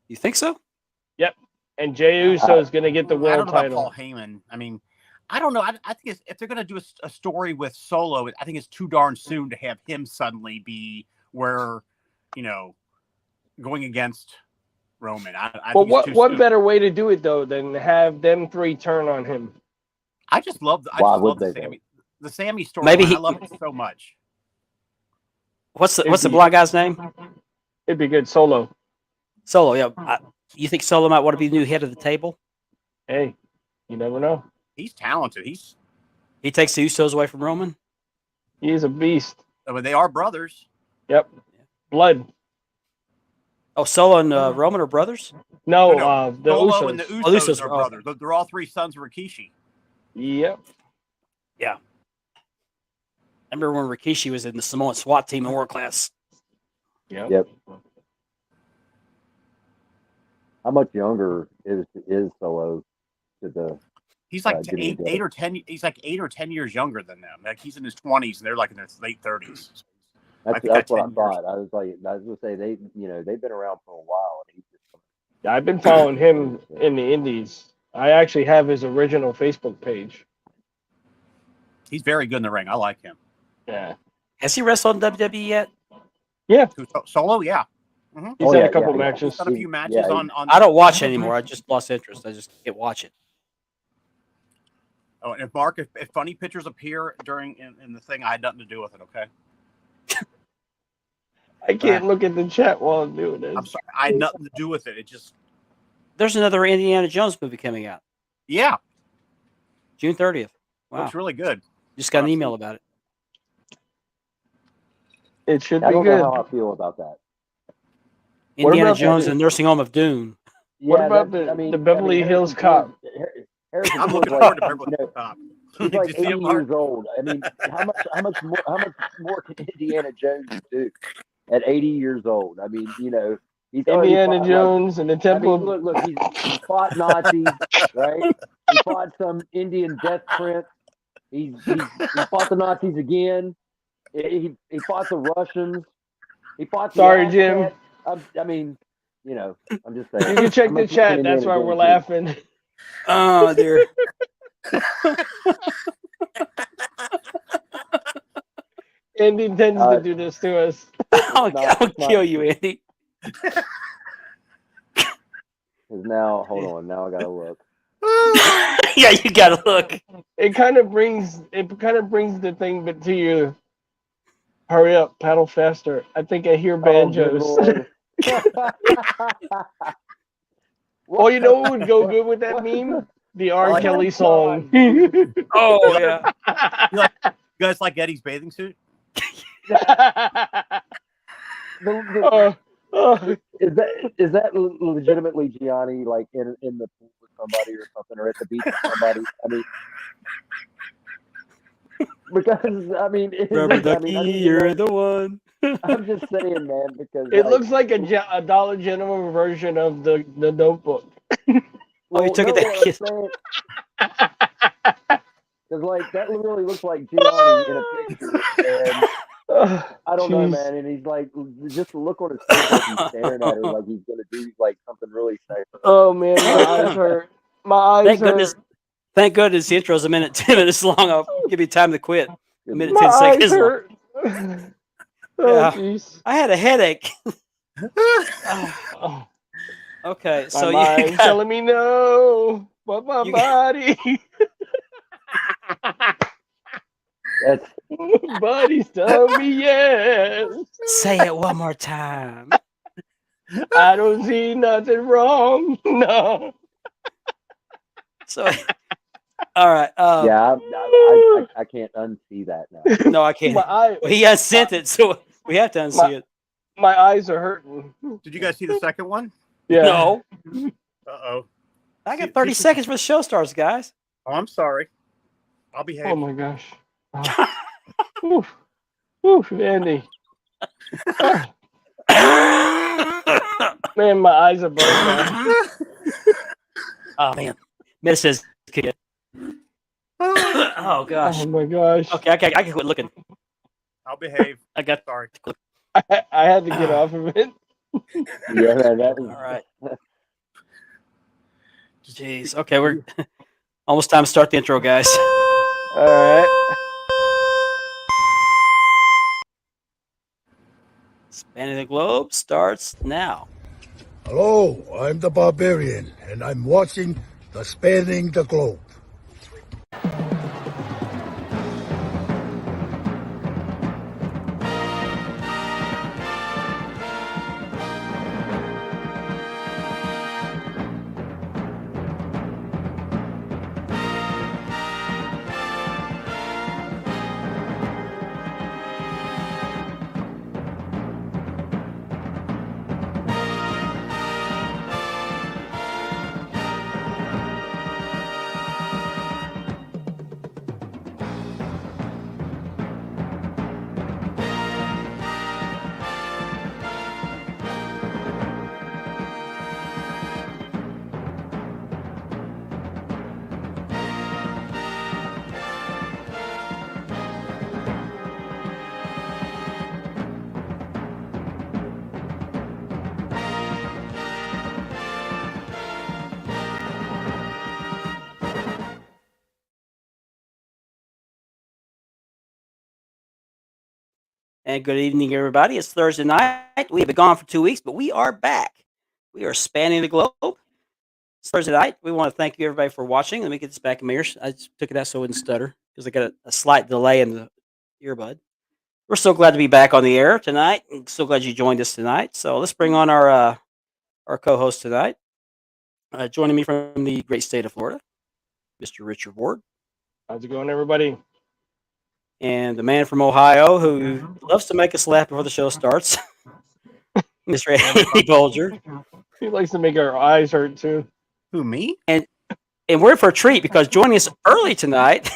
You think so? Yep. And Jey Uso is going to get the I don't world know about title. Paul Heyman. I mean, I don't know. I think if they're going to do a story with Solo, I think it's too darn soon to have him suddenly be where, going against Roman. I Well, think it's too what soon. better way to do it though than have them three turn on him? I just love the Sammy story. Maybe I love it so much. What's the black guy's name? It'd be good. Solo. Solo. Yeah. You think Solo might want to be the new head of the table? Hey, you never know. He's talented. He takes the Usos away from Roman. He is a beast. I mean, they are brothers. Yep. Blood. Oh, Solo and Roman are brothers? No, the Solo Usos. and the Usos, Usos are are brothers. They're all three sons of Rikishi. Yep. Yeah. I remember when Rikishi was in the Samoan SWAT team in world class. Yep. How much younger is Solo to the? He's like 8 or 10. He's like 8 or 10 years younger than them. Like he's in his 20s, and they're like in their late 30s. That's what I thought. I was gonna say they've been around for a while, and I've been following him in the Indies. I actually have his original Facebook page. He's very good in the ring. I like him. Yeah. Has he wrestled in WWE yet? Yeah. Solo, yeah. Mm-hmm. He's had a couple matches. He's had a few matches on. I don't watch anymore. I just lost interest. I just can't watch it. Oh, and if Mark, if funny pictures appear in the thing, I had nothing to do with it. Okay. I can't look at the chat while I'm doing this. I'm sorry. I had nothing to do with it. It just. There's another Indiana Jones movie coming out. Yeah. June 30th. Wow. Looks really good. Just got an email about it. It should be I don't good. know how I feel about that. Indiana Jones and the Nursing Home of Doom. What about the Beverly Hills Cop? I'm looking forward to Beverly Hills Cop. He's like 80 years old. I mean, how much more can Indiana Jones do at 80 years old? I mean, he's Indiana Jones and the Temple. Look, he fought Nazis, right? He fought some Indian death prince. He fought the Nazis again. He fought the Russians. He fought. Sorry, Jim. I mean, I'm just saying. You can check the chat. That's why we're laughing. Oh dear. Andy tends to do this to us. I'll kill you, Andy. Now, hold on. Now I gotta look. Yeah, you gotta look. It kind of brings the thing, but to you. Hurry up, paddle faster. I think I hear banjos. Oh, you know what would go good with that meme? The R. Kelly song. Oh yeah. You guys like Eddie's bathing suit? Is that legitimately Gianni like in the pool with somebody or something, or at the beach with somebody? I mean, because you're the one. I'm just saying, man, because it looks like a Dollar General version of the Notebook. You took it that kiss. Because that really looks like Gianni in a picture, and I don't know, man. And he's like, just look on his face, like he's staring at her, like he's gonna do something really sexual. Oh man, my eyes hurt. My eyes hurt. Thank goodness the intro's a minute, 10 minutes long. I'll give you time to quit. A minute, my 10 seconds. Eyes hurt. Oh jeez. I had a headache. Okay, so my mind's telling me no, but my body. Body's telling me yes. Say it one more time. I don't see nothing wrong. No. So, all right. I can't unsee that now. No, I can't. He has sent it, so we have to unsee it. My eyes are hurting. Did you guys see the second one? Yeah. No. Uh-oh. I got 30 seconds for the show starts, guys. Oh, I'm sorry. I'll behave. Oh my gosh. Oof. Oof, Andy. Man, my eyes are burning. Oh man. Mrs. Kid. Oh gosh. Oh my gosh. Okay, I can quit looking. I'll behave. I got sorry. I had to get off of it. Yeah, man, that was all right. Jeez. Okay, we're almost time to start the intro, guys. All right. Spanning the Globe starts now. Hello, I'm the Barbarian, and I'm watching the Spanning the Globe. And good evening, everybody. It's Thursday night. We have been gone for 2 weeks, but we are back. We are spanning the globe. It's Thursday night. We want to thank you, everybody, for watching. Let me get this back in my ears. I just took it out so it wouldn't stutter because I got a slight delay in the earbud. We're so glad to be back on the air tonight. I'm so glad you joined us tonight. So let's bring on our co-host tonight. Joining me from the great state of Florida, Mr. Richard Ward. How's it going, everybody? And the man from Ohio who loves to make us laugh before the show starts, Mr. Andy Bolger. He likes to make our eyes hurt too. Who, me? And we're in for a treat because joining us early tonight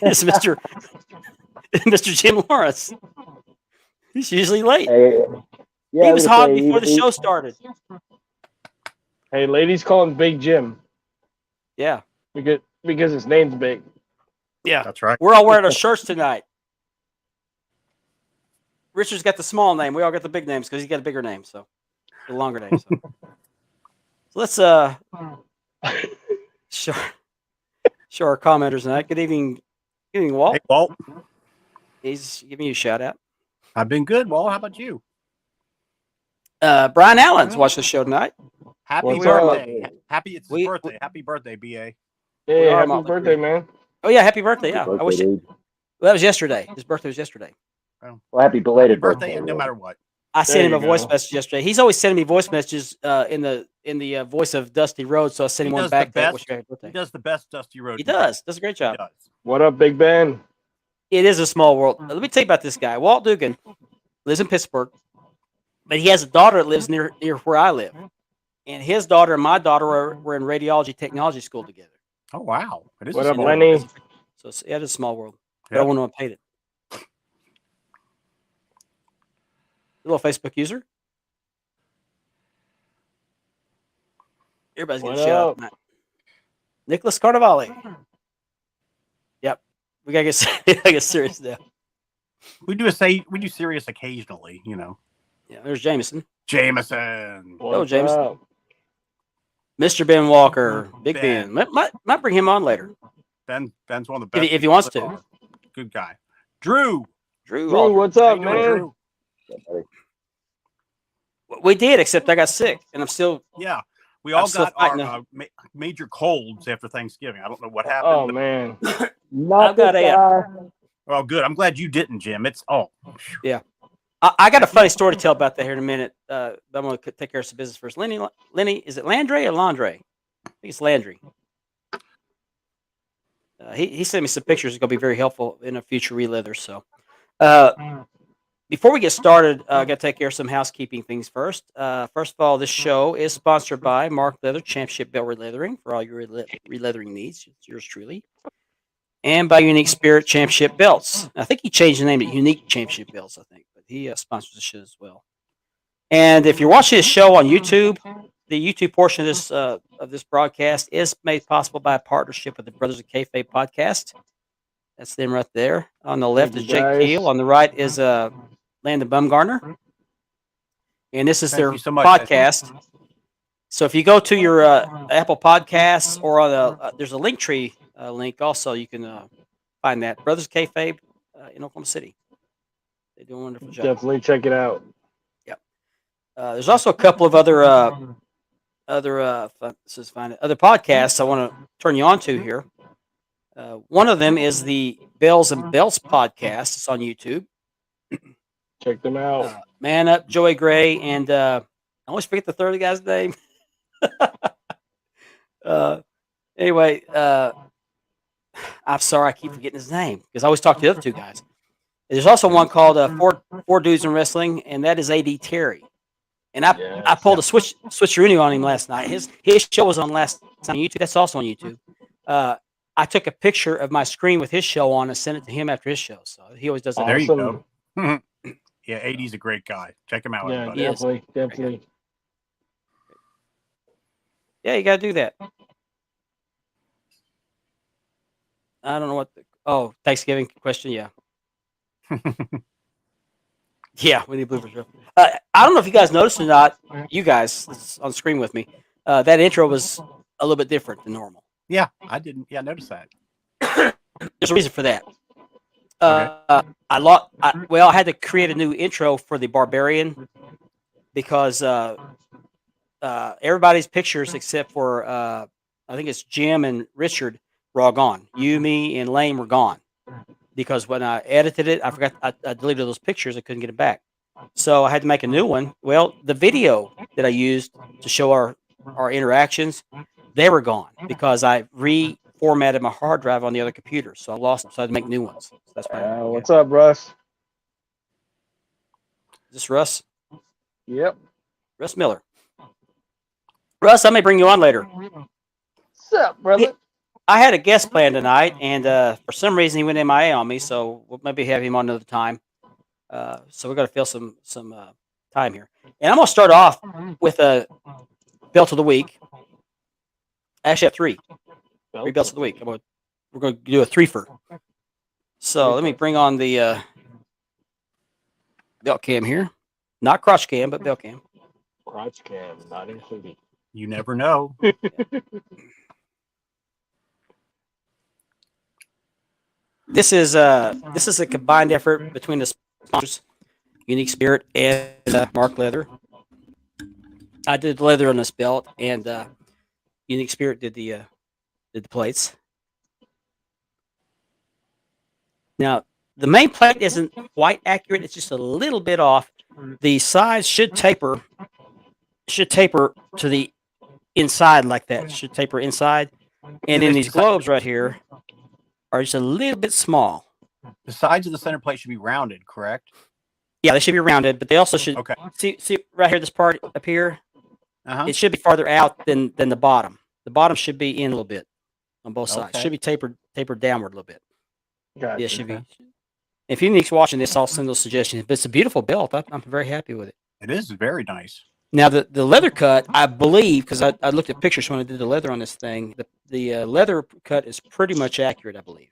is Mr. Jim Lawrence. He's usually late. Hey, yeah, He I was gonna hot say, before the show started. Hey, ladies call him Big Jim Yeah. because his name's big. Yeah. That's right. We're all wearing our shirts tonight. Richard's got the small name. We all got the big names because he's got a bigger name, so the longer name. So let's show our commenters tonight. Good evening, Walt. Hey, Walt. He's giving you a shout out. I've been good, Walt. How about you? Brian Allen's watching the show tonight. Happy What's birthday. up? It's his birthday. Happy birthday, BA. Hey, are happy Motley birthday, Crue. man. Oh yeah, happy birthday! Yeah, I birthday, wish dude. well, that was yesterday. His birthday was yesterday. Well, happy belated Happy birthday, birthday, no matter what. I sent him you a voice go. message yesterday. He's always sending me voice messages in the voice of Dusty Rhodes, so I sent him He one does back. the That best. wish you happy He birthday. does the best Dusty Road. He does a great job. He does. What up, Big Ben? It is a small world. Let me tell you about this guy. Walt Dugan lives in Pittsburgh, but he has a daughter that lives near where I live, and his daughter and my daughter were in radiology technology school together. Oh, wow. It is What a up, small Lenny? world. So it's a small world. But I Yep. wouldn't want to paid it. A little Facebook user. Everybody's getting What shit out up? tonight. Nicholas Carnivale. Yep. We gotta get serious now. We do serious occasionally, you know. Yeah, there's Jameson. Jameson. What's James. up? Mr. Ben Walker. Big Ben. Ben. Might bring him on later. Ben's one of the If best. he wants to. Good guy. Drew. Drew. Drew, Walker. what's How up, you doing, man? Drew? Yeah, buddy. We did, except I got sick, and I'm still. Yeah. We I'm all still got our fighting major colds after Thanksgiving. I don't know what Oh happened. man, Not I've got this a- guy. Well, good. I'm glad you didn't, Jim. It's I got a funny story to tell about that here in a minute. But I'm going to take care of some business first. Lenny, is it Landry or Landry? I think it's Landry. He sent me some pictures. It's going to be very helpful in a future re-leather. So, before we get started, I got to take care of some housekeeping things first. First of all, this show is sponsored by Mark Leather Championship Belt Releathering for all your releathering needs. It's yours truly. And by Unique Spirit Championship Belts. I think he changed the name to Unique Championship Belts, I think. But he sponsors the show as well. And if you're watching this show on YouTube, the YouTube portion of this broadcast is made possible by a partnership with the Brothers of Kayfabe podcast. That's them right there. On the left Thank is you, Jake guys. Keel. On the right is Landon Bumgarner. And this is Thank their you so much. podcast. So if you go to your Apple Podcasts or on there's a link tree link also, you can find that Brothers Kayfabe in Oklahoma City. They do a wonderful job. Definitely check it out. Yep. There's also a couple of other other podcasts I want to turn you on to here. One of them is the Bells and Bells podcast. It's on YouTube. Check them out. Man Up, Joey Gray, and I always forget the third guy's name. Anyway, I'm sorry I keep forgetting his name because I always talk to the other two guys. There's also one called Four Dudes in Wrestling, and that is AD Terry. And I pulled a switcheroo on him last night. His show was on last night on YouTube. That's also on YouTube. I took a picture of my screen with his show on and sent it to him after his show. So he always does that. There you go. Yeah, AD's a great guy. Check him out. Yeah, everybody. definitely. Yeah, you got to do that. I don't know what Thanksgiving question. Yeah. Yeah, we need bloopers. I don't know if you guys noticed or not. You guys that's on screen with me. That intro was a little bit different than normal. Yeah, I didn't. Yeah, notice that. There's a reason for that. I had to create a new intro for the Barbarian because everybody's pictures except for I think it's Jim and Richard were all gone. You, me, and Lane were gone because when I edited it, I forgot I deleted those pictures. I couldn't get it back, so I had to make a new one. Well, the video that I used to show our interactions, they were gone because I reformatted my hard drive on the other computer, so I lost them. So I had to make new ones. So that's why. What's up, Russ? Is this Russ? Yep. Russ Miller. Russ, I may bring you on later. What's up, brother? I had a guest plan tonight, and for some reason he went MIA on me, so we'll maybe have him on another time. So we're going to fill some time here. And I'm going to start off with a belt of the week. I actually have three belts of the week. We're going to do a threefer. So let me bring on the belt cam here. Not crotch cam, but belt cam. Crotch cam, not included. You never know. This is a combined effort between the sponsors, Unique Spirit and Mark Leather. I did the leather on this belt, and Unique Spirit did the plates. Now, the main plate isn't quite accurate; it's just a little bit off. The sides should taper to the inside like that. It should taper inside, and then these globes right here are just a little bit small. The sides of the center plate should be rounded, correct? Yeah, they should be rounded, but they also should. Okay. See right here, this part up here. Uh-huh. It should be farther out than the bottom. The bottom should be in a little bit on both sides. Okay. Should be tapered downward a little bit. Gotcha. Yeah, it should be. If Unique's watching this, I'll send those suggestions. But it's a beautiful belt. I'm very happy with it. It is very nice. Now the leather cut, I believe, because I looked at pictures when I did the leather on this thing. The leather cut is pretty much accurate, I believe.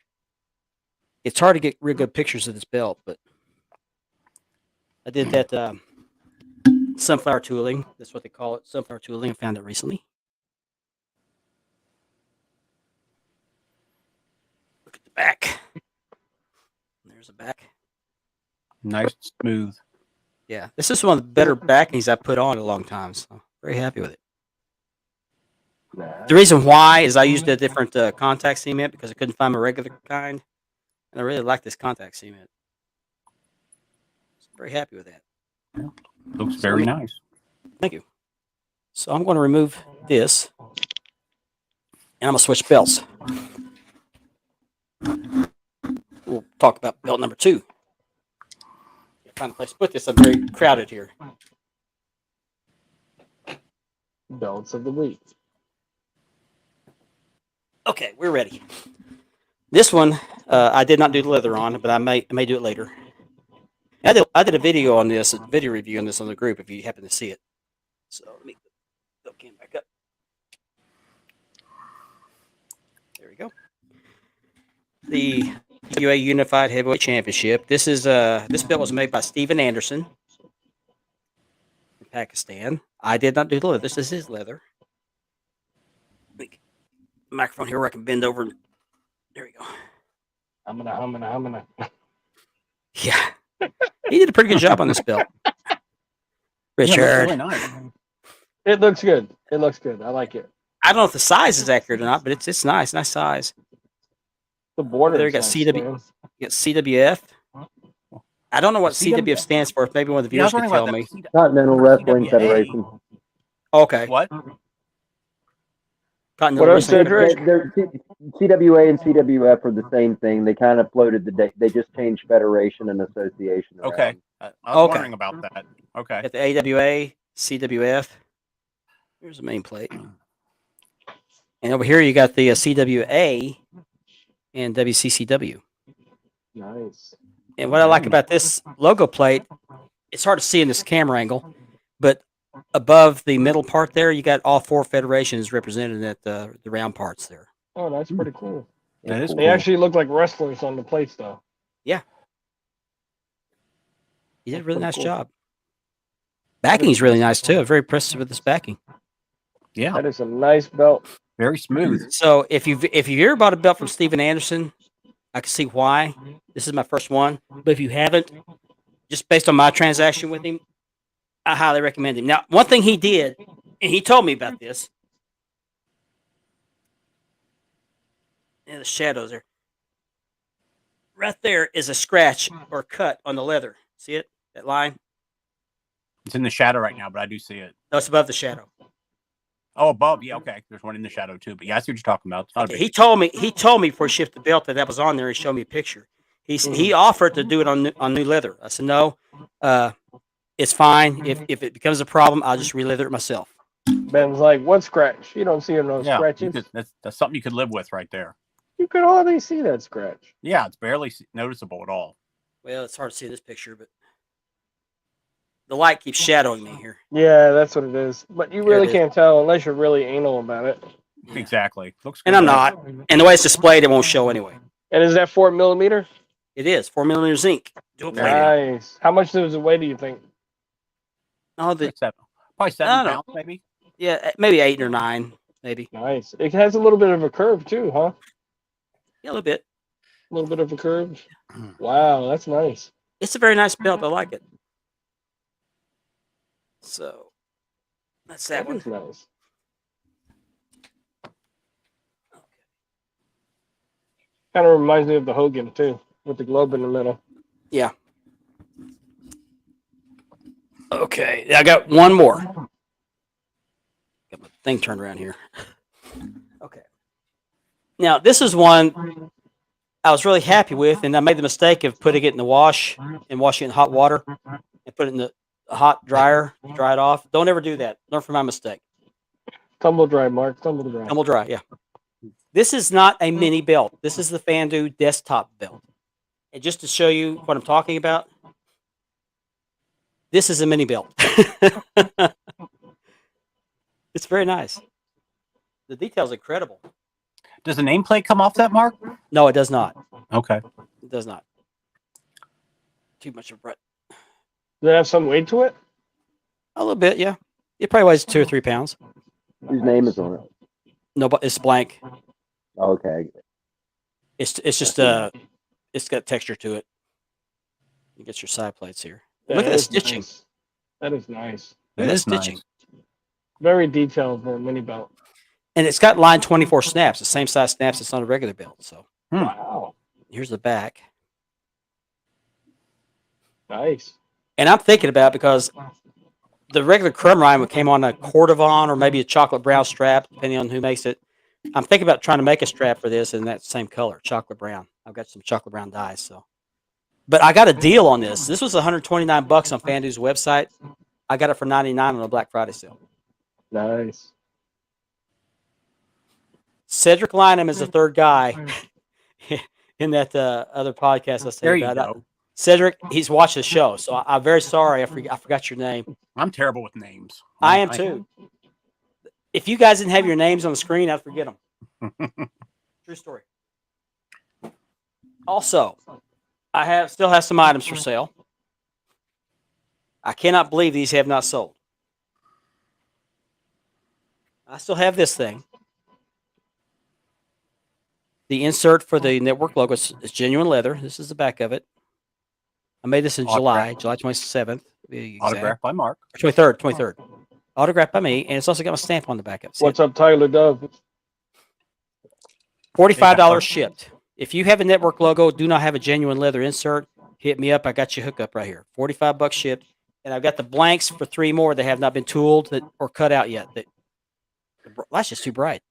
It's hard to get real good pictures of this belt, but I did that sunflower tooling. That's what they call it, sunflower tooling. I found it recently. Look at the back. There's a back. Nice, smooth. Yeah, this is one of the better backings I put on in a long time, so very happy with it. The reason why is I used a different contact cement because I couldn't find my regular kind, and I really like this contact cement. So very happy with that. Looks very nice. Thank you. So I'm going to remove this, and I'm going to switch belts. We'll talk about belt number 2. Find a place to put this. I'm very crowded here. Belts of the week. Okay, we're ready. This one I did not do the leather on, but I may do it later. I did a video on this, a video review on this on the group. If you happen to see it, so let me go back up. There we go. The UA Unified Heavyweight Championship. This belt was made by Steven Anderson in Pakistan. I did not do the leather. This is his leather. microphone here where I can bend over. There we go. I'm gonna. Yeah, he did a pretty good job on this belt. Yeah, it Richard, looks really nice. It looks good. It looks good. I like it. I don't know if the size is accurate or not, but it's nice size. The border. There you got is nice, CW. man. You got CWF. I don't know what CW CWF stands for. If maybe one of the Yeah, I was viewers could wondering tell about me. that. Continental Wrestling CWA. Federation. Okay, What? Continental What up, Wrestling Cedric? Federation. CWA and CWF are the same thing. They kind of floated they just changed federation and association around. Okay. I was Okay. wondering about that. Okay. Got the AWA, CWF. Here's the main plate. And over here you got the CWA and WCCW. Nice. And what I like about this logo plate, it's hard to see in this camera angle, but above the middle part there, you got all four federations represented at the round parts there. Oh, that's pretty cool. That is cool. They cool. actually look like wrestlers on the plates, though. You did a That's really pretty nice cool. job. Backing's really nice too. Very impressive with this backing. Yeah. That is a nice belt. Very smooth. So if you've ever bought a belt from Steven Anderson, I can see why. This is my first one. But if you haven't, just based on my transaction with him, I highly recommend him. Now, one thing he did, and he told me about this. And the shadows there. Right there is a scratch or cut on the leather. See it? That line? It's in the shadow right now, but I do see it. No, it's above the shadow. Oh, above. Yeah, okay. There's one in the shadow too. But yeah, I see what you're talking about. It's not a big He told me before he shipped the belt that was on there. He showed me a picture. He offered to do it on new leather. I said no, it's fine. If it becomes a problem, I'll just re-leather it myself. Ben's like, what scratch? You don't see no Yeah, scratches. that's something you could live with right there. You could hardly see that scratch. Yeah, it's barely noticeable at all. Well, it's hard to see in this picture, but the light keeps shadowing me here. Yeah, that's what it is. But you There it really is. can't tell unless you're really anal about it. Yeah. Exactly. Looks And good. I'm not. And the way it's displayed, it won't show anyway. And is that 4mm? It is 4mm zinc. Dual plated. Nice. How much does it weigh, do you think? Oh, the Like probably 7 I don't pounds, maybe. yeah, maybe 8 or 9, maybe. Nice. It has a little bit of a curve too, huh? Yeah, a little bit. A little bit of a curve. Wow, that's nice. It's a very nice belt. I like it. So that's that That one. is nice. Kind of reminds me of the Hogan too, with the globe in the middle. Yeah. Okay, I got one more. Got my thing turned around here. Okay. Now this is one I was really happy with, and I made the mistake of putting it in the wash and washing it in hot water and put it in the hot dryer, dry it off. Don't ever do that. Learn from my mistake. Tumble dry, Mark. Tumble dry. Tumble dry, yeah. This is not a mini belt. This is the Fandu desktop belt. And just to show you what I'm talking about, this is a mini belt. It's very nice. The detail's incredible. Does the nameplate come off that, Mark? No, it does not. Okay. It does not. Too much of a Does it have some weight to it? A little bit, yeah. It probably weighs 2 or 3 pounds. Whose name is on it? No, but it's blank. Okay. It's just it's got texture to it. You get your side plates here. Look at the is stitching. nice. That is nice. Look at That the is stitching. nice. Very detailed for a mini belt. And it's got line 24 snaps, the same size snaps that's on a regular belt. So Wow. here's the back. Nice. And I'm thinking about it because the regular crumb rind came on a Cordovan or maybe a chocolate brown strap, depending on who makes it. I'm thinking about trying to make a strap for this in that same color, chocolate brown. I've got some chocolate brown dyes, so. But I got a deal on this. This was $129 on Fandu's website. I got it for $99 on a Black Friday sale. Nice. Cedric Lynham is the third guy in that other podcast I There said you about. go. Cedric, he's watched the show, so I'm very sorry. I forgot your name. I'm terrible with names. I am too. If you guys didn't have your names on the screen, I'd forget them. True story. Also, I still have some items for sale. I cannot believe these have not sold. I still have this thing. The insert for the network logo is genuine leather. This is the back of it. I made this in July 27th. To be exact. Autographed by Mark. 23rd. Autographed by me, and it's also got a stamp on the back of it. See What's it? up, Tyler Dove? $45 shipped. If you have a network logo, do not have a genuine leather insert, hit me up. I got you hooked up right here. $45 shipped, and I've got the blanks for 3 more that have not been tooled or cut out yet. That's just too bright.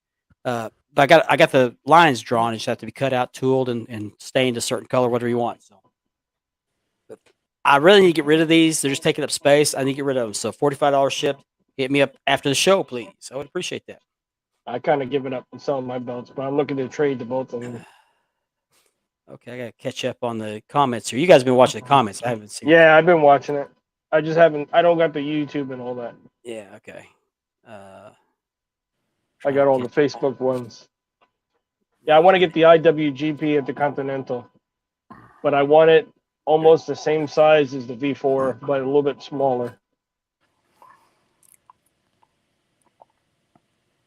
But I got the lines drawn. It just have to be cut out, tooled, and stained a certain color, whatever you want. So, but I really need to get rid of these. They're just taking up space. I need to get rid of them. So $45 shipped. Hit me up after the show, please. I would appreciate that. I kind of given up on selling my belts, but I'm looking to trade the both of them. Okay, I got to catch up on the comments here. You guys have been watching the comments. I haven't seen. Yeah, I've been watching it. I just haven't. I don't got the YouTube and all that. Yeah. Okay. I got all the Facebook ones. Yeah, I want to get the IWGP at the Continental, but I want it almost the same size as the V4, but a little bit smaller.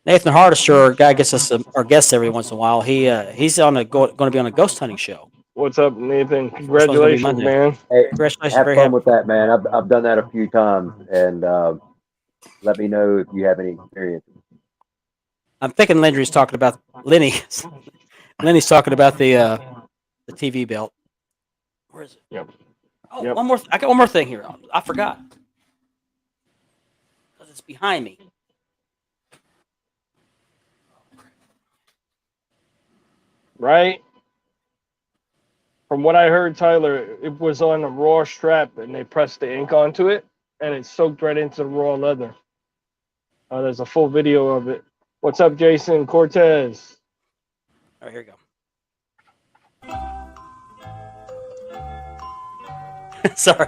Nathan Hardisher, guy gets us our guests every once in a while. He's on going to be on a ghost hunting show. What's up, Nathan? Congratulations, Monday. man. Hey, Congratulations, have very fun happy. with that, man. I've done that a few times, and let me know if you have any experience. I'm thinking Lenny's talking about Lenny's talking about the TV belt. Where is it? Yep. Oh, Yep. one more. I got one more thing here. I forgot because it's behind me. Right? From what I heard, Tyler, it was on a raw strap, and they pressed the ink onto it, and it soaked right into the raw leather. There's a full video of it. What's up, Jason Cortez? All right, here we go. Sorry.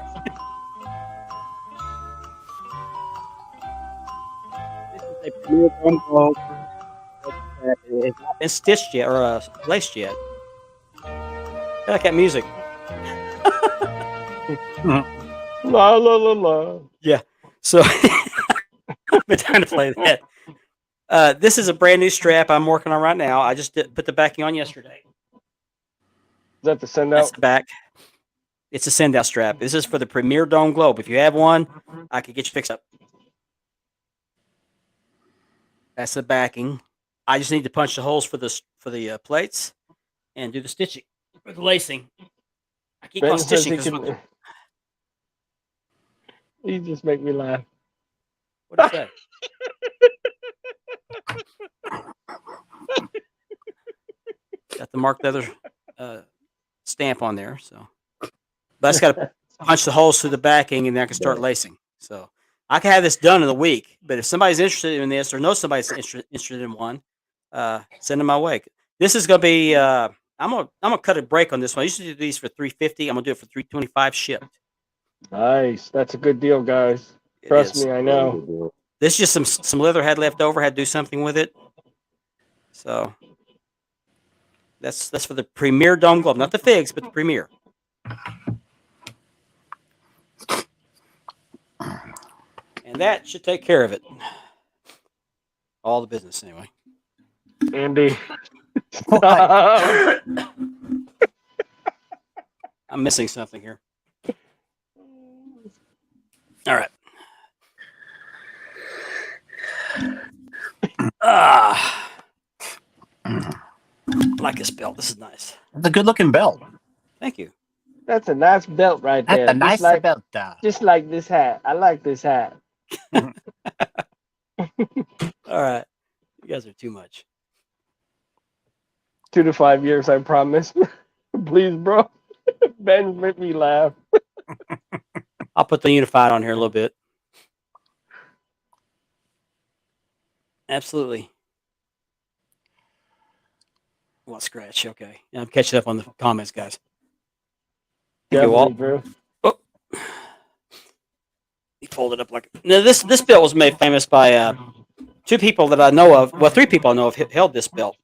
This is a premier combo. It's not been stitched yet or laced yet. I like that music. La la la la. Yeah. So I've been trying to play that. This is a brand new strap I'm working on right now. I just put the backing on yesterday. Is that the send That's out? the back. It's a send out strap. This is for the Premier Dome Globe. If you have one, I could get you fixed up. That's the backing. I just need to punch the holes for the plates and do the stitching for the lacing. I keep on stitching because You just make me laugh. what is that? Got the Mark Leather stamp on there, so. But I just got to punch the holes through the backing, and then I can start lacing. So I can have this done in a week. But if somebody's interested in this or knows somebody's interested in one, send them my way. This is gonna be. I'm gonna cut a break on this one. I used to do these for $350. I'm gonna do it for $325 shipped. Nice. That's a good deal, guys. It Trust is. me, I know. This is just some leather I had left over. Had to do something with it. So that's for the Premier Dome Globe, not the Figs, but the Premier. And that should take care of it. All the business, anyway. Andy. I'm missing something here. All right. I like this belt. This is nice. It's a good looking belt. Thank you. That's a nice belt right there. That's a nice just like, belt. just like this hat. I like this hat. All right. You guys are too much. 2 to 5 years, I promise. Please, bro. Ben made me laugh. I'll put the Unified on here a little bit. Absolutely. Well, scratch. Okay. Yeah, I'm catching up on the comments, guys. Thank you all. Bro. Oh. He folded up like. Now, this belt was made famous by 2 people that I know of. Well, 3 people I know of held this belt.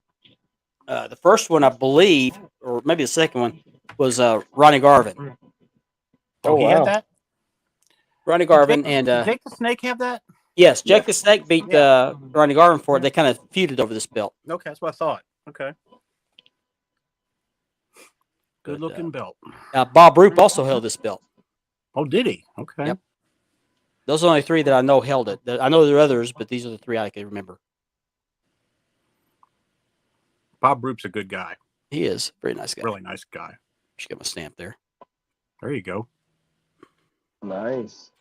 The first one, I believe, or maybe the second one, was Ronnie Garvin. Oh, He wow. had that? Ronnie Garvin Did and Jake the Snake have that? yes, Jake the Snake beat Ronnie Garvin for it. They kind of feuded over this belt. Okay, that's what I thought. Okay. Good looking belt. Bob Roop also held this belt. Oh, did he? Okay. Yep. Those are the only three that I know held it. I know there are others, but these are the three I can remember. Bob Roop's a good guy. He is a very nice guy. Really nice guy. Should give him a stamp there. There you go. Nice.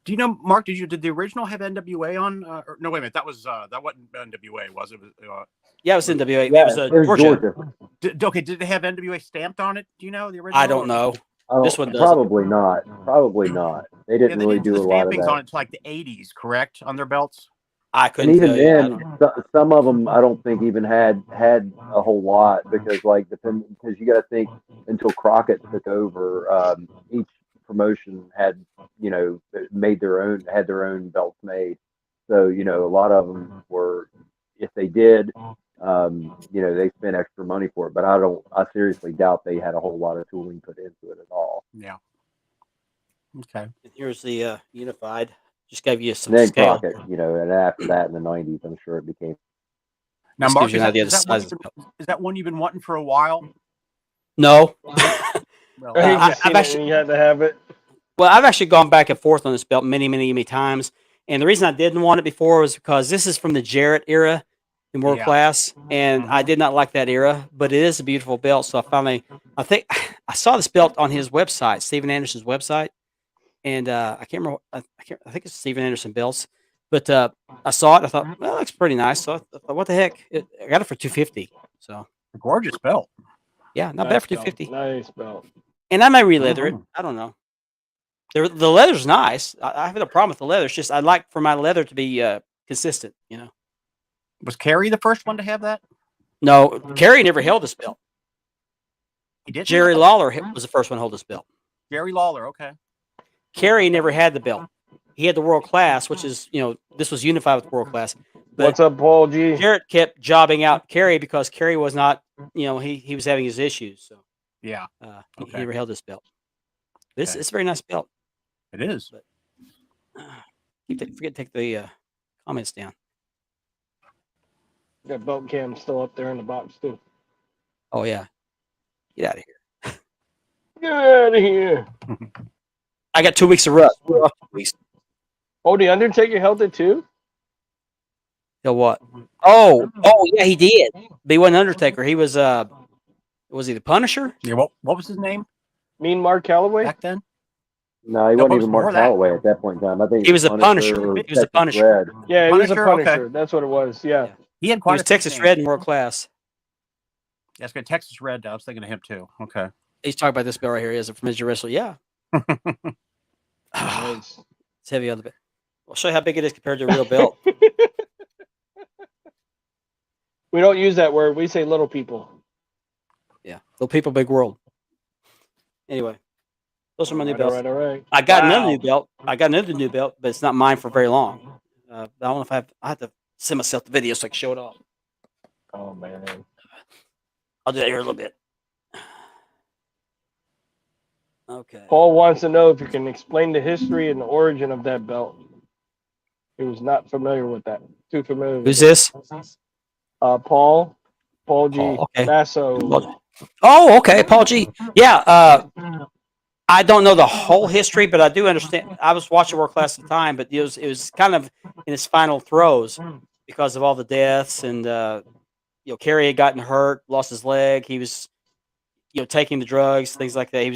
Do you know, Mark? Did the original have NWA on? No, wait a minute. That wasn't NWA, was it? Yeah, it was NWA. Yeah, it was it was Georgia. Okay, did it have NWA stamped on it? Do you know the original? I don't know. This one doesn't. Probably not. Probably not. They Yeah, didn't they really didn't do do a the lot of stampings that. on it until like the 80s, correct? On their belts. I And couldn't even tell you. I don't- then, some of them I don't think even had a whole lot because because you got to think until Crockett took over, each promotion had had their own belts made. So a lot of them were, if they did, they spent extra money for it. But I seriously doubt they had a whole lot of tooling put into it at all. Yeah. Okay. And here's the unified. Just gave you some And then scale. Crockett, and after that in the '90s, I'm sure it became. Now, Just Mark, gives you an idea of the size of the belt. is that one you've been wanting for a while? No. Well, He I've just seen it actually- and you had to have it. Well, I've actually gone back and forth on this belt many times. And the reason I didn't want it before was because this is from the Jarrett era in world Yeah. class. And I did not like that era, but it is a beautiful belt. So I think I saw this belt on his website, Steven Anderson's website. And I can't remember. I think it's Steven Anderson belts. But I saw it. I thought, well, it looks pretty nice. So I thought, what the heck? I got it for $250. So a gorgeous belt. yeah, not Nice bad for belt. $250. Nice belt. And I may re-leather it. I don't know. The leather's nice. I have no problem with the leather. It's just I'd like for my leather to be consistent. Was Kerry the first one to have that? No, Kerry never held this belt. He did. Jerry Lawler was the first one to hold this belt. Jerry Lawler. Okay. Kerry never had the belt. He had the world class, which is this was unified with world class. But What's up, Paul G? Jarrett kept jobbing out Kerry because Kerry was not, he was having his issues. So Yeah, he Okay. never held this belt. This Okay. It's a very nice belt. it is. Forget to take the comments down. That belt cam still up there in the box too. Oh yeah, get out of here. Get out of here. I got 2 weeks of rust. We're off 2 weeks. Oh, the Undertaker held it too? Till what? Oh yeah, he did. But he wasn't Undertaker. He was he the Punisher? Yeah. What was his name Mean Mark Calloway? back then? No, he No, wasn't but even before Mark that- Calloway at that point in time. I think He was a Punisher. or He was a Texas Punisher. Red. Yeah, he was a Punisher? Okay. Punisher. That's what it was. Yeah. He had He quite was a few Texas names. Red in world class. That's good. Texas Red. I was thinking of him too. Okay. He's talking about this belt right here. He has a Major Wrestler. Yeah. Nice. It's heavy on the belt. I'll show you how big it is compared to a real belt. We don't use that word. We say little people. Yeah. Little people, big world. Anyway, those are my new All belts. right, all right. I got another Wow. new belt. I got another new belt, but it's not mine for very long. I don't know if I have to send myself the video so I can show it off. Oh, man. I'll do that here in a little bit. Okay. Paul wants to know if you can explain the history and the origin of that belt. He was not familiar with that. Too familiar with Who's it. this? Paul G. Oh, okay. Basso. Oh, okay. Paul G. Yeah. I don't know the whole history, but I do understand. I was watching world class at the time, but it was kind of in its final throes because of all the deaths and Kerry had gotten hurt, lost his leg. He was taking the drugs, things like that. He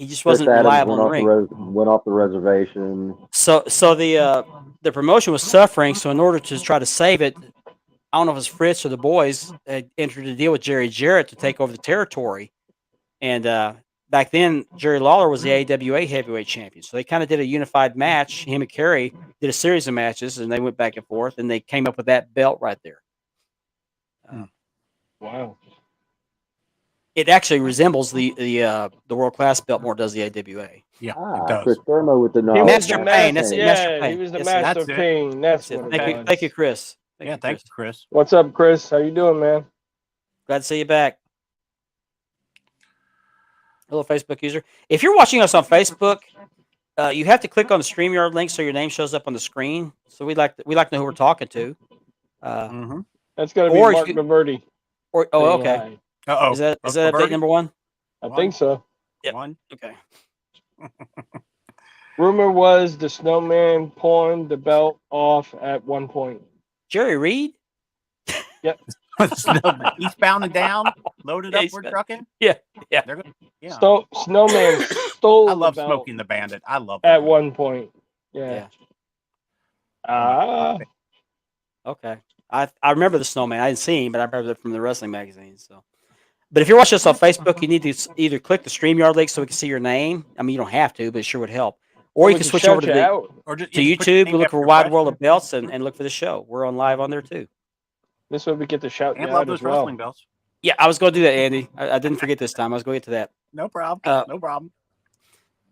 just wasn't Chris Adams reliable in the ring. went off the reservation. So the promotion was suffering. So in order to try to save it, I don't know if it was Fritz or the boys had entered a deal with Jerry Jarrett to take over the territory. And back then, Jerry Lawler was the AWA heavyweight champion. So they kind of did a unified match. Him and Kerry did a series of matches, and they went back and forth, and they came up with that belt right there. Wow. It actually resembles the world class belt more than does the AWA. Yeah, Ah, it does. Chris Thermo with the He knowledge. was Master the Pain, master. that's it, Master Yeah, Pain. he was the Yes, master that's of it. pain. That's That's it. what Thank it you, was. thank you, Chris. Yeah, thanks, Chris. What's up, Chris? How you doing, man? Glad to see you back. Hello, Facebook user. If you're watching us on Facebook, you have to click on the StreamYard link so your name shows up on the screen. So we like to know who we're talking to. Mm-hmm. That's gonna be Or if Mark you- Maverdi. Okay. Uh-oh. Is that update number one? I think so. Yep. One. Okay. Rumor was the snowman pawned the belt off at one point. Jerry Reed? Eastbound and down, loaded Yeah, up, he's we're got- trucking. Yeah. Yeah. They're gonna, yeah. Snowman stole I the love belt Smoking the Bandit. I love that at movie. one point. Yeah. Yeah. Oh my Ah, God. Okay. I remember the snowman. I didn't see him, but I remember it from the wrestling magazine. So, but if you're watching us on Facebook, you need to either click the StreamYard link so we can see your name. I mean, you don't have to, but it sure would help. Or you we can can switch shout over to you out. Or just, to you just put your YouTube. name You look after for your Wide World question of Belts and look for the show. We're on live on there too. This way we get to shout you and out love those as well. wrestling belts. Yeah, I was going to do that, Andy. I didn't forget this time. I was going to get to that. No problem. Uh, No problem.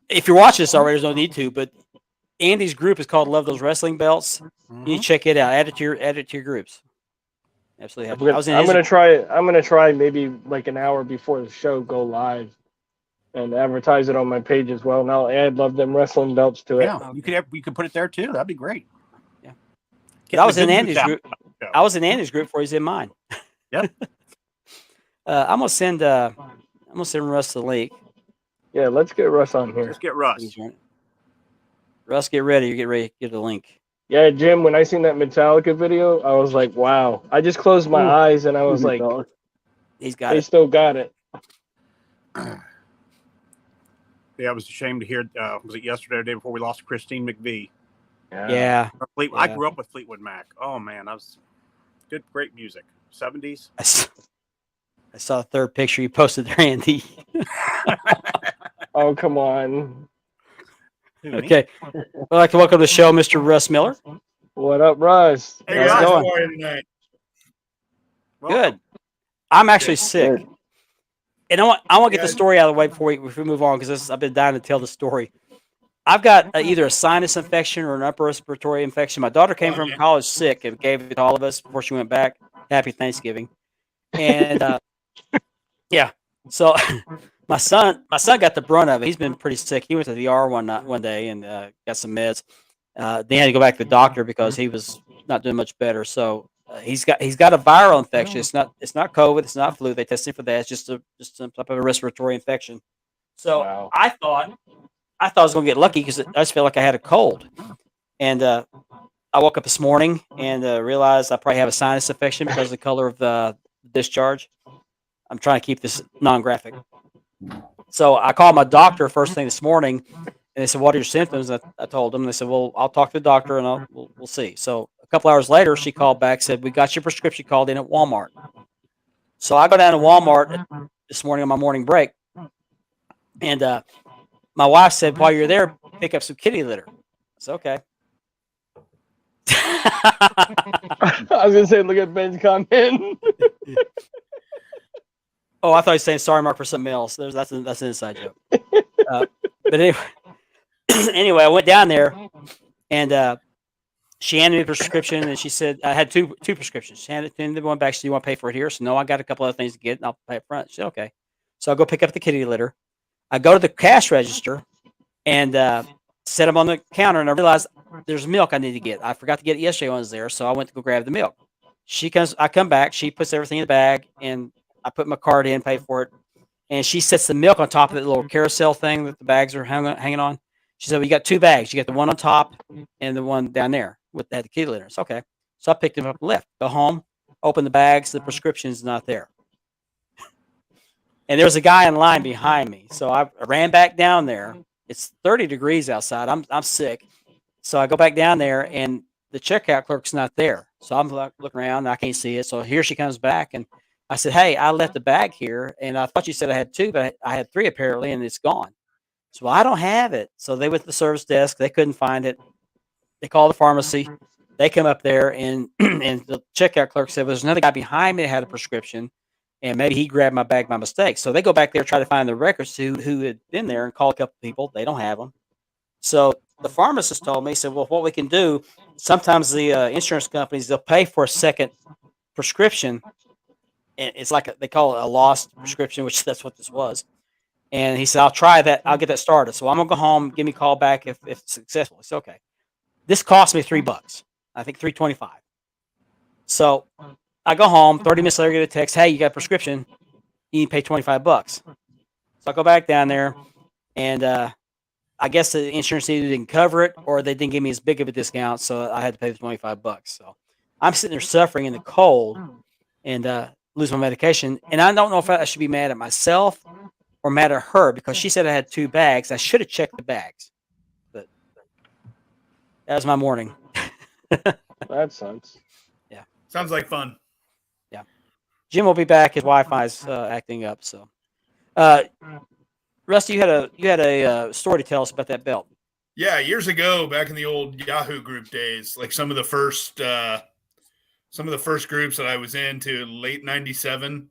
If you're watching this already, there's no need to. But Andy's group is called Love Those Wrestling Belts. You need to check it out. Add it to your groups. Absolutely. Have to. I was in I'm his- gonna try. I'm gonna try maybe like an hour before the show go live, and advertise it on my page as well. And I'll add Love Them Wrestling belts to it. Yeah, you could put it there too. That'd be great. Yeah. Get I was the in good Andy's news out. group. I was in Andy's group before he's in mine. Yep. I'm gonna send Russ the link. Yeah, let's get Russ on here. Let's get Russ. Russ, get ready. You get ready to get the link. Yeah, Jim. When I seen that Metallica video, I was like, wow. I just closed my eyes and I was like, He's got they it. still got it. Yeah, I was ashamed to hear. Was it yesterday or the day before we lost Christine McVie? Yeah. I grew up with Fleetwood Mac. Oh man, I was good, great music. 70s. I saw the third picture you posted there, Andy. Oh, come on. Okay. I'd like to welcome to the show, Mr. Russ Miller. What up, Russ? Hey, How's it Russ. going? How are you tonight? Good. I'm actually sick. And I want to get the story out of the way before we move on, because I've been dying to tell the story. I've got either a sinus infection or an upper respiratory infection. My daughter came from college sick and gave it to all of us before she went back. Happy Thanksgiving. And yeah, so my son got the brunt of it. He's been pretty sick. He went to the ER one day and got some meds. Then he had to go back to the doctor because he was not doing much better. So he's got a viral infection. It's not COVID. It's not flu. They tested for that. It's just some type of a respiratory infection. So Wow. I thought I was going to get lucky because I just felt like I had a cold. And I woke up this morning and realized I probably have a sinus infection because of the color of the discharge. I'm trying to keep this non-graphic. So I called my doctor first thing this morning, and they said, "What are your symptoms?" I told them. They said, "Well, I'll talk to the doctor and we'll see." So a couple hours later, she called back, said, "We got your prescription called in at Walmart." So I go down to Walmart this morning on my morning break, and my wife said, "While you're there, pick up some kitty litter." I said, "Okay." I was gonna say, look at Ben's comment. Oh, I thought he was saying sorry, Mark, for something else. That's an inside joke. But anyway, I went down there, and she handed me a prescription, and she said I had two prescriptions. She handed the one back. She said, "You want to pay for it here?" So no, I got a couple other things to get, and I'll pay up front. She said, "Okay." So I go pick up the kitty litter. I go to the cash register and set them on the counter, and I realized there's milk I need to get. I forgot to get it yesterday when I was there, so I went to go grab the milk. I come back. She puts everything in the bag, and I put my card in, pay for it, and she sets the milk on top of that little carousel thing that the bags are hanging on. She said, "Well, you got two bags. You got the one on top and the one down there with the kitty litter." It's okay. So I picked them up and left. Go home, open the bags. The prescription's not there. And there was a guy in line behind me. So I ran back down there. It's 30 degrees outside. I'm sick. So I go back down there, and the checkout clerk's not there. So I'm looking around, and I can't see it. So here she comes back, and I said, "Hey, I left the bag here, and I thought you said I had two, but I had three apparently, and it's gone." So I don't have it. So they went to the service desk. They couldn't find it. They called the pharmacy. They come up there, and and the checkout clerk said, "Well, there's another guy behind me that had a prescription, and maybe he grabbed my bag by mistake." So they go back there, try to find the records who had been there, and call a couple people. They don't have them. So the pharmacist told me, he said, "Well, what we can do, sometimes the insurance companies, they'll pay for a second prescription. And it's like they call it a lost prescription, which that's what this was." And he said, "I'll try that. I'll get that started. So I'm going to go home, give me a call back if it's successful." It's okay. This cost me $3. I think $3.25. So I go home, 30 minutes later, get a text, "Hey, you got a prescription. You need to pay $25. So I go back down there, and I guess the insurance either didn't cover it or they didn't give me as big of a discount, so I had to pay the $25. So I'm sitting there suffering in the cold and lose my medication, and I don't know if I should be mad at myself or mad at her because she said I had 2 bags. I should have checked the bags, but that was my morning. That sucks. Sounds like fun. Jim will be back. His Wi-Fi's acting up. So, Rusty, you had a story to tell us about that belt. Yeah, years ago, back in the old Yahoo group days, like some of the first groups that I was into, late '97,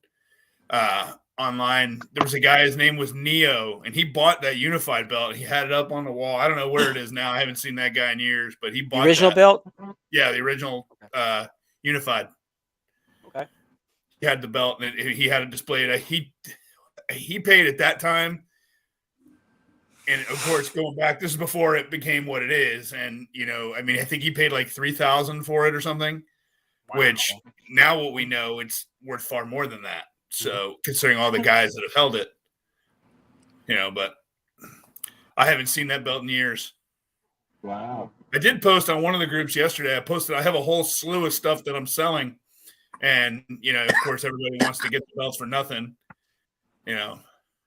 online, there was a guy. His name was Neo, and he bought that unified belt. He had it up on the wall. I don't know where it is now. I haven't seen that guy in years, but he bought The original that. belt. Yeah, the original unified. Okay. He had the belt, and he had it displayed. He paid at that time. And of course, going back, this is before it became what it is. And, I mean, I think he paid like $3,000 for it or something, which now what we know, it's worth far more than that. So considering all the guys that have held it, but I haven't seen that belt in years. Wow. I did post on one of the groups yesterday. I have a whole slew of stuff that I'm selling. And, of course, everybody wants to get the belts for nothing, and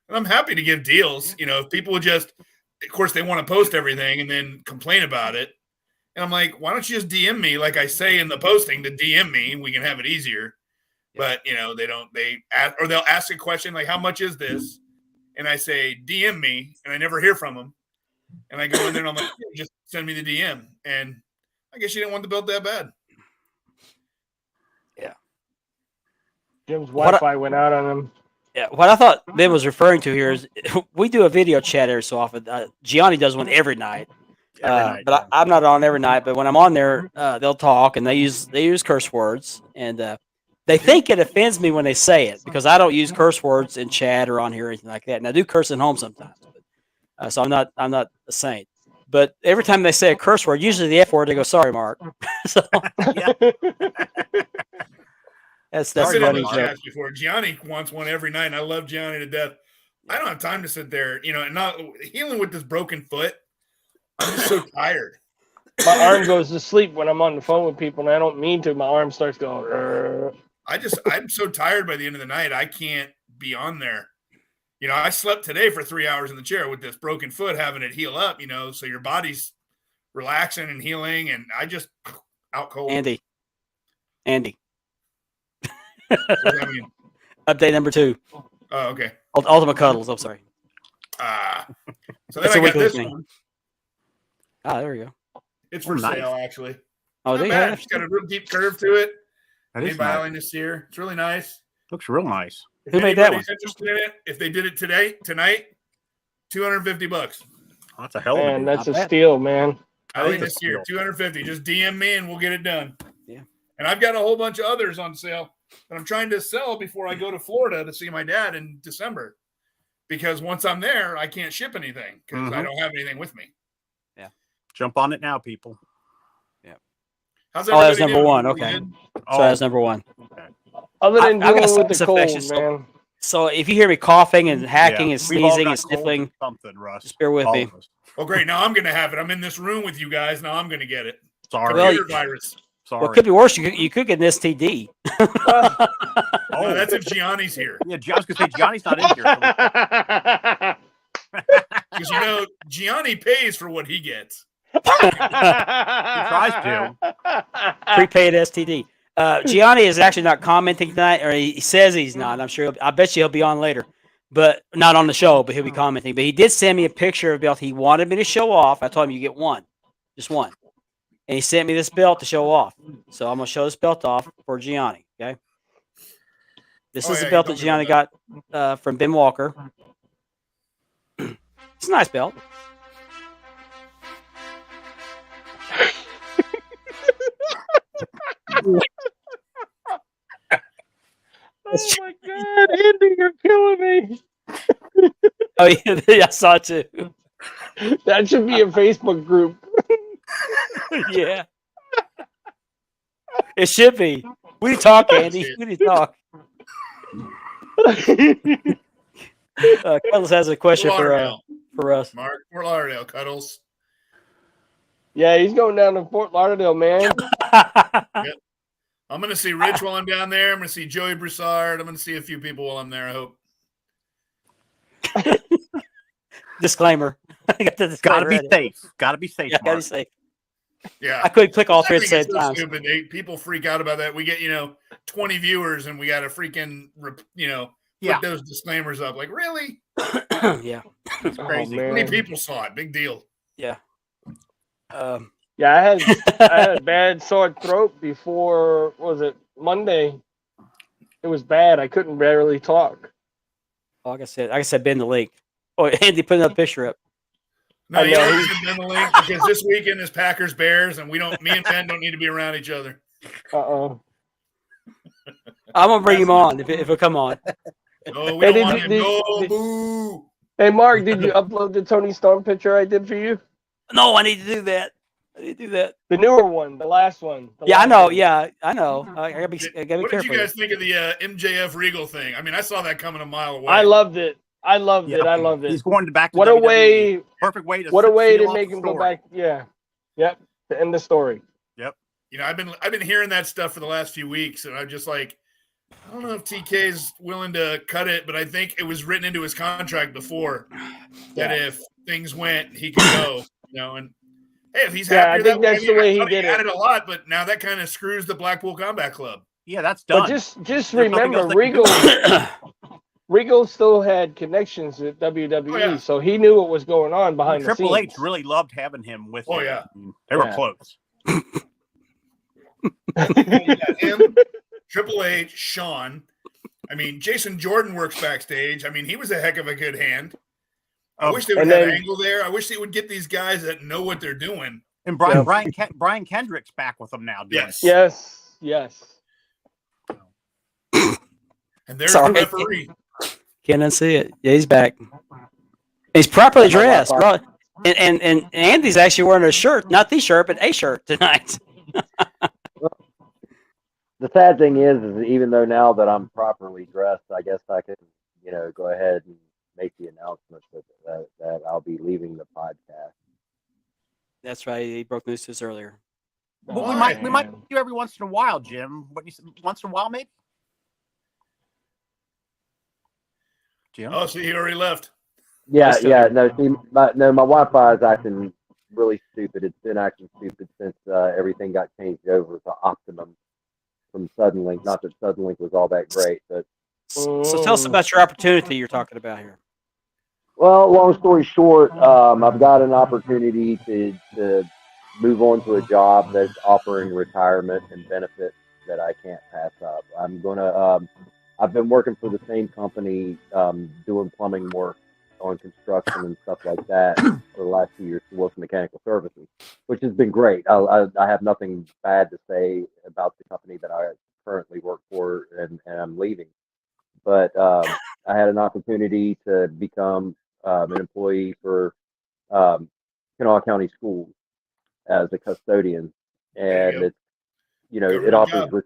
I'm happy to give deals. If people would just, of course, they want to post everything and then complain about it. And I'm like, why don't you just DM me? Like I say in the posting, to DM me, we can have it easier. But, they'll ask a question like, how much is this? And I say, DM me, and I never hear from them. And I go in there and I'm like, just send me the DM. And I guess you didn't want the belt that bad. Yeah. Jim's Wi-Fi went out on him. Yeah, what I thought Ben was referring to here is we do a video chat every so often. Gianni does one every night, but I'm not on every night. But when I'm on there, they'll talk and they use curse words, and they think it offends me when they say it because I don't use curse words in chat or on here or anything like that. And I do curse at home sometimes, so I'm not a saint. But every time they say a curse word, usually the F word, they go, "Sorry, Mark." So that's I've been in running those joke. chats before. Gianni wants one every night, and I love Gianni to death. I don't have time to sit there, and not healing with this broken foot. I'm just so tired. My arm goes to sleep when I'm on the phone with people, and I don't mean to. My arm starts going. I'm so tired by the end of the night. I can't be on there. I slept today for 3 hours in the chair with this broken foot, having it heal up, so your body's relaxing and healing, and I just out cold. Andy. What does that mean? Update number 2. Oh, okay. Ultimate Cuddles. I'm sorry. So then That's a I got weekly this thing. one. There we go. It's for nice. sale, actually. Oh, Not they bad. have. It's got a real deep curve to it. That Made is by nice. Allen this year. It's really nice. Looks real nice. If Who made that anybody's interested in it, if they did it tonight, $250. Oh, that's a hell of a Man, deal. that's a Not bad. steal, man. Allen is this a year, steal. $250. Just DM me and we'll get it done. Yeah. And I've got a whole bunch of others on sale that I'm trying to sell before I go to Florida to see my dad in December. Because once I'm there, I can't ship anything because I don't have anything with me. Jump on it now, people. How's Oh, that's everybody number doing? one. Everybody Okay. good? So that's number 1. Other than I've got dealing with sinus the cold, infection, so- man. So if you hear me coughing and hacking and We've all sneezing got and sniffling, colds or something, Russ. just bear with All me. of us. Oh, great. Now I'm going to have it. I'm in this room with you guys. Now I'm going to get it. Sorry. Well, Computer virus. Sorry. Well, it could be worse. You could get an STD. Oh, that's if Gianni's here. Yeah, I was going to say, Johnny's not in here. Because, Gianni pays for what he gets. He tries to. Prepaid STD. Gianni is actually not commenting tonight, or he says he's not. I bet you he'll be on later, but not on the show. But he'll be commenting. But he did send me a picture of a belt he wanted me to show off. I told him you get one, just one, and he sent me this belt to show off. So I'm gonna show this belt off for Gianni. Okay, this is the belt that Gianni got from Ben Walker. It's a nice belt. Oh my God, Andy, you're killing me. Oh yeah, I saw it too. That should be a Facebook group. Yeah, it should be. We talk, Andy. We talk. Cuddles has a question Fort Lauderdale. for us. Mark, Fort Lauderdale, Cuddles. Yeah, he's going down to Fort Lauderdale, man. Yep. I'm going to see Rich while I'm down there. I'm going to see Joey Broussard. I'm going to see a few people while I'm there, I hope. Disclaimer. I got the disclaimer Gotta be ready. safe. Gotta be safe. Yeah, gotta be Mark. safe. Yeah. I couldn't click all I three at the think same it's so time. stupid. People freak out about that. We get, 20 viewers and we got to freaking, put those disclaimers up. Like, really? Yeah. It's crazy. Oh, Many man. people saw it. Big deal. Yeah. Yeah, I had a bad sore throat before, what was it, Monday? It was bad. I couldn't barely talk. Like I said, bend the link. Oh, Andy put another picture up. No, I you know. don't need to bend the link because this weekend is Packers Bears, and me and Ben don't need to be around each other. Uh-oh. I'm gonna bring him on if it'll come on. Oh, we Hey, don't want him. No, did- boo. Hey, Mark, did you upload the Tony Storm picture I did for you? No, I need to do that. The newer one, the last one. the Yeah, I last know. one. Yeah, I know. I gotta be What careful. did you guys think of the MJF Regal thing? I mean, I saw that coming a mile away. I loved it. I loved Yeah. it. I loved it. He's going back to What a WWE. way! Perfect way to What a way seal to off make the him go story. back. Yeah. Yep. To end the story. I've been hearing that stuff for the last few weeks, and I'm just like, I don't know if TK's willing to cut it, but I think it was written into his contract before that if things went, he could go. And hey, if he's Yeah, happy, I think that's the way he thought did it. added a lot, but now that kind of screws the Blackpool Combat Club. Yeah, that's done. But just There's nothing remember, else they can do. Regal still had connections with WWE, Oh, yeah. so he knew what was going on behind the Triple scenes. H really loved having him with Oh, him. yeah. They were Yeah. close. You got him, Triple H, Shawn. I mean, Jason Jordan works backstage. I mean, he was a heck of a good hand. I wish they would and have then- Angle there. I wish they would get these guys that know what they're doing. And Brian Yeah. Brian Kendrick's back with them now. doing it. Yes. And there's Sorry. the referee. Can't unsee it. Yeah, he's back. He's properly dressed. Bro. And Andy's actually wearing a shirt, not the shirt, but a shirt tonight. The sad thing is even though now that I'm properly dressed, I guess I can, go ahead and make the announcement that I'll be leaving the podcast. That's right. He broke news to us earlier. Well, Why? we might do every once in a while, Jim. What you said, once in a while, maybe. Jim. Oh, see, he already left. Yeah, Still yeah. here. No, see, my Wi-Fi is acting really stupid. It's been acting stupid since everything got changed over to Optimum from Suddenlink. Not that Suddenlink was all that great, but So tell us about your opportunity you're talking about here. well, long story short, I've got an opportunity to move on to a job that's offering retirement and benefits that I can't pass up. I'm gonna. I've been working for the same company, doing plumbing work on construction and stuff like that for the last few years to work mechanical services, which has been great. I have nothing bad to say about the company that I currently work for, and I'm leaving. But I had an opportunity to become an employee for Kanawha County Schools as a custodian, There you and go. it's it Government offers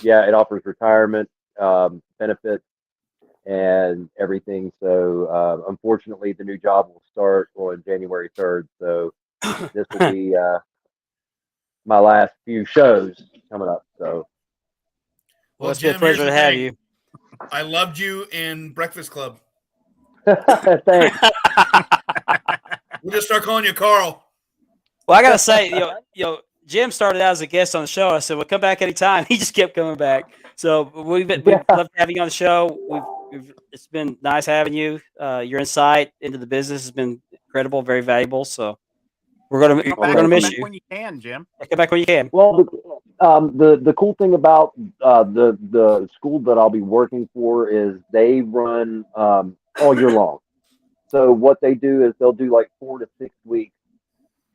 job. it offers retirement benefits and everything. So unfortunately, the new job will start on January 3rd. So this will be my last few shows coming up. So Well, it's been a Jim, pleasure here's to the have thing. you. I loved you in Breakfast Club. thanks. We'll just start calling you Carl. Well, I gotta say, Jim started out as a guest on the show. I said, "Well, come back anytime." He just kept coming back. So we've loved having you on the show. It's been nice having you. Your insight into the business has been incredible, very valuable. So we're gonna miss Come back you. when you can, Jim. Come back when you can. Well, the cool thing about the school that I'll be working for is they run all year long. So what they do is they'll do like 4 to 6 weeks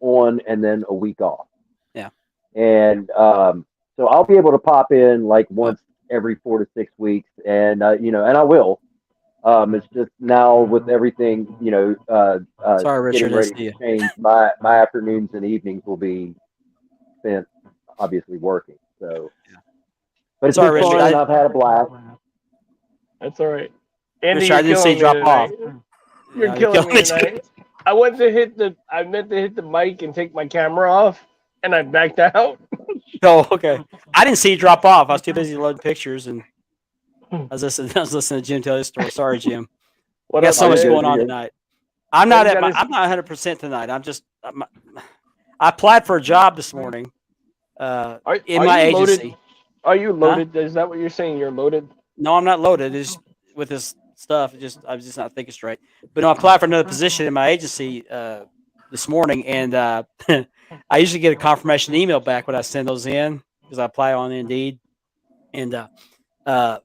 on and then a week off. Yeah. And so I'll be able to pop in like once every 4 to 6 weeks, and and I will. It's just now with everything, Sorry, Richard, getting I ready see you. to change. My afternoons and evenings will be spent obviously working. So, but it's Sorry, been Richard, fun. I've had a blast. That's all right. Andy, Rich, I you're didn't say killing me drop off. tonight. Yeah, You're killing me tonight. I meant to hit the mic and take my camera off, and I backed out. Oh, okay. I didn't see you drop off. I was too busy loading pictures, and I was listening to Jim tell his story. Sorry, Jim. What We got up, so much Jay? going on tonight. I'm not Ben at got my. I'm not 100% tonight. I applied for a job this morning. In my you loaded? agency. Are you loaded? Is that what you're saying? You're loaded? No, I'm not loaded. It's with this stuff. I'm just not thinking straight. But no, I applied for another position in my agency this morning, and I usually get a confirmation email back when I send those in because I apply on Indeed. And the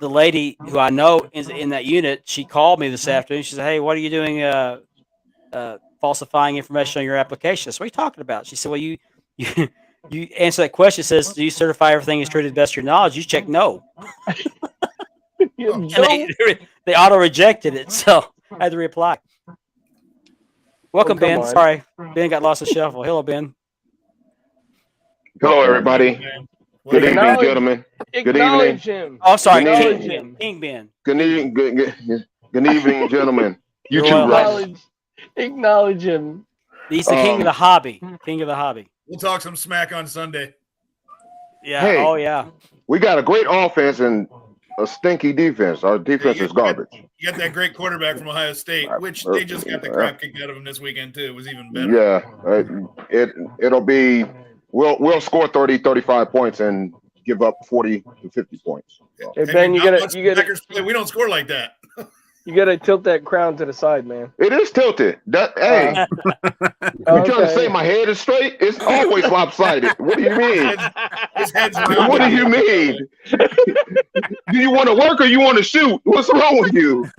lady who I know is in that unit, she called me this afternoon. She said, "Hey, what are you doing? Falsifying information on your application?" I said, "What are you talking about?" She said, "Well, you answer that question. It says, do you certify everything is true to the best of your knowledge?" You check no. And they auto rejected it, so I had to reapply. Welcome, come Ben. on. Sorry, Ben got lost in the shuffle. Hello, Ben. Hello, everybody. Good evening, Acknowledge- gentlemen. Good evening. Acknowledge him. Oh, I'm sorry, Good King evening. Ben. King Ben. Good evening. Good evening, gentlemen. You Your too, Royal Russ. Acknowledge him. He's the king of the hobby. King of the hobby. We'll talk some smack on Sunday. Yeah. Hey. Oh, yeah. We got a great offense and a stinky defense. Our defense is garbage. You got that great quarterback from Ohio State, which they just got the crap kicked out of him this weekend too. It was even better. Yeah, it'll be we'll score 30, 35 points and give up 40 to 50 points. So. Hey, Ben, you gotta We don't score like that. you gotta tilt that crown to the side, man. It is tilted. Hey, you trying to say my head is straight? It's always lopsided. What do you mean? His head's What do you mean? Do you want to work or you want to shoot? What's wrong with you?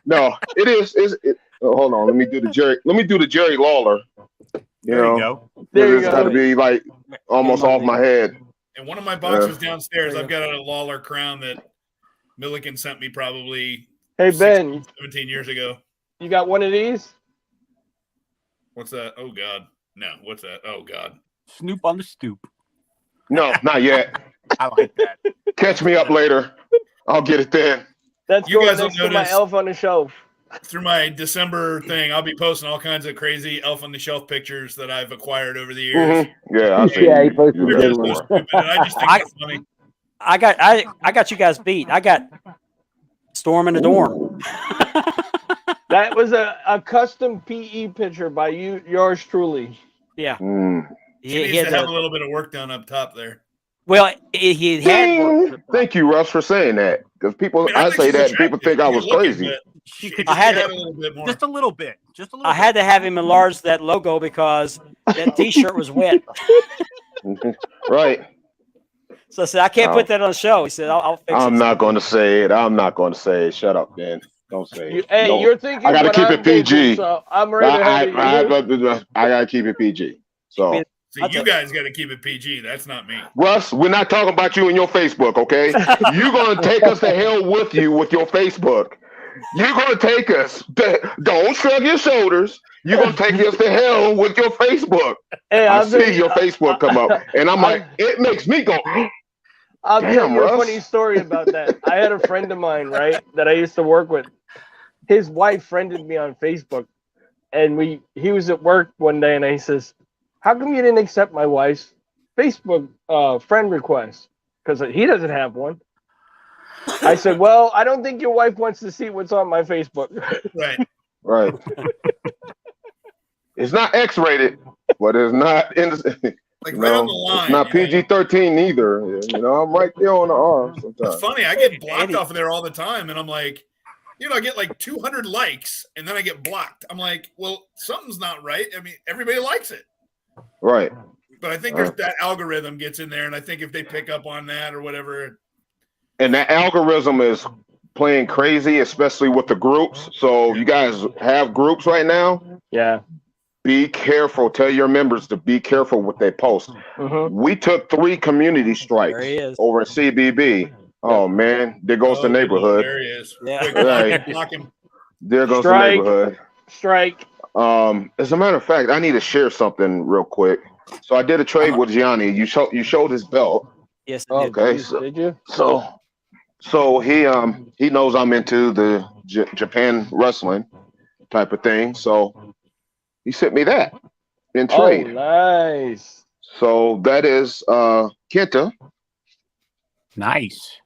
No, it is. Hold on. Let me do the Jerry Lawler. There you go. There you It's go. got to be like almost off my head. And one of my boxes downstairs, I've got a Lawler crown that Milliken sent me probably Hey, 16, Ben, 17 years ago. you got one of these? What's that? Oh, God. No, what's that? Oh, God. Snoop on the stoop. No, not yet. I like that. Catch me up later. I'll get it then. That's You going guys will next to my notice- elf on the shelf. Through my December thing, I'll be posting all kinds of crazy elf on the shelf pictures that I've acquired over the years. Yeah, I see. Yeah, he posted They're a good just so one. stupid, and I just think it's funny. I got you guys beat. I got Storm in the dorm. That was a custom PE picture by yours truly. Yeah. Mm. He He needs had to have the- a little bit of work done up top there. well, he had Ding! work. Thank you, Russ, for saying that. Because people, mean, I think say she's that, and people attractive. think I was Good looking, crazy. but She she could just I had had to- a little bit more. just a little bit. Just a little I had to have him enlarge that logo because that T-shirt was wet. Right. So I said, I can't Oh. put that on the show. He said, I'll fix it. I'm not going to say it. I'm not going to say it. Shut up, man. Don't say it. Hey, No. you're thinking. I gotta what keep I'm it PG. thinking, so I'm right ahead of you. I got to keep it PG. So, See, you guys got to keep it PG. That's not me. Russ, we're not talking about you and your Facebook, okay? You're going to take us to hell with you with your Facebook. You're going to take us. Don't shrug your shoulders. You're going to take us to hell with your Facebook. Hey, I I'll tell see you- your Facebook come up, and I'm like, it makes me go, I'll tell Damn, you a Russ. funny story about that. I had a friend of mine, right, that I used to work with. His wife friended me on Facebook, and he was at work one day, and he says, "How come you didn't accept my wife's Facebook friend request? Because he doesn't have one." I said, "Well, I don't think your wife wants to see what's on my Facebook." Right. right. It's not X-rated, but it's not Like you right know, on the line. it's not you know? PG-13 either. You know, I'm right there on the R It's sometimes. funny. I get blocked Eddie. off of there all the time, and I'm like, I get like 200 likes, and then I get blocked. I'm like, well, something's not right. I mean, everybody likes it, Right. but I think there's that algorithm gets in there, and I think if they pick up on that or whatever, And that algorithm is playing crazy, especially with the groups. So you guys have groups right now. Yeah. Be careful. Tell your members to be careful what they post. Mm-hmm. We took 3 community strikes There he is. over at CBB. Oh man, there goes the neighborhood. There he is. Yeah. Quick, Right. block him. There goes Strike. the neighborhood. Strike. As a matter of fact, I need to share something real quick. So I did a trade with Gianni. You showed his belt. Yes, I did. Okay, Did you? so So he knows I'm into the Japan wrestling type of thing. So he sent me that in Oh, trade. nice. So that is Kenta, Nice.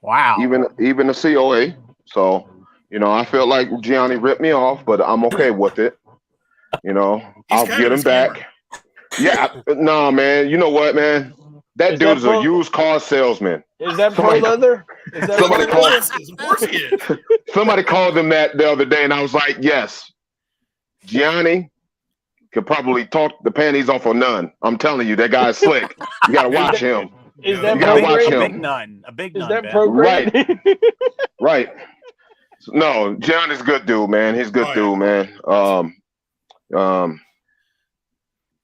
Wow. even the COA. So I feel like Gianni ripped me off, but I'm okay with it. He's I'll kind get of a him back. Yeah, no, man. You know what, man? That Is dude that is a pro- used car salesman. Is that pro Somebody- leather? Is that Somebody pro leather? Glasses, of course he is. Somebody called him that the other day, and I was like, yes, Gianni could probably talk the panties off of none. I'm telling you, that guy's slick. You gotta watch him. Is Yeah, that you gotta pro watch grade? him. A big nun. A big Is nun. that Ben. pro grade? Right. No, Gianni's a good dude, man. He's a good Oh, yeah. dude, man.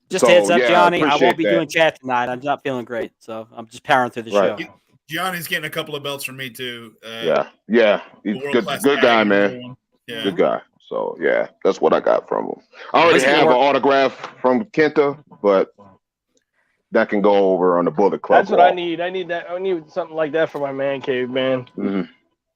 Just So, heads up, yeah, I Johnny. I appreciate won't be that. doing chat tonight. I'm not feeling great, so I'm just powering through the Right. show. Gianni's getting a couple of belts from me too. Yeah. He's the good, world-class good tag guy, and man. another one. Yeah. Good guy. So yeah, that's what I got from him. I already He's gonna have an work- autograph from Kenta, but that can go over on the Bullet Club. That's what I need. I need that. I need something like that for my man cave, man. Hmm.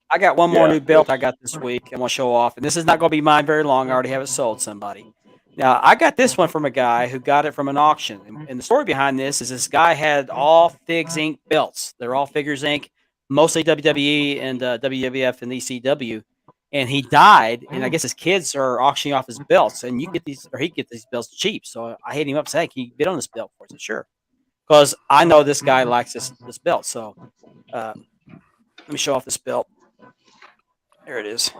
I got one more Yeah. new belt I got this week. I'm gonna show off, and this is not gonna be mine very long. I already have it sold to somebody. Now I got this one from a guy who got it from an auction, and the story behind this is this guy had all Figs Inc. belts. They're all Figures Inc. Mostly WWE and WWF and ECW. And he died, and I guess his kids are auctioning off his belts, and you get these, or he get these belts cheap. So I hit him up saying, "Can you bid on this belt for us?" I said, "Sure," because I know this guy likes this belt. So let me show off this belt. There it is.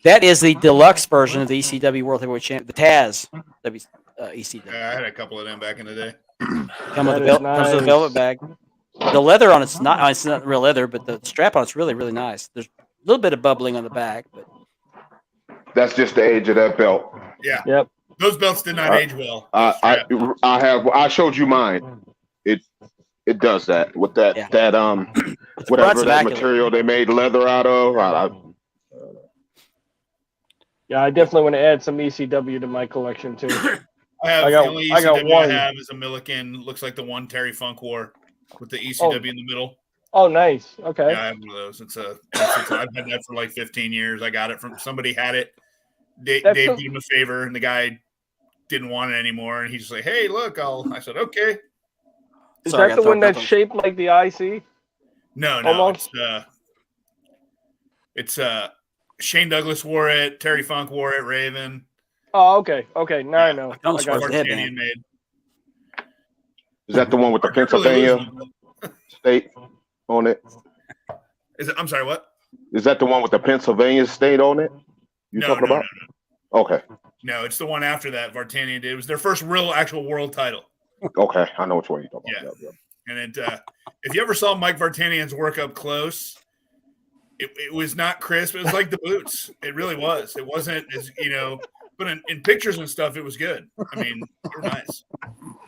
That is the deluxe version of the ECW World Heavyweight Champion, the Taz ECW. I had a couple of them back in the day. Comes with That the is comes with a nice. velvet bag. The leather on it's not real leather, but the strap on it's really, really nice. There's a little bit of bubbling on the back, but That's just the age of that belt. Yeah. Yep. Those belts did not age well. Those I showed you mine. It does that with that Yeah. whatever that immaculate. material they made leather out of. Yeah, I definitely want to add some ECW to my collection too. I got- the only I got ECW one. I have is a Milliken. Looks like the one Terry Funk wore with the ECW in the middle. Oh, nice. Okay. Yeah, I have one of those. I've had that for like 15 years. I got it from somebody had it. Dave That's did a- him a favor, and the guy didn't want it anymore. And he's just like, "Hey, look, I said, "Okay." Is Sorry, I that got the thrown one that's up on- shaped like the IC? No, Almost. it's Shane Douglas wore it. Terry Funk wore it. Raven. Oh, okay. Okay. Now I know. almost I got wore you. it. Vartanian headband. made. Is that the one with the Hard to really lose Pennsylvania one. state on it? Is it? I'm sorry. What? Is that the one with the Pennsylvania state on it? You No, talking no, about? Okay. No, it's the one after that. Vartanian did. It was their first real, actual world title. Okay. I know which one you're talking Yeah. about. Yeah. And if you ever saw Mike Vartanian's work up close, it was not crisp. It was like the boots. It really was. It wasn't as but in pictures and stuff, it was good. I mean, they were nice.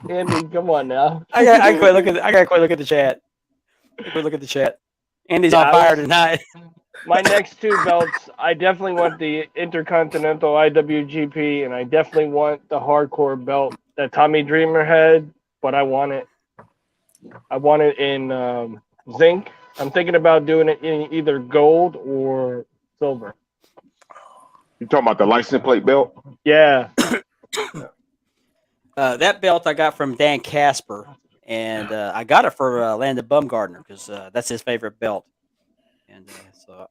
Andy, come on now. I gotta quit look at the chat. Quit look at the chat. Andy's Yeah, on fire tonight. My next two belts, I definitely want the Intercontinental IWGP, and I definitely want the hardcore belt that Tommy Dreamer had, but I want it. I want it in zinc. I'm thinking about doing it in either gold or silver. You talking about the license plate belt? Yeah. That belt I got from Dan Casper, and I got it for Landon Bumgardner because that's his favorite belt. And so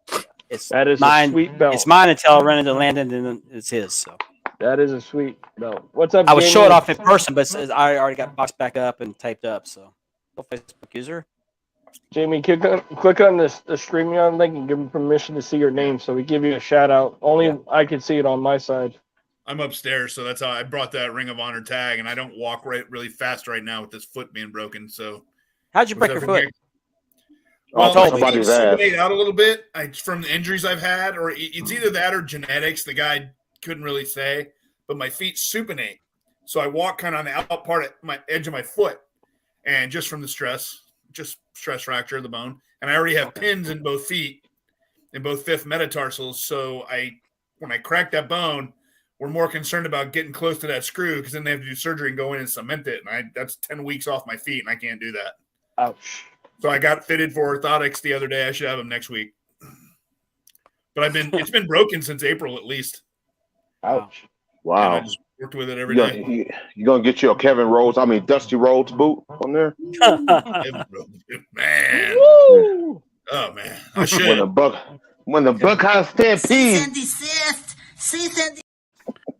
it's That is mine. a sweet belt. It's mine until I run into Landon, and then it's his. So That is a sweet belt. What's up, I would show Jamie? it off in person, but I already got boxed back up and taped up. So no Facebook user. Jamie, click on the StreamYard link and give him permission to see your name so we give you a shout out. Only I can see it on my side. I'm upstairs, so that's how I brought that Ring of Honor tag, and I don't walk really fast right now with this foot being broken. So How'd you break your foot? Well, Oh, I somebody's supinate out a little bit from the injuries I've had, or it's either that or genetics. The guy couldn't really say, but my feet supinate, so I walk kind of on the out part of my edge of my foot, and just from the stress fracture of the bone, and I already have pins in both feet, in both fifth metatarsals. So when I crack that bone, we're more concerned about getting close to that screw because then they have to do surgery and go in and cement it, and that's 10 weeks off my feet, and I can't do that. Ouch. So I got fitted for orthotics the other day. I should have them next week. But it's been broken since April at least. Ouch. And I Wow. just worked with it every day. You gonna get you a Dusty Rhodes boot on there? Man. Woo! Oh man. I should. When the Buckeye stampede.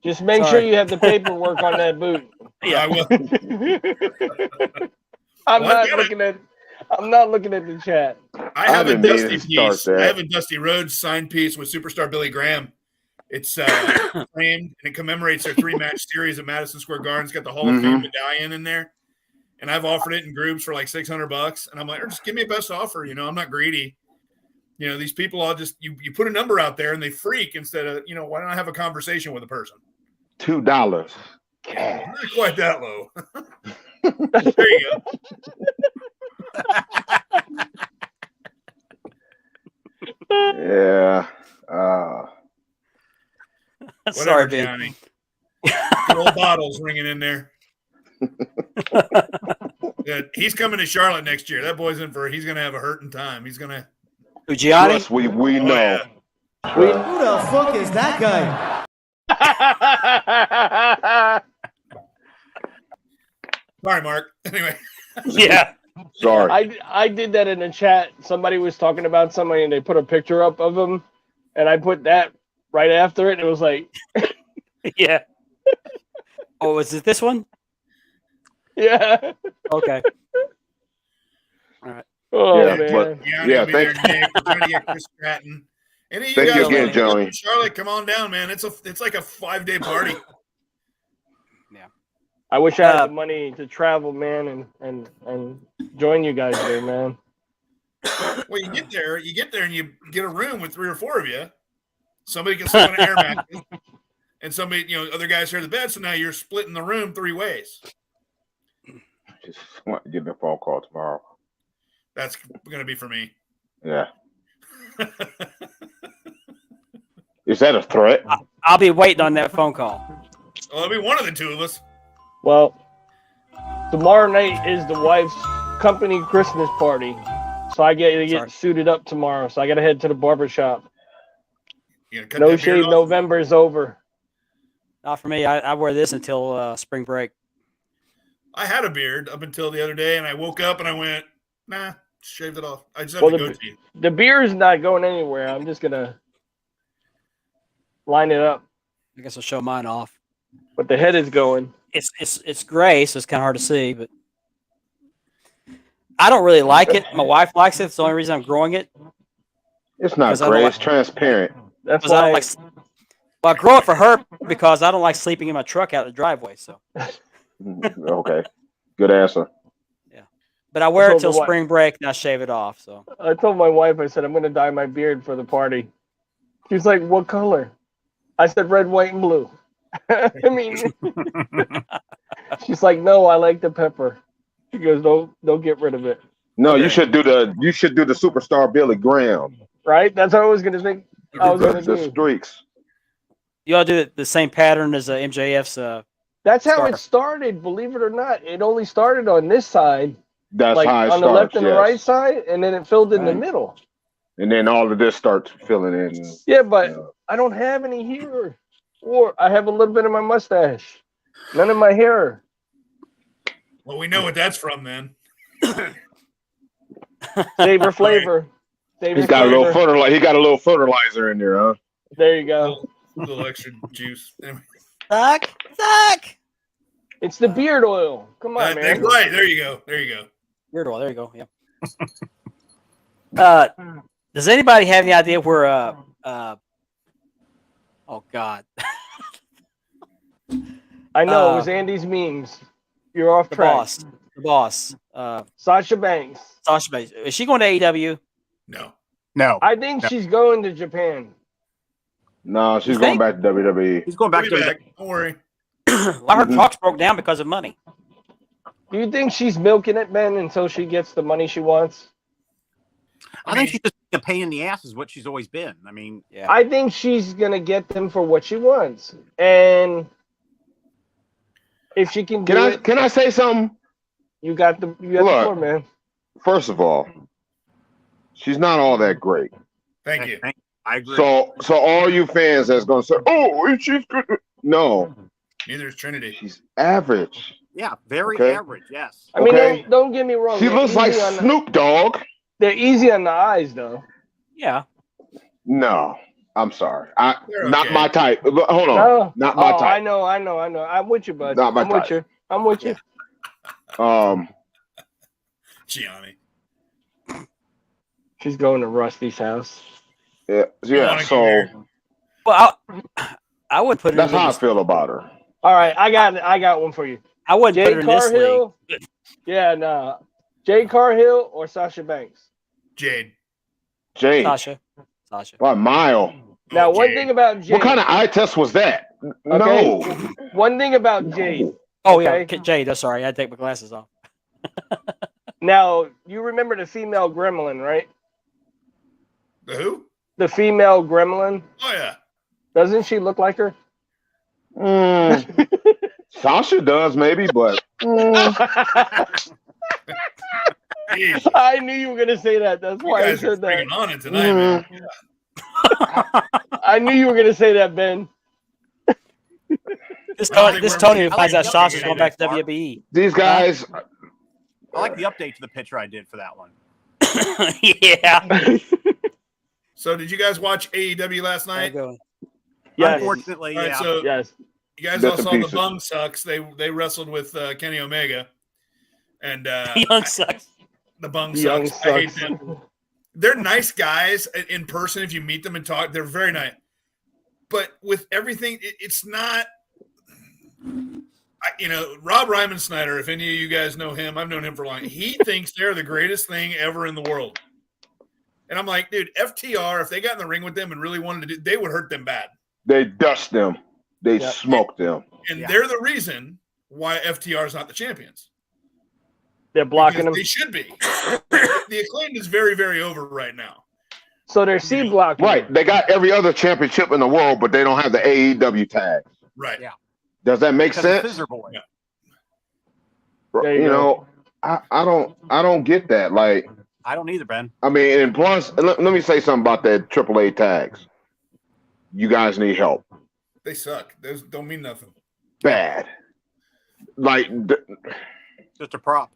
Just make sure you have the paperwork on that boot. I will. I'm Well, not looking at the chat. I have a didn't mean Dusty to start piece. that. I have a Dusty Rhodes signed piece with Superstar Billy Graham. It's framed and it commemorates their 3-match series at Madison Square Garden. It's got the Hall of Fame medallion in there. And I've offered it in groups for like $600. And I'm like, just give me a best offer. I'm not greedy. These people all just you put a number out there and they freak instead of, why don't I have a conversation with a person? $2. Not quite that low. There you go. Yeah. Sorry, Whatever, Ben. Johnny. Old bottles ringing in there. Yeah, he's coming to Charlotte next year. That boy's he's going to have a hurting time. He's going to. Who, Gianni? Trust, we know. Yeah. Who the fuck is that guy? Sorry, Mark. Anyway. Yeah. Sorry. I did that in the chat. Somebody was talking about somebody and they put a picture up of him, and I put that right after it. And it was like, Yeah. Oh, is it this one? yeah. Okay. All right. Oh Yeah, man. but- Yeah, thank- there, Nick. We're trying to get Chris Stratton. Any of you Thank guys you again, want to go Johnny. to Charlotte, come on down, man. It's like a 5-day party. I wish I had the money to travel, man, and join you guys there, man. Well, you get there and you get a room with 3 or 4 of you. Somebody can sleep on an air mattress, and somebody, other guys share the bed. So now you're splitting the room 3 ways. Just want to give me a phone call tomorrow. That's going to be for me. Yeah. Is that a threat? I'll be waiting on that phone call. Well, it'll be one of the 2 of us. Well, tomorrow night is the wife's company Christmas party, so I get to get suited up tomorrow. So I got to head to the barber shop. You gonna cut No that beard shave off? November is over. Not for me. I wear this until spring break. I had a beard up until the other day, and I woke up and I went, nah, shaved it off. I just have Well, to go to you. The beard's not going anywhere. I'm just gonna line it up, I guess I'll show mine off. but the head is going. It's gray, so it's kind of hard to see, but I don't really like it. My wife likes it. It's the only reason I'm growing it. It's not 'Cause I don't gray. like- It's transparent. That's 'Cause I don't why. like. Well, I grow it for her because I don't like sleeping in my truck out in the driveway. So, Okay. Good answer. but I wear it told till the wife- spring break and I shave it off. So, I told my wife, I said I'm gonna dye my beard for the party. She's like, "What color?" I said, "Red, white, and blue." I mean, she's like, "No, I like the pepper." She goes, "Don't get rid of it." No, Okay. you should do the superstar Billy Graham. Right? That's what I was gonna think. I was gonna The do. streaks. you all do it the same pattern as MJF's. That's how Scarf. it started. Believe it or not, it only started on this side, That's like how it on starts. the left and the yes. right side, and then it filled in the Right. middle. And then all of this starts filling in. Yeah, but I don't have any here, or I have a little bit of my mustache, none of my hair. Well, we know what that's from then. Savor flavor. Savor He's got a little flavor. fertilizer. He got a little fertilizer in there, huh? There you go. A little extra juice. Anyway, Suck. It's the beard oil. Come on, that's man. right. There you go. There you go. Weird one. There you go. Yeah. Does anybody have any idea where? Oh God. I know it was Andy's memes. You're off The track. boss. The boss. Sasha Banks. Sasha Banks. Is she going to AEW? No. No, I think she's going to Japan. No, she's You going think? back to WWE. he's going back We'll be to back. Don't worry. Well, I heard talks broke down because of money. Do you think she's milking it, Ben, until she gets the money she wants? I think she's just a pain in the ass is what she's always been. I mean, Yeah. I think she's gonna get them for what she wants, and if she can do it, Can I say something? you got the Look. floor, man. first of all, she's not all that great. Thank you. I agree. So all you fans that's gonna say, "Oh, she's good," no, Neither is Trinity. she's average. Yeah, very Okay. average. Yes. I mean, Okay. don't get me wrong. She they're looks like easy on the- Snoop Dogg. They're easy on the eyes, though. Yeah. No, I'm sorry. They're Not okay. my type. Hold on, No. not my I type. know. I'm with you, bud. Not my I'm with type. you. I'm with you. Gianni. She's going to Rusty's house. Yeah. wanna So go there. Well, I would put her. that's in how I this, feel about her. All right, I got one for you. I wouldn't put Jade her in this league. Carhill. Yeah, nah. Jade Carhill or Sasha Banks. Jade. Jade, Sasha. by a mile. Now, Oh, one Jade. thing about Jade. What kind of eye test was that? No. One thing about Jade. Oh Okay. yeah, Jade. I'm sorry, I had to take my glasses off. Now, you remember the female gremlin, right? The who? The female gremlin. Oh yeah. Doesn't she look like her? Sasha does maybe, but Jeez, I knew you were gonna say that. That's you why I guys are said that. bringing on it tonight, man. I knew you were gonna say that, Ben. This I don't Tony, think this we're Tony making- finds I out like Sasha's the going back to update, WWE. these guys, I like the update to the picture I did for that one. Yeah. So did you guys watch AEW last There night? you go. Yes. Unfortunately, All right, yeah. so Yes. you guys Bits all and saw the pieces. Bung Sucks. They wrestled with Kenny Omega, and Young sucks. the Bung Young Sucks. I hate sucks. them. They're nice guys in person. If you meet them and talk, they're very nice. But with everything, it's not. Rob Ryman Snyder. If any of you guys know him, I've known him for a long. He thinks they're the greatest thing ever in the world. And I'm like, dude, FTR. If they got in the ring with them and really wanted to do, they would hurt them bad. they dust them. They Yep. smoke them. And Yeah. they're the reason why FTR is not the champions. They're blocking Because them. they should be. The Acclaimed is very, very over right now. So they're C blocking. Right. They got every other championship in the world, but they don't have the AEW tag. Right. Yeah. Does that make Because of sense? Scissor Boy. Yeah. There you You go. know, I don't get that. Like, I don't either, Ben. I mean, and plus, let me say something about that AAA tags. You guys need help. They suck. Those don't mean nothing. Bad. Like, Just a prop.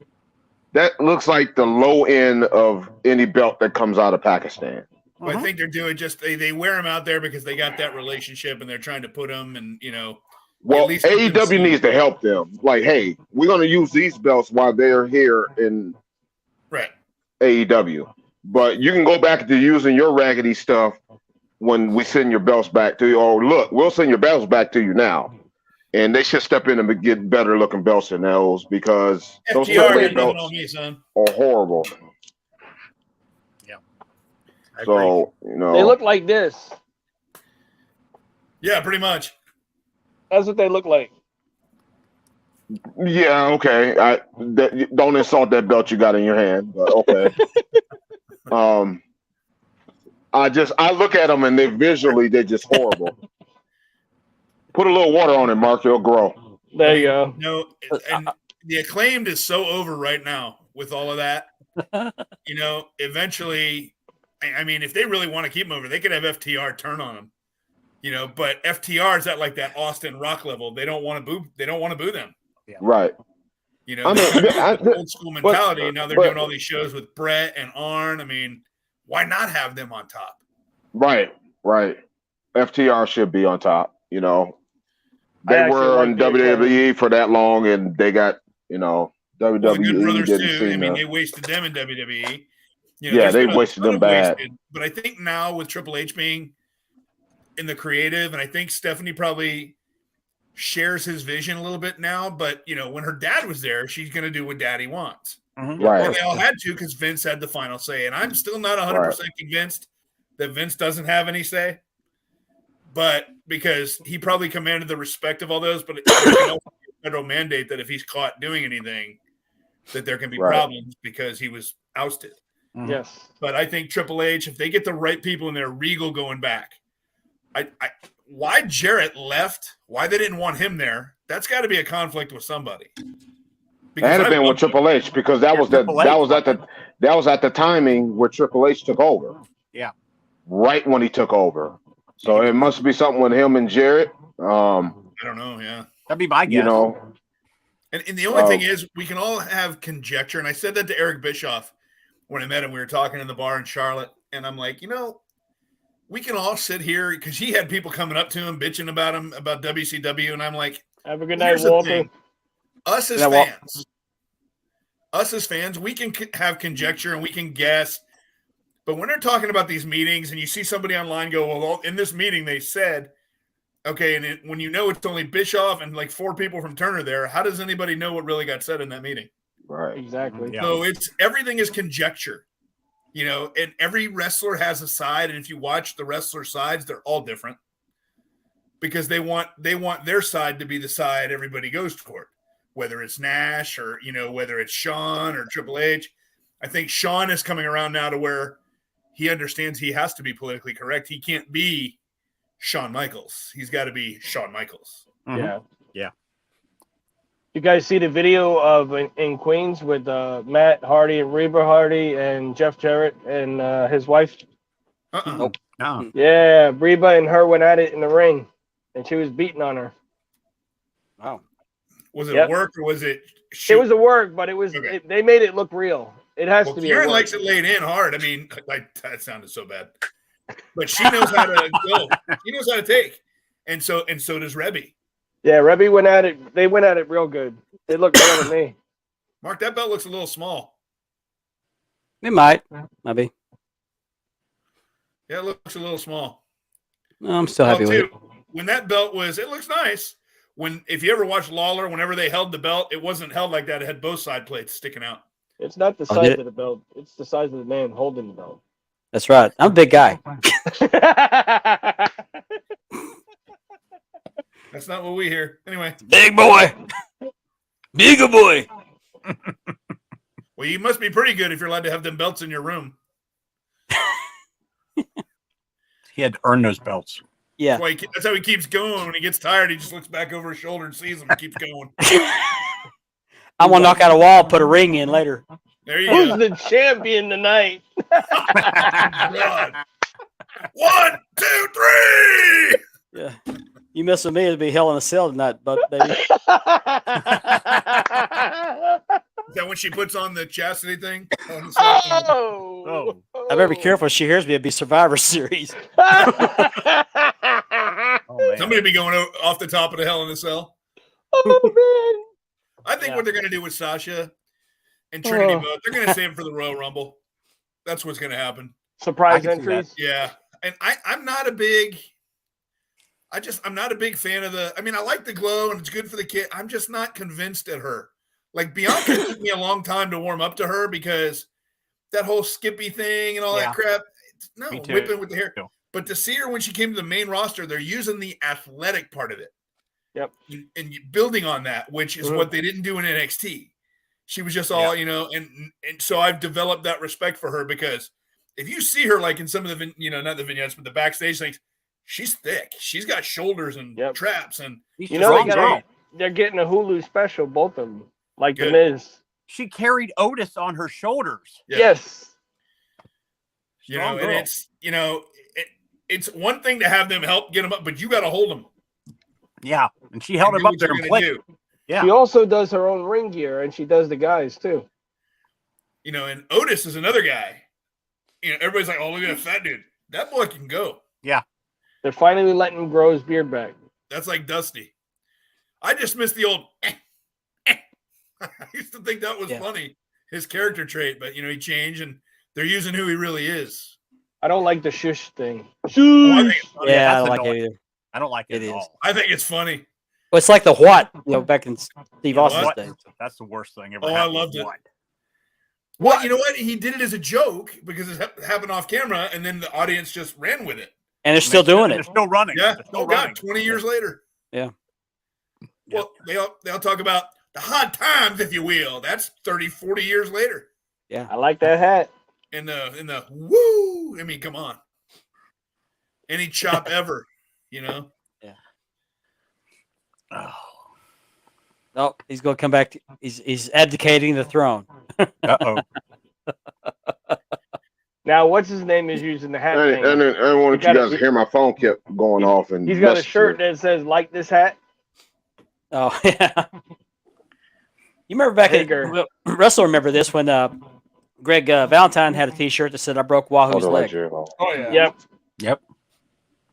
that looks like the low end of any belt that comes out of Pakistan. But I think they're doing just they wear them out there because they got that relationship and they're trying to put them and Well, At least get them AEW seen. needs to help them. Like, hey, we're going to use these belts while they're here in right. AEW. But you can go back to using your raggedy stuff when we send your belts back to you. Or look, we'll send your belts back to you now. And they should step in and get better looking belts than those because those FTR AAA ain't nothing belts on me, son. are horrible. I agree. So, They look like this. Yeah, pretty much. That's what they look like. yeah, okay. Don't insult that belt you got in your hand, but okay. I look at them and they're just horrible. Put a little water on it, Mark. It'll grow. There you go. No, and the Acclaimed is so over right now with all of that. Eventually, I mean, if they really want to keep them over, they could have FTR turn on them. But FTR is at like that Austin Rock level. They don't want to boo. They don't want to boo them. Right. I mean, old school mentality. Now they're but- doing all these shows with Brett and Arn. I mean, why not have them on top? Right. FTR should be on top. I They actually were like in the WWE for that long, and they got Well, the Good WWE Brothers didn't too. I seem mean, to. they wasted them in WWE. Yeah, there's they been a wasted ton them of bad. But I think now with Triple H being in the creative, and I think Stephanie probably shares his vision a little bit now. But when her dad was there, she's going to do what Daddy wants. Mhm. Right. Well, they all had to because Vince had the final say, and I'm still not 100% convinced that Vince doesn't have any say. But because he probably commanded the respect of all those, but it can also be a federal mandate that if he's caught doing anything, that there can be Right. problems because he was ousted. Mhm. Yes. But I think Triple H, if they get the right people in there, Regal going back, why Jarrett left, why they didn't want him there, that's got to be a conflict with somebody. It had to been with Triple H because that was at the timing where Triple H took over. Yeah. Right when he took over. So it must be something with him and Jarrett. I don't know. Yeah. That'd be my guess. You know. And the only thing is, we can all have conjecture. And I said that to Eric Bischoff when I met him. We were talking in the bar in Charlotte. And I'm like, we can all sit here because he had people coming up to him, bitching about him, about WCW. And I'm like, have a good night, Walter. Us as fans, we can have conjecture and we can guess. But when they're talking about these meetings and you see somebody online go, well, in this meeting they said, okay, and when you know it's only Bischoff and like 4 people from Turner there, how does anybody know what really got said in that meeting? Right. Exactly. Yeah. So everything is conjecture, and every wrestler has a side. And if you watch the wrestler sides, they're all different because they want their side to be the side everybody goes toward, whether it's Nash or, whether it's Shawn or Triple H. I think Shawn is coming around now to where he understands he has to be politically correct. He can't be Shawn Michaels. He's got to be Shawn Michaels. Mm-hmm. Yeah. Yeah. You guys see the video of in Queens with Matt Hardy and Reba Hardy and Jeff Jarrett and his wife? Nope. No. Yeah, Reba and her went at it in the ring, and she was beating on her. Wow. Was it work or was it shoot? It was a work, but it was Okay. they made it look real. It has to be. Kieran likes it laid in hard. I mean, that sounded so bad, but she knows how to go. She knows how to take, and so does Rebby. Yeah, Rebby went at it. They went at it real good. They looked better than me. Mark, that belt looks a little small. It might be. Yeah, it looks a little small. No, I'm still happy with it. When that belt it looks nice. If you ever watch Lawler, whenever they held the belt, it wasn't held like that. It had both side plates sticking out. It's not the size of the belt. It's the size of the man holding the belt. That's right. I'm a big guy. That's not what we hear. Anyway. Big boy. Bigger boy. Well, you must be pretty good if you're allowed to have them belts in your room. He had to earn those belts. Yeah. That's how he keeps going. When he gets tired, he just looks back over his shoulder and sees them and keeps going. I'm going to knock out a wall, put a ring in later. There you Who's go. the champion tonight? God. 1, 2, 3. Yeah. You mess with me, it'll be hell in a cell tonight, baby. Is that when she puts on the chastity thing? Oh. I better be careful. If she hears me, it'd be Survivor Series. Somebody be going off the top of the Hell in a Cell. Oh, man. I think what they're going to do with Sasha and Trinity both, they're going to save them for the Royal Rumble. That's what's going to happen. Surprise entries. Yeah. And I'm not a big fan of I like the glow and it's good for the kid. I'm just not convinced at her. Like Bianca took me a long time to warm up to her because that whole Skippy thing and all that crap. No, whipping with the hair. But to see her when she came to the main roster, they're using the athletic part of it. Yep. And building on that, which is what they didn't do in NXT. She was just all, and so I've developed that respect for her because if you see her like in some of the, not the vignettes, but the backstage things, she's thick. She's got shoulders and traps. And they're getting a Hulu special, both of them, like The Miz. She carried Otis on her shoulders. Yeah. Yes. And it's one thing to have them help get them up, but you got to hold them. Yeah, and she held him up there and played. Yeah. She also does her own ring gear, and she does the guys too. And Otis is another guy. Everybody's like, "Oh, look at that fat dude. That boy can go." Yeah. They're finally letting him grow his beard back. That's like Dusty. I just miss the old. I used to think that was funny, his character trait, but he changed, and they're using who he really is. I don't like the shush thing. I don't like it either. I don't like it at all. I think it's funny. Well, it's like the what, back in Steve Austin's day. That's the worst thing ever. Oh, I loved it. Well, you know what? He did it as a joke because it happened off camera, and then the audience just ran with it. And they're still doing it. They're still running. Yeah. Still running. God, 20 years later. Yeah. Well, they'll talk about the hard times, if you will. That's 30, 40 years later. Yeah. I like that hat. In the woo. I mean, come on. Any chop ever, Yeah. Oh. Nope, he's going to come back. He's abdicating the throne. Uh-oh. Now, what's his name is using the hat thing. And I wanted He you got guys to hear my phone kept going off. And He's got a message shirt here. that says "Like this hat." Oh yeah. You remember back Hager. Russell? Remember this when Greg Valentine had a T-shirt that said "I broke Wahoo's Hold on, leg." Jerry. Oh yeah. Yep, Yep.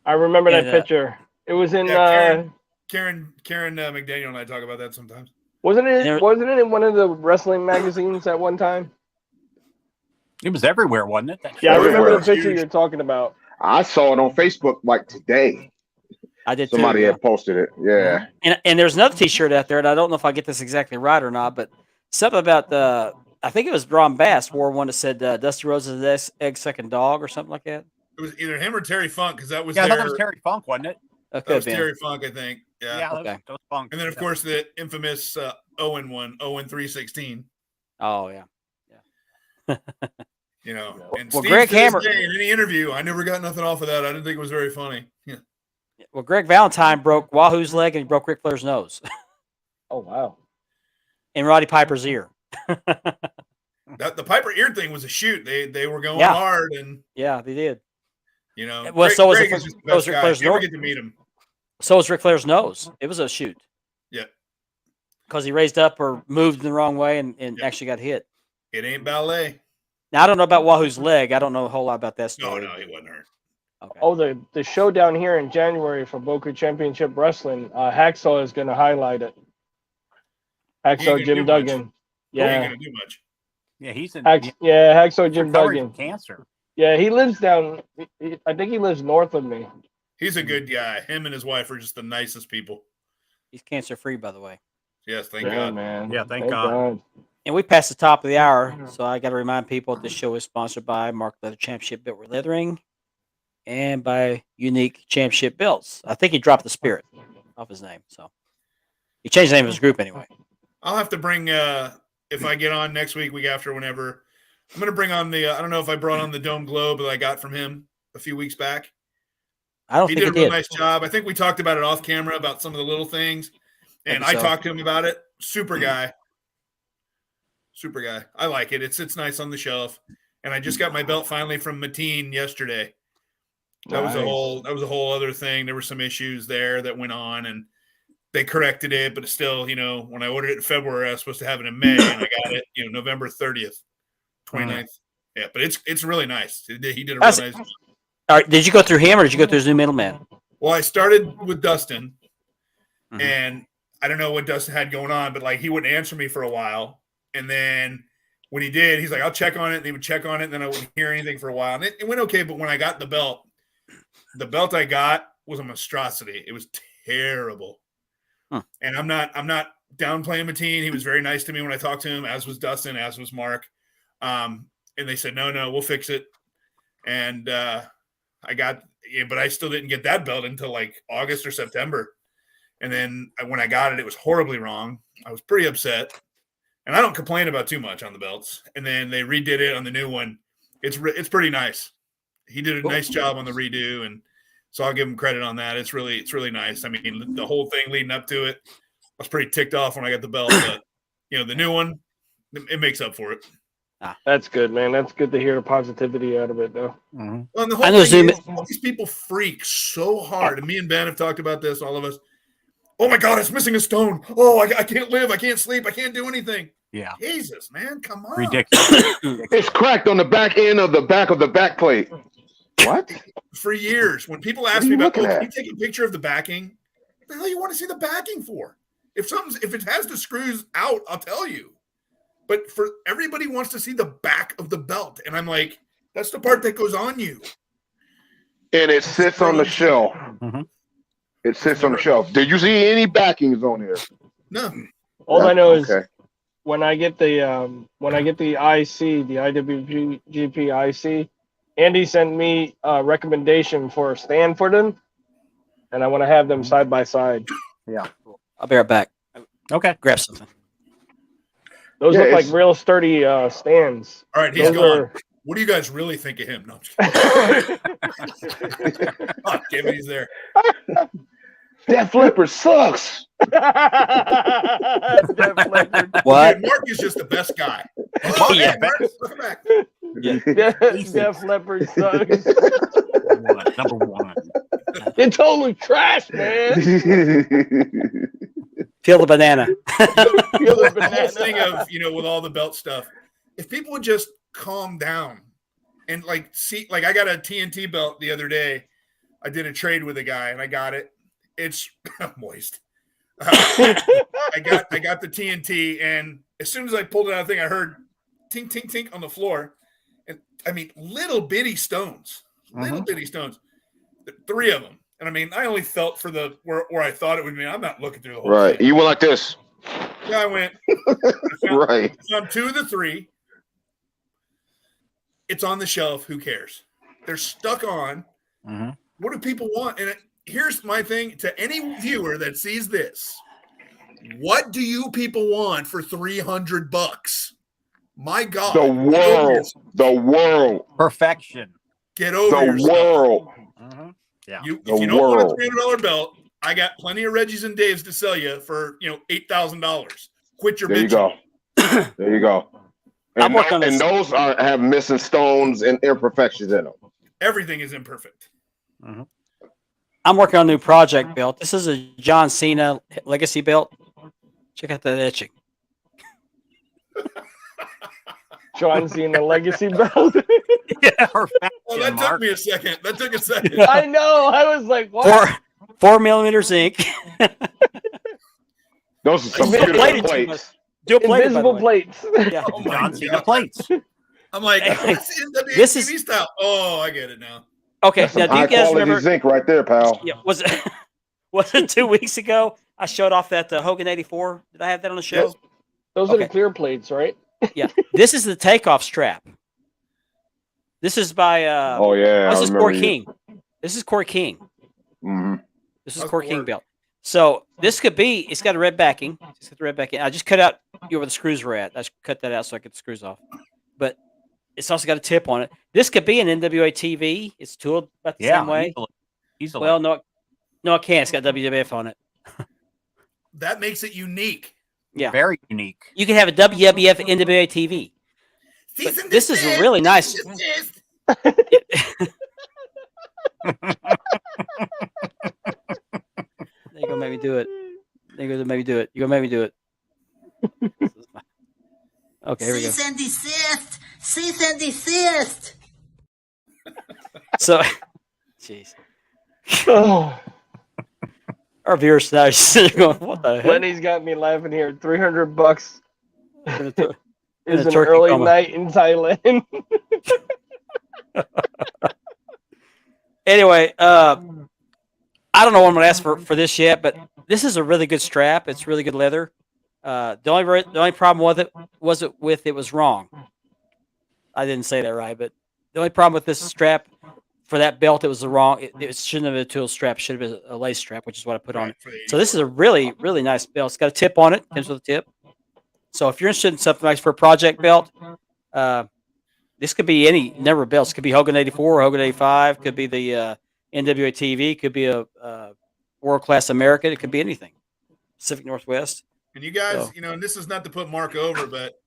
I remember that And, picture. It was in. Yeah, Karen McDaniel and I talk about that sometimes. Wasn't it? there- Wasn't it in one of the wrestling magazines at one time? It was everywhere, wasn't it? That Yeah, I shirt? remember the Everywhere. picture you're talking about. I saw it on Facebook like today. I did Somebody too. had posted it. Yeah. And there's another T-shirt out there, and I don't know if I get this exactly right or not, but something about I think it was Ron Bass wore one that said Dusty Rhodes is the egg-sucking dog or something like that. It was either him or Terry Funk because that was Yeah, I their, thought that was Terry Funk, wasn't it? That that could was have been. Terry Funk, I think. Yeah. Yeah, Okay. that was Funk. And then of course the infamous Owen one, Owen 316. Oh yeah. You know, and Well, Steve Greg to this Hammer- day, in any interview, I never got nothing off of that. I didn't think it was very funny. Yeah. Well, Greg Valentine broke Wahoo's leg and he broke Ric Flair's nose Oh wow! and Roddy Piper's ear. That the Piper ear thing was a shoot. They were going Yeah. hard, and Yeah, they did. you know, Well, so was Greg it- is just the so was best Ric guy. Flair's If you ever nose. get to meet him, So was Ric Flair's nose. It was a shoot. Yeah. Because he raised up or moved in the wrong way and Yeah. actually got hit. it ain't ballet. Now I don't know about Wahoo's leg. I don't know a whole lot about that No, story. no, he wasn't hurt. Okay. Oh, the show down here in January for Boca Championship Wrestling, Hacksaw is going to highlight it. He ain't Hacksaw gonna do Jim much. Duggan. He ain't Yeah, gonna do much. Yeah, he's in Hacksaw Jim recovery Duggan. from cancer. Yeah, he lives down. I think he lives north of me. He's a good guy. Him and his wife are just the nicest people. He's cancer free, by the way. Yes, thank Yeah, God. man. Yeah, thank God. And we passed the top of the hour, so I got to remind people that this show is sponsored by Mark Leather Championship Built Leathering and by Unique Championship Belts. I think he dropped the Spirit off his name, so he changed the name of his group anyway. I'll have to bring if I get on next week after, whenever. I'm gonna bring on the I don't know if I brought on the Dome Globe that I got from him a few weeks back. I don't He think did a he real did. nice job. I think we talked about it off camera about some of the little things, and Maybe I so. talked to him about it. Super guy. I like it. It sits nice on the shelf, and I just got my belt finally from Mateen yesterday. That was a whole other thing. There were some issues there that went on, and they corrected it, but it's still, you know, when I ordered it in February, I was supposed to have it in May, and I got it, you know, November 30th, 29th. Yeah, but it's really nice. He did a real That's- nice. All right, did you go through him or did you go through his new middleman? Well, I started with Dustin, Mhm. and I don't know what Dustin had going on, but like he wouldn't answer me for a while, and then when he did, he's like, "I'll check on it," and he would check on it, and then I wouldn't hear anything for a while, and it went okay. But when I got the belt I got was a monstrosity. It was terrible. And I'm not downplaying Mateen. He was very nice to me when I talked to him, as was Dustin, as was Mark. And they said, no, we'll fix it. And but I still didn't get that belt until like August or September. And then when I got it, it was horribly wrong. I was pretty upset. And I don't complain about too much on the belts. And then they redid it on the new one. It's pretty nice. He did a nice job on the redo, and so I'll give him credit on that. It's really nice. I mean, the whole thing leading up to it, I was pretty ticked off when I got the belt, but you know, the new one, it makes up for it. That's good, man. That's good to hear the positivity out of it, though. Mm-hmm. Well, and the whole I know thing is, Zoom- all these people freak so hard, and me and Ben have talked about this. All of us. Oh my God, it's missing a stone. Oh, I can't live. I can't sleep. I can't do anything. Yeah. Jesus, man, come on. Ridiculous. It's cracked on the back end of the back plate. What? For years, when people ask are me you about, looking can at? you take a picture of the backing? What the hell you want to see the backing for? If it has the screws out, I'll tell you. But for everybody wants to see the back of the belt, and I'm like, that's the part that goes on you. And it sits on the shelf. Mhm. It sits on the shelf. Did you see any backings on here? No, All I know is Okay. when I get the IC, the IWGP IC, Andy sent me a recommendation for a stand for them, and I want to have them side by side. I'll be right back. Okay. Grab something. Those Yeah, look like it's- real sturdy stands. all right, he's Those gone. are- What do you guys really think of him? No, I'm just kidding. Oh, damn it, he's there. Def Leppard sucks. Def Leppard. What? Dude, Mark is just the best guy. Oh, Yeah. hey, Mark, welcome back. Def Leppard sucks. Number one. They're totally trash, man. Peel the banana. The whole thing of, with all the belt stuff, if people would just calm down and see, I got a TNT belt the other day. I did a trade with a guy and I got it. It's moist. I got the TNT, and as soon as I pulled it out of the thing, I heard tink, tink, tink on the floor. And I mean, little bitty stones, three of them. And I mean, I only felt for the where I thought it would be. I'm not looking through the whole Right. thing. You went like this. Yeah, I went. Right. I found two of the three. It's on the shelf. Who cares? They're stuck on. Mm-hmm. What do people want? And here's my thing to any viewer that sees this. What do you people want for $300? My God. The world. Perfection. Get over The yourself. world. Mm-hmm. Yeah. If The you don't want world. a $300 belt, I got plenty of Reggie's and Dave's to sell you for $8,000. Quit your There you bitching. go. There you go. I'm And, working on and this. those have missing stones and imperfections in them. Everything is imperfect. I'm working on a new project belt. This is a John Cena legacy belt. Check out that etching. John Cena legacy belt. Yeah, perfection, Oh, that took Mark. me a second. That took a second. I know. I was like, what? 4mm zinc. Those are some Dual beautiful plated, plates. Dual plated, by the Invisible way. plates. Yeah. Oh my John Cena God. plates. I'm like, Anyway, that's NWA this TV style. Oh, I get it now. Okay. That's Now, some do you high guys quality remember? zinc right there, pal. Yeah, was it 2 weeks ago? I showed off that Hogan 84. Did I have that on the show? Yes. Those are the Okay. clear plates, right? Yeah. This is the takeoff strap. This is by Oh yeah. this I is remember Corey you. King. This is Corey King. Mm-hmm. This is How's Corey it King work? belt. So this could be. It's got a red backing. It's got the red backing. I just cut out where the screws were at. I just cut that out so I could get the screws off. But it's also got a tip on it. This could be an NWA TV. It's tooled about the same way. Easily. Well, no, it can't. It's got WWF on it. That makes it unique. Yeah. Very unique. You can have a WWF NWA TV. But this is a really nice. There you go, maybe do it. There you go, maybe do it. You go, maybe do it. Okay, here we go. Cease and desist! Cease and desist! So, jeez, Oh, our viewers now are sitting there going, "What the heck?" Lenny's got me laughing here. $300 In a tur- in is a an turkey early coma. night in Thailand. Anyway, I don't know what I'm gonna ask for this yet, but this is a really good strap. It's really good leather. The only problem with it was wrong. I didn't say that right, but the only problem with this strap for that belt, it was the wrong. It shouldn't have been a tool strap. Should have been a lace strap, which is what I put on it. So this is a really, really nice belt. It's got a tip on it. Comes with a tip. So if you're interested in something like for a project belt, this could be any number of belts. It could be Hogan 84, Hogan 85. Could be the NWA TV. Could be a World Class American. It could be anything. Pacific Northwest. And you guys, So- and this is not to put Mark over, but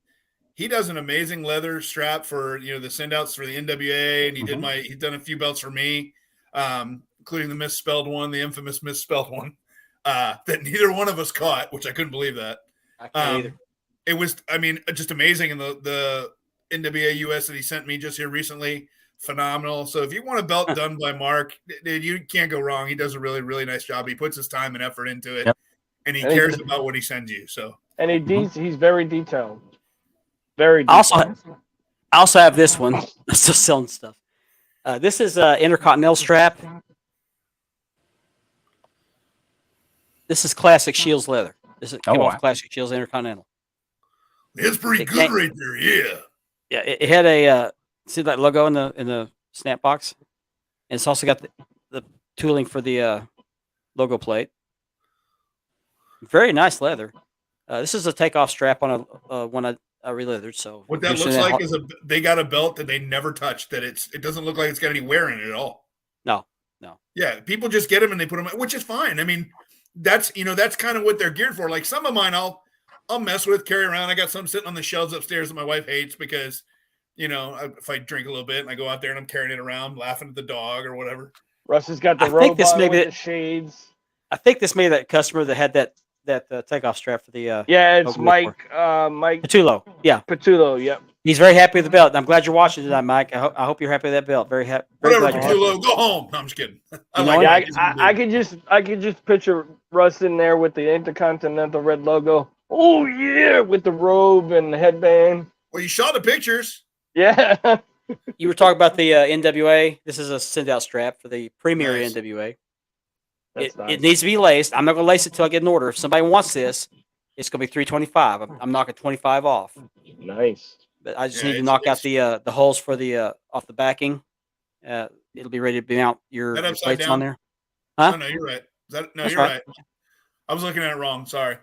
he does an amazing leather strap for the send outs for the NWA, and he's done a few belts for me, including the misspelled one, the infamous misspelled one, that neither one of us caught, which I couldn't believe that. I can't either. It was, just amazing. And the NWA US that he sent me just here recently, phenomenal. So if you want a belt done by Mark, dude, you can't go wrong. He does a really, really nice job. He puts his time and effort into it, Yep. and he And he- cares about what he sends you. So And he's very detailed. Very I detailed. also have this one. I'm still selling stuff. This is Intercontinental strap. This is classic Shields leather. This is came Oh, off wow. classic Shields Intercontinental. it's pretty It good can't- right there. Yeah. Yeah, it had a see that logo in the snap box, and it's also got the tooling for the logo plate. Very nice leather. This is a takeoff strap on a one I re-leathered. So What if that you're looks interested in like is they got a belt that they never touched. That it doesn't look like it's got any wear in it at all. No. Yeah, people just get them and they put them, which is fine. that's that's kind of what they're geared for. Like some of mine, I'll mess with, carry around. I got some sitting on the shelves upstairs that my wife hates because if I drink a little bit and I go out there and I'm carrying it around, laughing at the dog or whatever. Russ has got the I think this robot may with be the shades. I think this may be that customer that had that takeoff strap for the Yeah, it's Hogan Mike Mike Patullo. Yeah, Patullo. Yep. he's very happy with the belt. I'm glad you're watching tonight, Mike. I hope you're happy with that belt. Very happy. Very Whatever, glad you're happy. Patullo, go home. No, I'm just kidding. I You like know Yeah, it. I could just picture Russ in there with the Intercontinental red logo. Oh yeah, with the robe and the headband. Well, you shot the pictures. Yeah. You were talking about the NWA. This is a send out strap for the premier Nice. NWA. That's nice. It needs to be laced. I'm not going to lace it till I get an order. If somebody wants this, it's going to be $325. I'm knocking 25 off. Nice. But I just Yeah, need to it's- knock out the holes for the off the backing. It'll be ready to mount your That upside plates down? on there. Huh? Oh, no, you're right. No, That's you're right. right. I was looking at it wrong. Sorry. I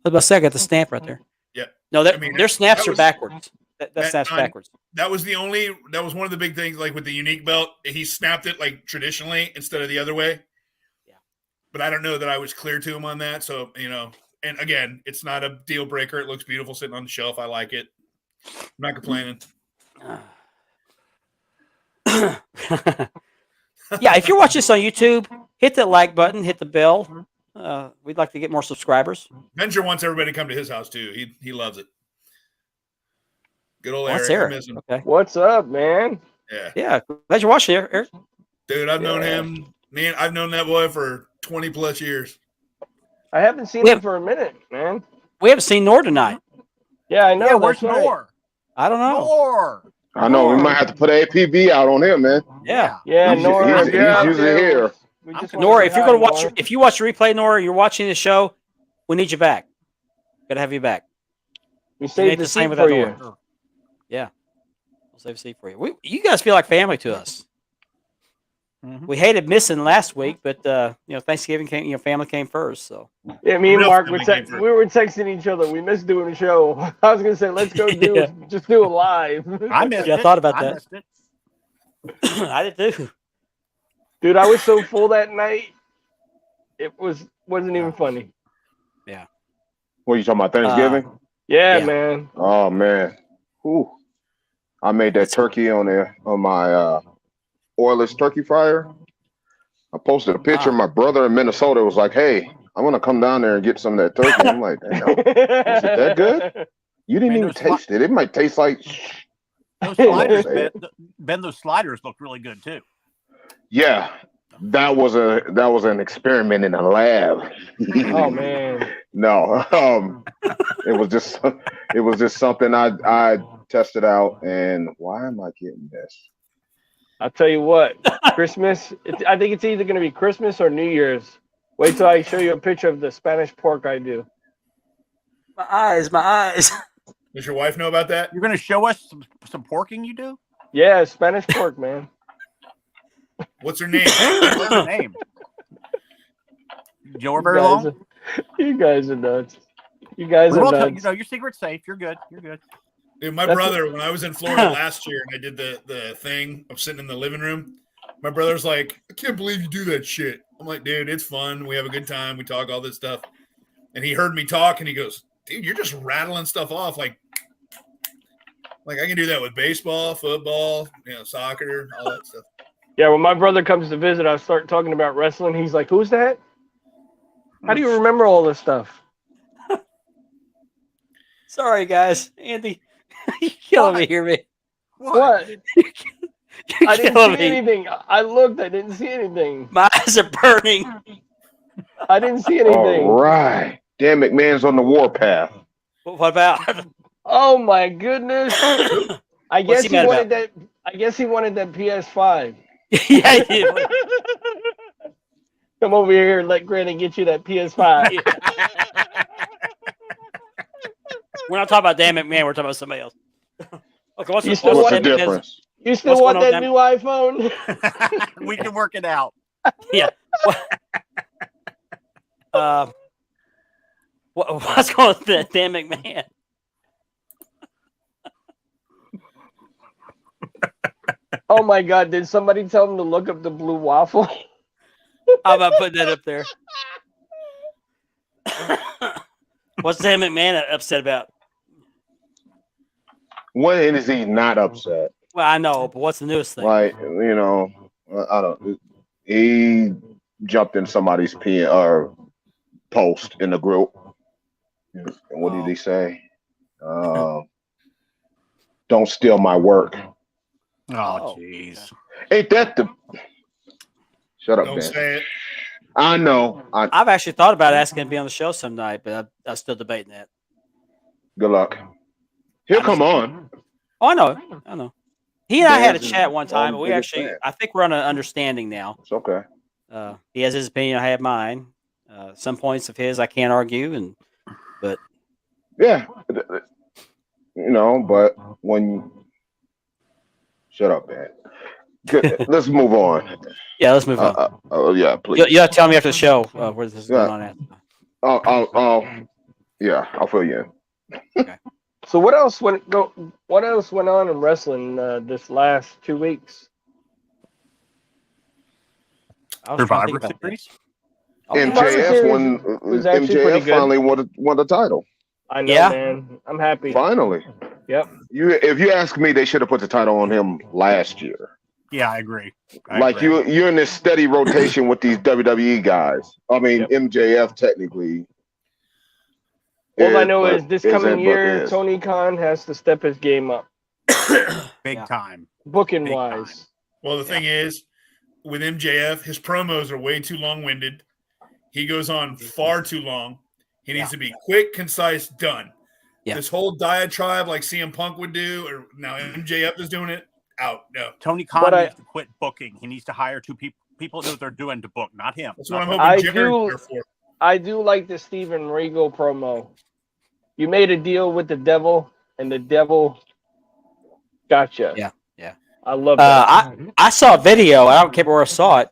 was about to say, I got the stamp right there. Yeah. No, I mean, their snaps that are was- backwards. That that snaps time- backwards. That was one of the big things, like with the unique belt. He snapped it like traditionally instead of the other way. Yeah. But I don't know that I was clear to him on that. So, and again, it's not a deal breaker. It looks beautiful sitting on the shelf. I like it. I'm not complaining. Yeah, if you're watching this on YouTube, hit that like button, hit the bell. We'd like to get more subscribers. Venture wants everybody to come to his house too. He loves it. Good old Oh, that's Eric. I Eric. miss him. Okay. What's up, man? Yeah. Yeah, glad you're watching, Eric. Dude, I've known Yeah. him. Man, I've known that boy for 20 plus years. I haven't seen We him have- for a minute, man. We haven't seen Nor tonight. Yeah, I know. Yeah, where's that's right. Nor? I don't know. Nor. I know we might have to put APB out on him, man. Yeah. Yeah, He's- Nora. he's- if you're he's out usually there, here. we just Nora, wanna if say you're going to hi, watch, Nora. if you watch the replay, Nora, you're watching the show, we need you back. Got to have you back. we ain't saved the the same seat without for you. Nora. Yeah. We'll save a seat for you. You guys feel like family to us. Mhm. We hated missing last week, but Thanksgiving came. Family came first. So Yeah, me and Real Mark family came first. we were texting each other. We missed doing a show. I was gonna say, let's go Yeah. just do it live. I missed Yeah, I it. thought about I that. missed it. I did too. Dude, I was so full that night. It wasn't even funny. What are you talking about? Thanksgiving? Yeah, Yeah. man. Oh man. Ooh. I made that turkey on my oilless turkey fryer. I posted a picture. My brother in Minnesota was like, "Hey, I'm gonna come down there and get some of that turkey." I'm like, "Damn, is it that good? You didn't Man, even those sli- taste it. It might taste like." Those sliders, Say Ben, those sliders look really good too. Yeah, that was an experiment in a lab. Oh man. No, it was just something I tested out. And why am I getting this? I'll tell you what, Christmas. I think it's either gonna be Christmas or New Year's. Wait till I show you a picture of the Spanish pork I do. My eyes. Does your wife know about that? You're going to show us some porking you do? Yeah, Spanish pork, man. What's her name? What's her name? Joe You very guys long? You guys are nuts. You guys We are won't tell- nuts. your secret's safe. You're good. You're good. Dude, my That's- brother, when I was in Florida last year and I did the thing of sitting in the living room, my brother's like, "I can't believe you do that shit." I'm like, "Dude, it's fun. We have a good time. We talk all this stuff." And he heard me talk and he goes, "Dude, you're just rattling stuff off like I can do that with baseball, football, soccer, all that stuff." Yeah, when my brother comes to visit, I start talking about wrestling. He's like, "Who's that? How do you remember all this stuff?" Sorry, guys. Andy, you're killing me here, man. What? You're I didn't killing see me. anything. I looked. I didn't see anything. My eyes are burning. I didn't see anything. All right, Dan McMahon's on the warpath. What about? Oh my goodness! I What's guess he he mad wanted about? that. I guess he wanted that PS5. Yeah, I did. Come over here and let Granny get you that PS5. We're not talking about Dan McMahon. We're talking about somebody else. Okay, what's You the, still What's the Dan McMahon's- difference? You still What's want going that on, new iPhone? We can work it out. Yeah. What's going on with Dan McMahon? Oh my God! Did somebody tell him to look up the blue waffle? How about putting that up there? What's Dan McMahon upset about? When is he not upset? Well, I know, but what's the newest thing? Like, I don't. He jumped in somebody's post in the group. And what did he say? Don't steal my work. Oh, jeez. Ain't that the? Shut up, Don't Ben. say it. I know. I've actually thought about asking him to be on the show some night, but I'm still debating that. Good luck. He'll come on. Oh, I know. He and I had a Dan's chat one time, his but we biggest actually, fan. I think we're on an understanding now. It's okay. He has his opinion, I have mine. Some points of his I can't argue, but Yeah. But when shut up, man. Let's move on. yeah, let's move on. Yeah, please. You gotta tell me after the show where this is going on at. I'll fill you in. So what else went on in wrestling this last 2 weeks? I was trying to Survivor think about that. Series? MJF was actually pretty MJF good. finally won the title. I know, Yeah. man. I'm happy. Finally. Yep. If you ask me, they should have put the title on him last year. Yeah, I agree. You're in this steady rotation with these WWE guys. I mean, Yep. MJF technically. All I know is this coming year, is. Tony Khan has to step his game up, Big time. booking Big wise. Well, the thing is, with MJF, his promos are way too long-winded. He goes on far too long. He needs to be quick, concise, done. Yeah. This whole diatribe like CM Punk would do, or now MJF is doing it, out. No. Tony Khan needs to quit booking. He needs to hire two people that know what they're doing to book, not him. That's what I'm I hoping Jerry's here for. I do like the Steven Regal promo. You made a deal with the devil, and the devil gotcha. Yeah. I love that. I saw a video. I don't care where I saw it,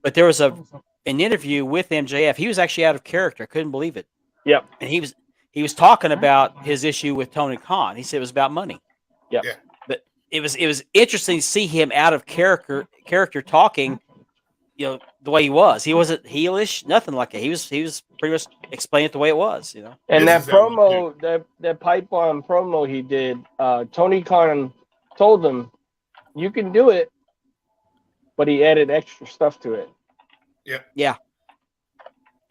but there was an interview with MJF. He was actually out of character. I couldn't believe it. Yep. And he was talking about his issue with Tony Khan. He said it was about money. Yep. Yeah. But it was interesting to see him out of character talking, the way he was. He wasn't heelish, nothing like that. He was pretty much explaining it the way it was, And that This is how we promo, that pipe bomb promo he did, Tony Khan told him, "You can do it," but he added extra stuff to it. Yeah.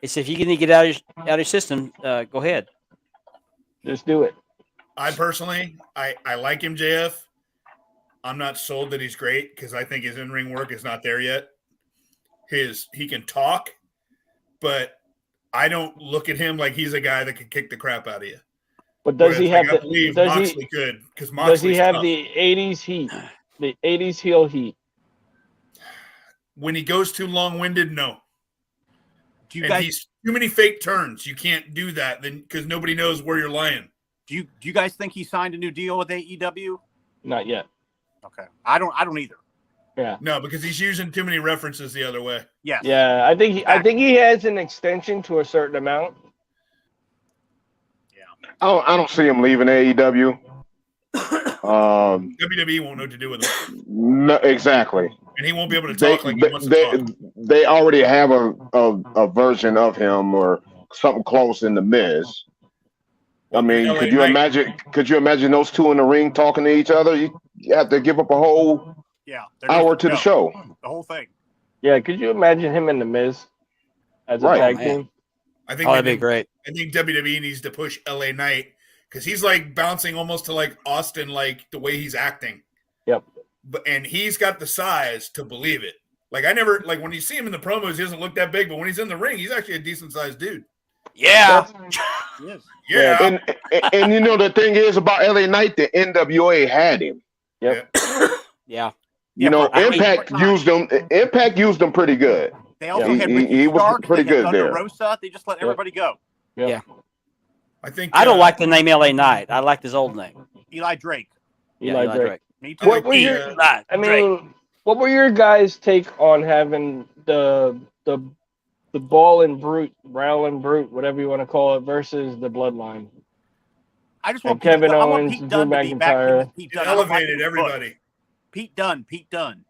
He said, if you can get out of your system, go ahead. Just do it. I personally, I like MJF. I'm not sold that he's great because I think his in-ring work is not there yet. He can talk, but I don't look at him like he's a guy that can kick the crap out of you. But does he have I believe Moxley could, because does he Moxley's have tough. the 80s heat? The 80s heel heat? When he goes too long-winded, no. Do you He's too many fake turns. You can't do that then because nobody knows where you're lying. Do you guys think he signed a new deal with AEW? Not yet. Okay. I don't either. Yeah. No, because he's using too many references the other way. Yes. Yeah, I think he has an extension to a certain amount. I don't see him leaving AEW. WWE won't know what to do with him. No, exactly. And he won't be able to talk like he wants to talk. They already have a version of him or something close in the Miz. I mean, LA could you Knight. imagine? Could you imagine those two in the ring talking to each other? You have to give up a whole hour to the show. The whole thing. Yeah, could you imagine him and the Miz as a Right. tag Oh, man. team? I think That'd be great. I think WWE needs to push LA Knight because he's like bouncing almost to like Austin, like the way he's acting. Yep. And he's got the size to believe it. Like I never like when you see him in the promos, he doesn't look that big, but when he's in the ring, he's actually a decent sized dude. Yeah. Yes. Yeah. And the thing is about LA Knight, the NWA had him. Yep. Yeah. Impact used them. Impact used them pretty good. They also He- had he- Ricky he was Stark, pretty they had good Thunder there. Rosa. They just let everybody go. Yeah. I think I don't like the name LA Knight. I like his old name. Eli Drake. Eli Drake. Me too. What were your? I mean, what were your guys' take on having the Ball and Brute, Raul and Brute, whatever you want to call it, versus the Bloodline? I just And want Kevin I want Owens, Pete Drew Dunne to be back. McIntyre. Pete it Dunne. I don't like elevated his everybody. foot. Pete Dunne.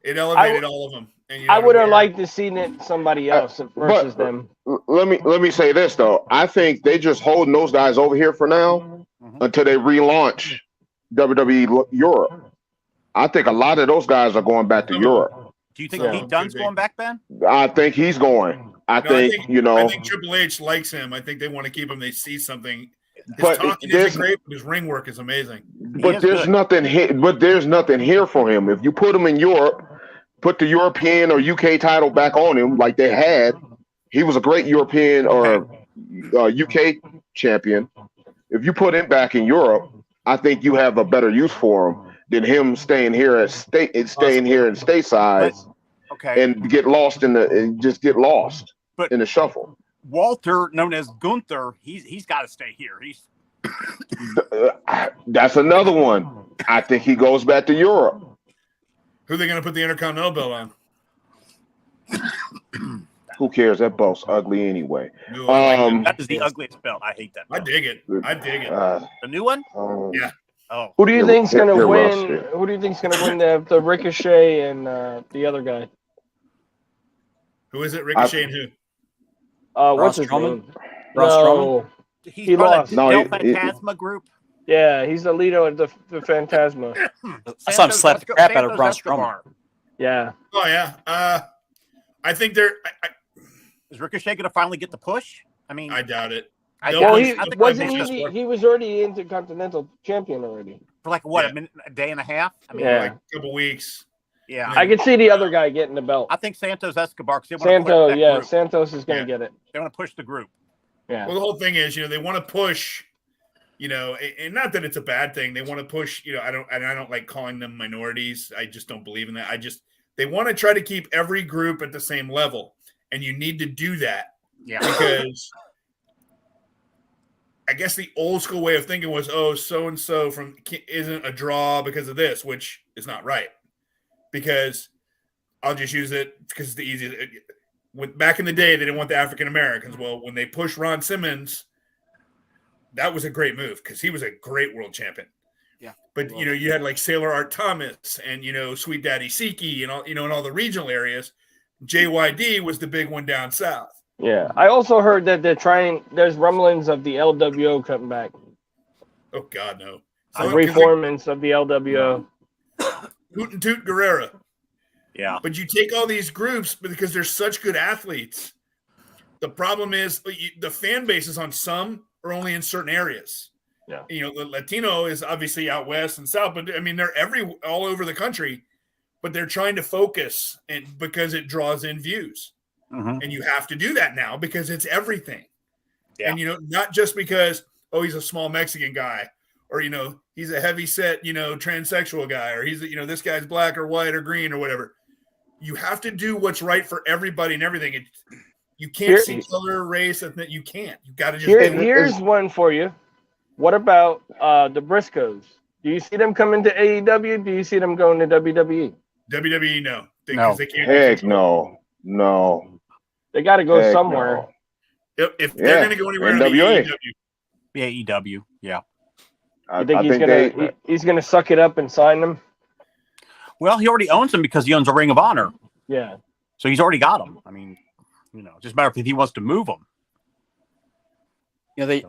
It elevated all of them. And you I would have know, liked to seen it somebody else versus But them. let me say this though. I think they just holding those guys over here for now until they relaunch WWE Europe. I think a lot of those guys are going back to Europe. Do you think Pete Dunne's going back, Ben? I think he's going. I think I think Triple H likes him. I think they want to keep him. They see something. His But talking isn't great, but his ring work is amazing. But there's nothing here. But there's nothing here for him. If you put him in Europe, put the European or UK title back on him like they had. He was a great European or UK champion. If you put him back in Europe, I think you have a better use for him than him staying here at stateside, and get lost in the in the shuffle. Walter, known as Gunther, he's got to stay here. That's another one. I think he goes back to Europe. Who are they going to put the Intercontinental belt on? Who cares? That belt's ugly anyway. That is the ugliest belt. I hate that belt. I dig it. The new one? Yeah. Oh. Who do you think's going to win? Who do you think's going to win the Ricochet and the other guy? Who is it? Ricochet and who? What's his name? Strowman? He lost. The Del Phantasma group. Yeah, he's the leader of the Phantasma. I saw him slap the crap out of Braun Strowman. Yeah. Oh yeah. I think they're. Is Ricochet going to finally get the push? I mean, I doubt it. He was already Intercontinental champion already for like what a day and a half. I mean, like a couple weeks. Yeah, I could see the other guy getting the belt. I think Santos Escobar. Santos is going to get it. They want to push the group. Yeah. Well, the whole thing is, they want to push, and not that it's a bad thing. They want to push, I don't like calling them minorities. I just don't believe in that. They want to try to keep every group at the same level, and you need to do that. Yeah. Because I guess the old school way of thinking was, so and so isn't a draw because of this, which is not right. Because I'll just use it because it's the easiest. Back in the day, they didn't want the African Americans. Well, when they pushed Ron Simmons, that was a great move because he was a great world champion. Yeah. But you had like Sailor Art Thomas and Sweet Daddy Siki and all in all the regional areas. JYD was the big one down south. Yeah, I also heard that there's rumblings of the LWO coming back. Oh God, no! Reformance of the LWO. Hoot and Toot Guerrera. Yeah. But you take all these groups because they're such good athletes. The problem is the fan bases on some are only in certain areas. Yeah. The Latino is obviously out west and south, but I mean they're all over the country, but they're trying to focus because it draws in views. Mm-hmm. And you have to do that now because it's everything. Yeah. And not just because he's a small Mexican guy or he's a heavy set transsexual guy or he's this guy's black or white or green or whatever. You have to do what's right for everybody and everything. You can't see color, race, ethnic. You can't. You got to just. Here's one for you. What about the Briscoes? Do you see them coming to AEW? Do you see them going to WWE? WWE, no. No. They can't. Heck no. They got to go somewhere. No. If they're going to go anywhere, NWA. AEW. Yeah. You think he's gonna suck it up and sign them? Well, he already owns them because he owns a Ring of Honor. Yeah. So he's already got them. I mean, just a matter of if he wants to move them.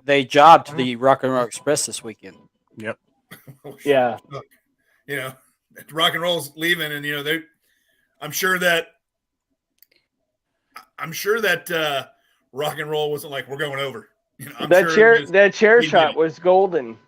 They jobbed the Rock and Roll Express this weekend. Yep. Yeah. Rock and Roll's leaving, and I'm sure that Rock and Roll wasn't like we're going over. That chair shot was golden.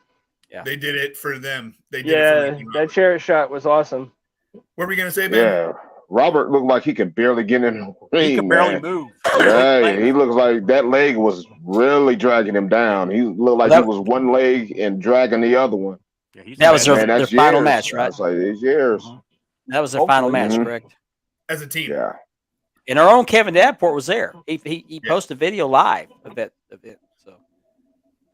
Yeah. They did it for them. They did it for that chair shot was awesome. What were we gonna say, Ben? Yeah. Robert looked like he can barely get in the ring. He can barely move. Yeah, he looks like that leg was really dragging him down. He looked like he was one leg and dragging the other one. Yeah, that was their final match, right? That's like it's years. That was their final match, correct? As a team. Yeah. And our own Kevin Davenport was there. He posted a video live of that event. So,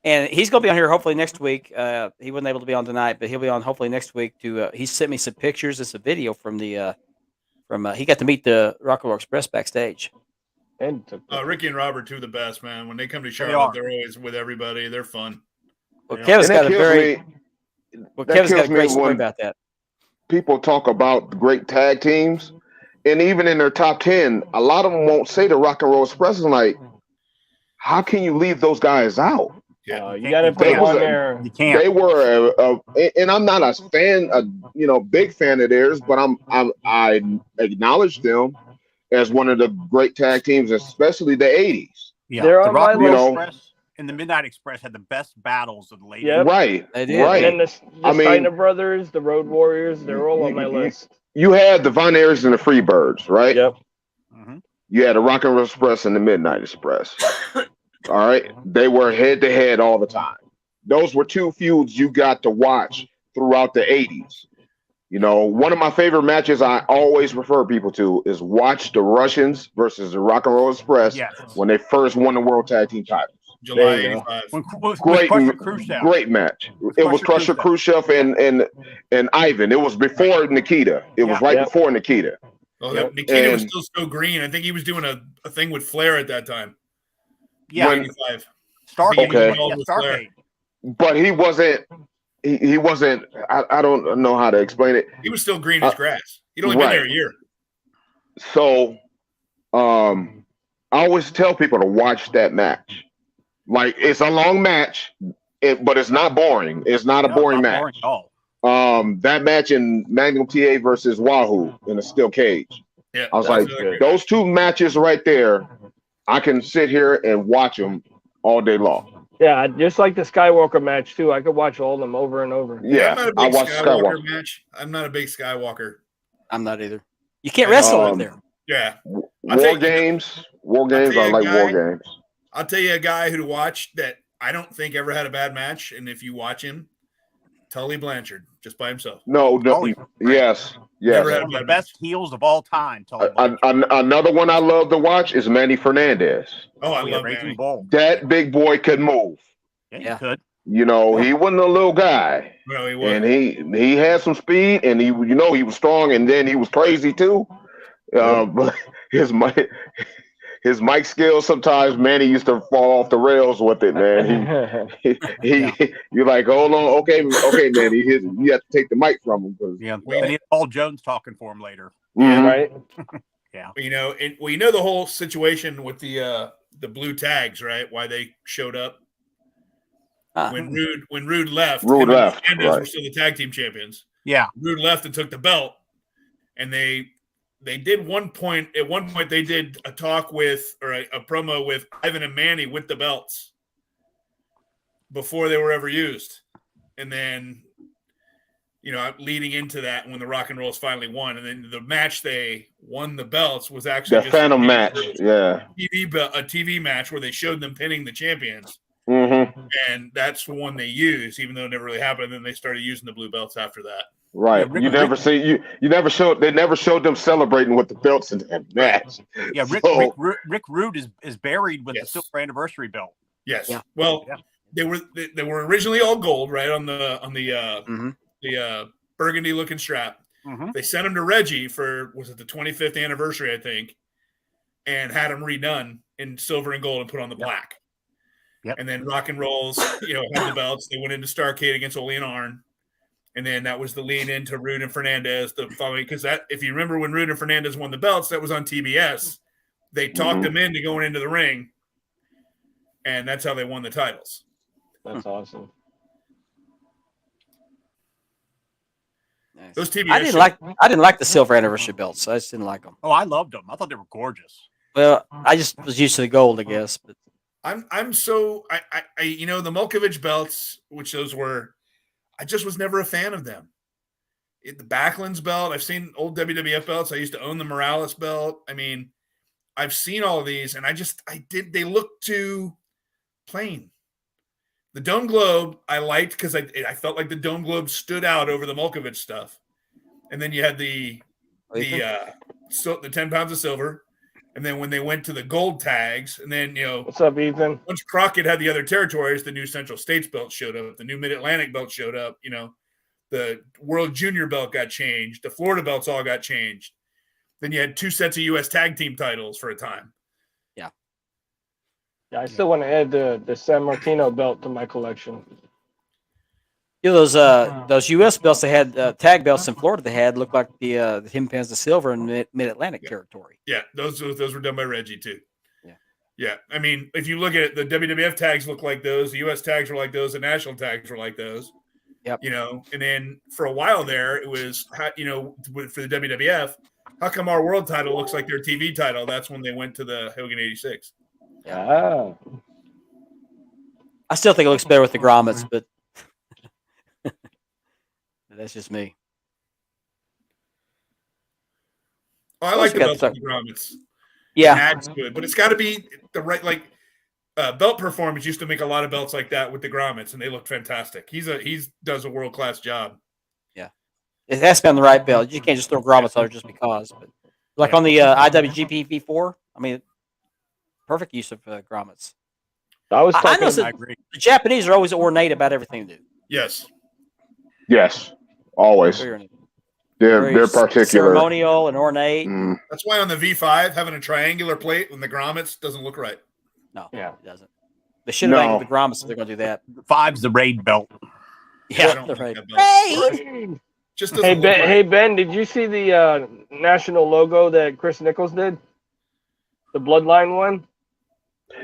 and he's going to be on here hopefully next week. He wasn't able to be on tonight, but he'll be on hopefully next week. He sent me some pictures. It's a video from the he got to meet the Rock and Roll Express backstage. And Ricky and Robert, two of the best, man. When they come to Charlotte, they're always with everybody. They're fun. Well, Kevin's got a great story about that. people talk about the great tag teams, and even in their top 10, a lot of them won't say the Rock and Roll Express. Is like, how can you leave those guys out? Yeah. You got to put They them was on a- there. You can't. They were, and I'm not a fan, big fan of theirs, but I acknowledge them as one of the great tag teams, especially the '80s. Yeah, They're the on Rock my and Roll list. Express and the Midnight Express had the best battles of the late. Yep. Right, They did. right. And then the I mean- Steiner brothers, the Road Warriors, they're all on my list. You had the Von Erichs and the Freebirds, right? Yep. Mhm. You had the Rock and Roll Express and the Midnight Express. All right, they were head to head all the time. Those were two feuds you got to watch throughout the '80s. One of my favorite matches I always refer people to is watch the Russians versus the Rock and Roll Express Yes. when they first won the World Tag Team titles. July There you go. '85. With Great, Crusher Khrushchev. great match. It was Crusher Khrushchev and Ivan. It was before Nikita. It was right Yep. before Nikita. Well, Yep. Nikita was And- still so green. I think he was doing a thing with Flair at that time. Yeah, When- '85. Stargate. Okay. Yeah, Stargate. But he wasn't. He wasn't. I don't know how to explain it. He was still green as grass. He'd only been there a year. So, I always tell people to watch that match. Like, it's a long match, but it's not boring. It's not a No, boring not match. boring at all. That match in Magnum TA versus Wahoo in a steel cage. Yeah, I was that's like, another great those two matches right there, I can sit here and watch them all day long. Yeah, just like the Skywalker match too. I could watch all of them over and over. Yeah, I'm not a I big watched Skywalker Skywalker. match. I'm not a big Skywalker. I'm not either. You can't wrestle Um, up there. Yeah. War tell you- games. tell I you a like war guy- games. I'll tell you a guy who to watch that I don't think ever had a bad match, and if you watch him, Tully Blanchard just by himself. No, Tully. yes. Never had One a of the bad best heels of all time. Tully Blanchard. Another one I love to watch is Manny Fernandez. Oh, I Yeah, love Raging Manny. Bull. That big boy could move. Yeah, Yeah. you could. He wasn't a little guy, No, he was. and he had some speed, and he was strong, and then he was crazy too. But his mic skills sometimes, Manny used to fall off the rails with it, man. You're like, hold on, okay, Manny, you have to take the mic from him. 'Cause- Yeah. Then he had Paul Jones talking for him later. Mhm. Right? You know the whole situation with the blue tags, right? Why they showed up when Rude left. Rude him and left, Fernandez were right. still the tag team champions. Yeah. Rude left and took the belt, and they did at one point they did a talk with or a promo with Ivan and Manny with the belts before they were ever used, and then leading into that when the Rock and Rolls finally won, and then the match they won the belts was actually The just Phantom match, yeah. a TV match where they showed them pinning the champions. Mm-hmm. And that's the one they used, even though it never really happened. And then they started using the blue belts after that. Right. Yeah, you never showed they never showed them celebrating with the belts in that match. Yeah, So- Rick Rude is buried with Yes. the silver anniversary belt. Yes. Yeah. Well, Yeah. they were originally all gold, right, on the Mhm. the burgundy looking strap. Mhm. They sent them to Reggie for the 25th anniversary, I think, and had them redone in silver and gold and put on the black. Yep. And then Rock and Rolls, had the belts. They went into Starrcade against Ole and Arn. And then that was the lead into Rude and Fernandez the following, because that, if you remember when Rude and Fernandez won the belts, that was on TBS. They talked them into going into the ring, and that's how they won the titles. That's awesome. Nice. Those TBS I didn't like the silver anniversary belts. I just didn't like them. Oh, I loved them. I thought they were gorgeous. Well, I just was used to the gold, I guess. But I'm so I the Mulkovich belts, which those were, I just was never a fan of them. The Backlund's belt, I've seen old WWF belts. I used to own the Morales belt. I mean, I've seen all of these, and they look too plain. The Dome Globe I liked because I felt like the Dome Globe stood out over the Mulkovich stuff. And then you had the 10 pounds of silver. And then when they went to the gold tags, and then, What's up, Ethan? once Crockett had the other territories, the new Central States belt showed up. The new Mid-Atlantic belt showed up. The World Junior belt got changed. The Florida belts all got changed. Then you had 2 sets of U.S. tag team titles for a time. Yeah, I still want to add the San Martino belt to my collection. You know those U.S. belts they had tag belts in Florida. They had looked like the Him Pans of Silver in Mid Atlantic territory. Yeah, those were done by Reggie too. Yeah. Yeah. I mean, if you look at it, the WWF tags look like those, the US tags were like those, the national tags were like those. Yep. You know, and then for a while there, it was, you know, for the WWF, how come our world title looks like their TV title? That's when they went to the Hogan 86. Ah. I still think it looks better with the grommets, but that's just me. Oh, I like the belts with the grommets. Yeah, That's good, but it's got to be the right, like, Belt Performance used to make a lot of belts like that with the grommets, and they look fantastic. He does a world-class job. Yeah, it has to be on the right belt. You can't just throw grommets on it just because. But like on the IWGP V4, I mean, perfect use of grommets. I was I know talking. I agree. the Japanese are always ornate about everything they do. Yes. Yes, always. Very ornate. They're Very particular. ceremonial and ornate. Mm. That's why on the V5, having a triangular plate with the grommets doesn't look right. No, Yeah. it doesn't. They should have No. angled the grommets if they're going to do that. 5's the raid belt. I Yeah, don't they're like right. that belt. Just doesn't Hey look Ben, right. hey Ben, did you see the national logo that Chris Nichols did? The Bloodline one.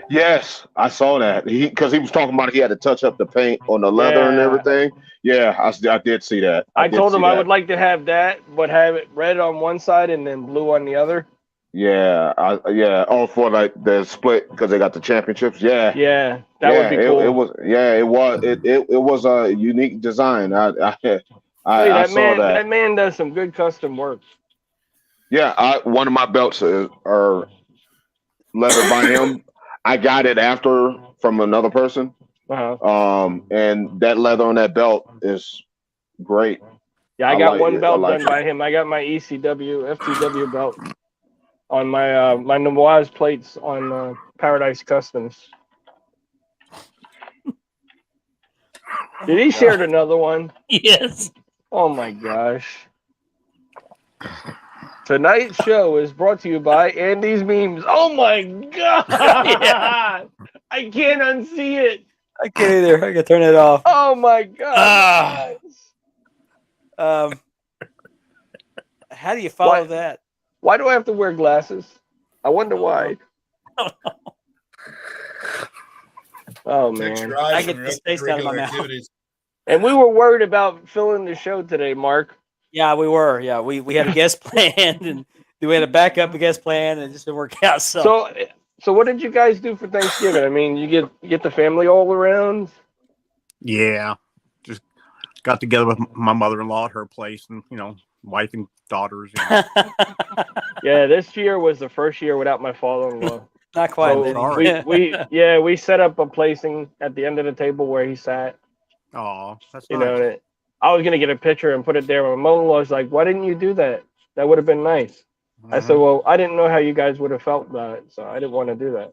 Yes, I saw that. Because he was talking about he had to touch up the paint on the leather and Yeah. everything. Yeah, I did see that. I did told see him I that. would like to have that, but have it red on one side and then blue on the other. Yeah, yeah. Oh, for like the split because they got the championships. Yeah, Yeah, that yeah, would be cool. It was. Yeah, it was. It was a unique design. I Hey, I that saw man, that. that man does some good custom work. Yeah, one of my belts are leather by him. I got it after from another person. And that leather on that belt is great. Yeah, I I got like one it. belt I like done by him. I got my ECW, FTW belt on my my Noir's plates on Paradise Customs. Did he share another one? Yes. Oh my gosh. Tonight's show is brought to you by Andy's Memes. Oh my god! I can't unsee it. I can't either. I can turn it off. Oh my god! How do you follow What? that? Why do I have to wear glasses? I wonder why. Oh Protects man! your eyes I from get your this taste out of my extracurricular mouth. activities. And we were worried about filling the show today, Mark. Yeah, we were. Yeah, we had a guest planned, and we had a backup guest plan, and it just didn't work out. So what did you guys do for Thanksgiving? I mean, you get the family all around. Yeah. Just got together with my mother-in-law at her place and, wife and daughters. Yeah, this year was the first year without my father-in-law. Not quite. So Lenny. we set up a placing at the end of the table where he sat. Oh, that's You nice. know, and I was gonna get a picture and put it there. My mother-in-law was like, "Why didn't you do that? That would have been nice." I said, "Well, I didn't know how you guys would have felt about it, so I didn't want to do that."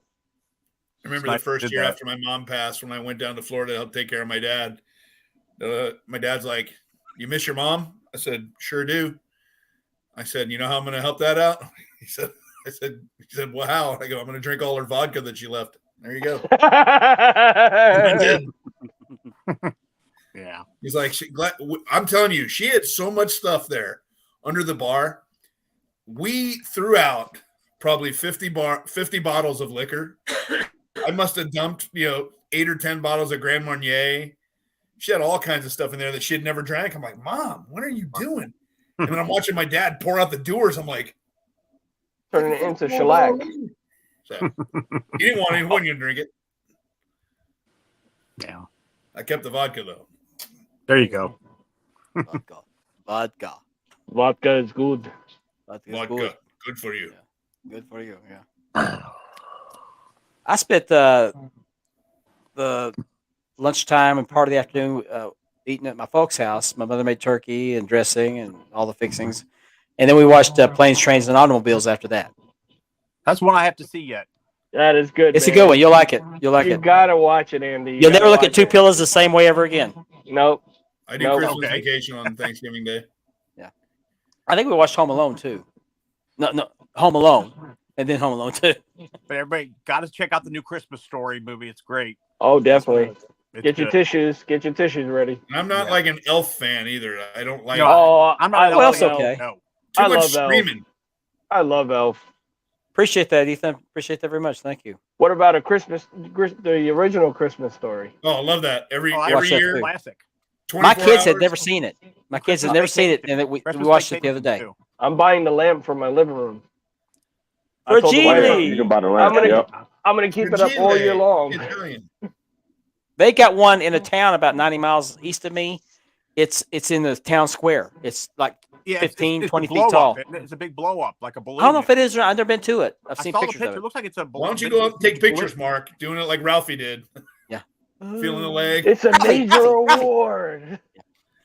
I remember It's the nice first you did year that. after my mom passed when I went down to Florida to help take care of my dad. My dad's like, "You miss your mom?" I said, "Sure do." I said, "You know how I'm going to help that out?" He said, "Well, how?" I go, "I'm going to drink all her vodka that she left." There you go. I did. Yeah. He's like, I'm telling you, she had so much stuff there under the bar. We threw out probably 50 bottles of liquor. I must have dumped, 8 or 10 bottles of Grand Marnier. She had all kinds of stuff in there that she had never drank. I'm like, "Mom, what are you doing?" And then I'm watching my dad pour out the doers. I'm like, Turning it into shellac. So he didn't want anyone to drink it. Yeah. I kept the vodka though. There you go. Vodka. Vodka is good. Vodka, good for you. Good for you. Yeah. I spent the lunchtime and part of the afternoon eating at my folks' house. My mother made turkey and dressing and all the fixings, and then we watched Planes, Trains, and Automobiles after that. That's one I have to see yet. That is good. It's man. a good one. You'll like it. You'll like You it. gotta watch it, Andy. You'll never look at watch Two it. Pillows the same way ever again. Nope. I do Nope. Christmas Okay. vacation on Thanksgiving Day. I think we watched Home Alone too. No, Home Alone, and then Home Alone 2. But everybody got to check out the new Christmas Story movie. It's great. Oh, definitely. Get your tissues. Get your tissues ready. And I'm not like an Elf fan either. I don't like Oh, I'm not. Well, love it's okay. No. too I much love Elf. screaming. I love Elf. Appreciate that, Ethan. Appreciate that very much. Thank you. What about the original Christmas story? Oh, I love that. Every I watch every that year, too. Classic. My 24 kids had hours. never seen it. My kids had Christmas never seen it, Vacation. and we Christmas watched it the other Vacation, day. too. I'm buying the lamp for my living room. I For told the wife, Genie. You can buy the I'm lamp. gonna Yep. I'm gonna keep it up all year long. Italian. They got one in a town about 90 miles east of me. It's in the town square. It's like Yeah, 15, it's 20 the feet blow tall. up. It's a big blow up, like a balloon. I don't know if it is or not. I've never been to it. I've I seen saw the pictures picture. of It it. looks like it's a balloon. Why don't you go up and take balloon. pictures, Mark? Doing it like Ralphie did. Yeah. Feeling the leg. It's a major award.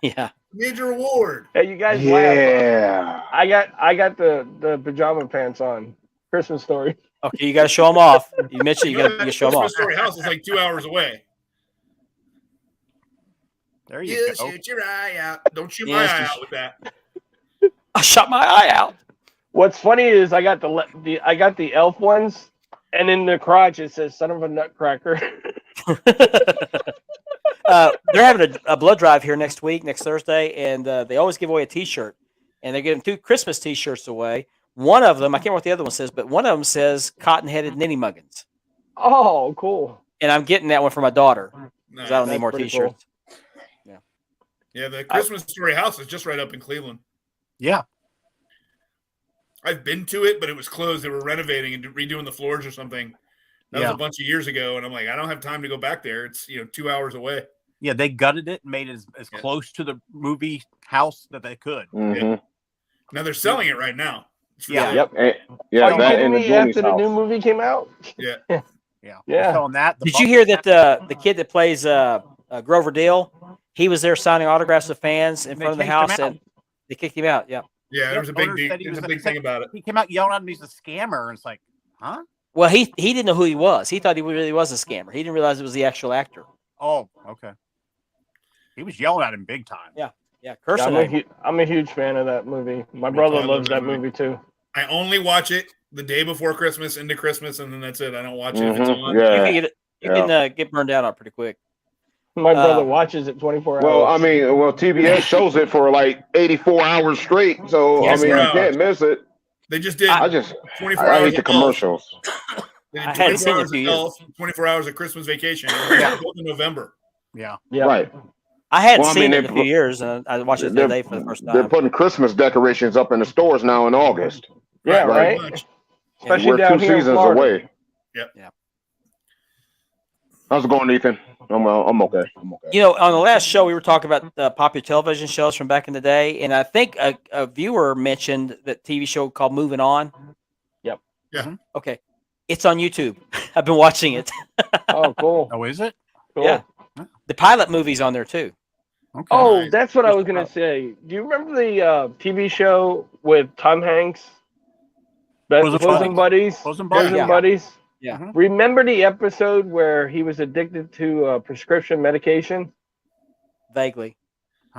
Yeah. Major award. Hey, you guys laugh. Yeah. I got the pajama pants on. Christmas story. Okay, you got to show them off. You mentioned you know got that to show them off. Christmas Story house is like 2 hours away. There you You go. shoot your eye out. Don't shoot Yeah, my it's eye just- out with that. I shot my eye out. What's funny is I got the elf ones, and in the crotch it says "son of a nutcracker." They're having a blood drive here next Thursday, and they always give away a T-shirt, and they're giving 2 Christmas T-shirts away. One of them, I can't remember what the other one says, but one of them says "Cotton-headed Ninny Muggins," Oh, cool. and I'm getting that one for my daughter because Nice. I don't need That's more pretty T-shirts. Yeah, the Christmas Story house is just right up in Cleveland. Yeah. I've been to it, but it was closed. They were renovating and redoing the floors or something. That was a bunch of years ago, and I'm like, I don't have time to go back there. It's 2 hours away. Yeah, they gutted it and made it as close to the movie house that they could. Mm-hmm. Now they're selling it right now. It's for Yeah. sale. Yep. And, yeah, Are you that kidding and the me? Goonies After the new house. movie came out? Yeah. Yeah. Yeah. They're selling that. The Did you hear that the kid that plays Grover Dill? He was there signing autographs with fans in They front of the chased him house, out. and they kicked him out. Yeah. Yeah, there was a big owner said he there's a was big thing about it. He came out yelling at him he's a scammer, and it's like, huh? Well, he didn't know who he was. He thought he really was a scammer. He didn't realize it was the actual actor. Oh, okay. He was yelling at him big time. Yeah, Yeah, cursing at him. I'm a huge fan of that movie. My brother I love loves that that movie. movie too. I only watch it the day before Christmas into Christmas, and then that's it. I don't watch it if it's Mhm. on. You Yeah. can get get burned out on it pretty quick. My brother Uh, watches it 24 hours. Well, I mean, TBS shows it for like 84 hours straight. So, Yes, I mean, bro. you can't miss it. They just did I 24 I hours hate the of commercials. Elf. They did I hadn't 24 seen it in a hours few of years. Elf, 24 hours of Christmas Vacation. Yeah. Both in November. Yeah. yeah. Right. I hadn't Well, I seen mean, it in a few years, and I watched it the They're, other day for the first they're time. putting Christmas decorations up in the stores now in August. Yeah, Right. right. Much. Especially We're down 2 here in seasons Florida. away. Yep. Yeah. How's it going, Ethan? I'm okay. I'm okay. You know, on the last show, we were talking about the popular television shows from back in the day, and I think a viewer mentioned that TV show called Moving On. Yep. Yeah. Okay. It's on YouTube. I've been watching it. Oh, cool. Oh, is it? Cool. Yeah. The pilot movie's on there, too. Okay. Oh, Nice. that's what I was gonna say. Do you remember the TV show with Tom Hanks? Bosom Bosom Buddies. Bosom Bosom Buddies, yeah. Buddies. Yeah. Mhm. Remember the episode where he was addicted to prescription medication? Vaguely.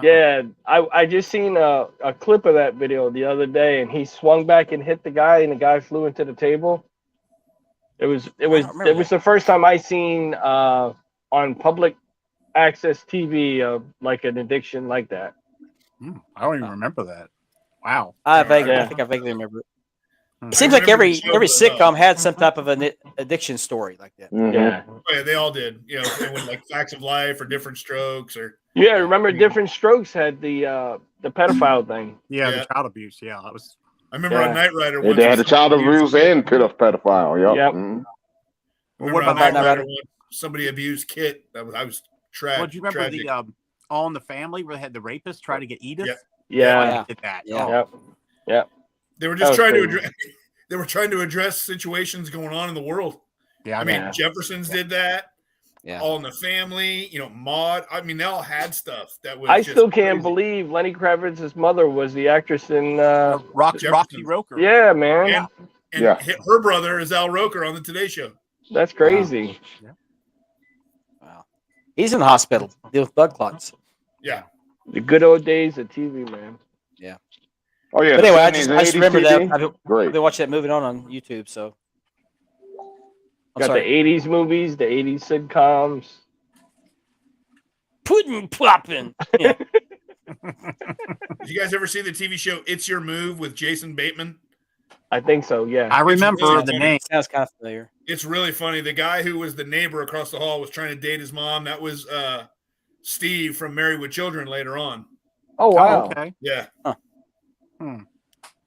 Yeah, I just seen a clip of that video the other day, and he swung back and hit the guy, and the guy flew into the table. It was remember the first time I seen on public access TV like an addiction like that. I don't even remember that. Wow. I Yeah. think I vaguely remember it. Hmm. It seems I like remember every the show, every but, sitcom had some type of an addiction story like that. Mhm. Yeah, Oh, yeah, they all did. You know, they went like Facts of Life or Different Strokes or yeah. Remember, Different Strokes had the pedophile thing. Yeah, Yeah. the child abuse. Yeah, that was. I remember Yeah. on Knight Rider. Yeah, once they had a child somebody abuse and pedophile. Yep. Yep. Mhm. I Well, remember what on about Knight Knight Rider Rider? once somebody abused Kit. I was tragic. Well, do you remember tragic. the All in the Family where they had the rapist try to get Edith? Yeah. Yeah, Yeah. Did that. Yeah. Oh, yep. They were That just was trying to crazy. address. They were trying to address situations going on in the world. yeah. I mean, Yeah. Jeffersons did that. Yeah. All in the Family. You know, Maude. I mean, they all had stuff that was. I just still can't crazy. believe Lenny Kravitz's mother was the actress in. Roxy Jefferson. Roker. Yeah, man, And, and Yeah. her brother is Al Roker on the Today Show. that's crazy. Wow. He's in the hospital dealing with blood clots. Yeah. The good old days of TV, man. Oh yeah. But the anyway, I 70s just and remember 80s that. TV? I've Great. been watching that moving on YouTube. So I'm Got sorry. the '80s movies, the '80s sitcoms. pudding popping. Yeah. Did you guys ever see the TV show It's Your Move with Jason Bateman? I think so. Yeah. I remember really the funny. name. Sounds kind of familiar. It's really funny. The guy who was the neighbor across the hall was trying to date his mom. That was Steve from Married with Children later on. Oh wow. Oh, okay. Yeah.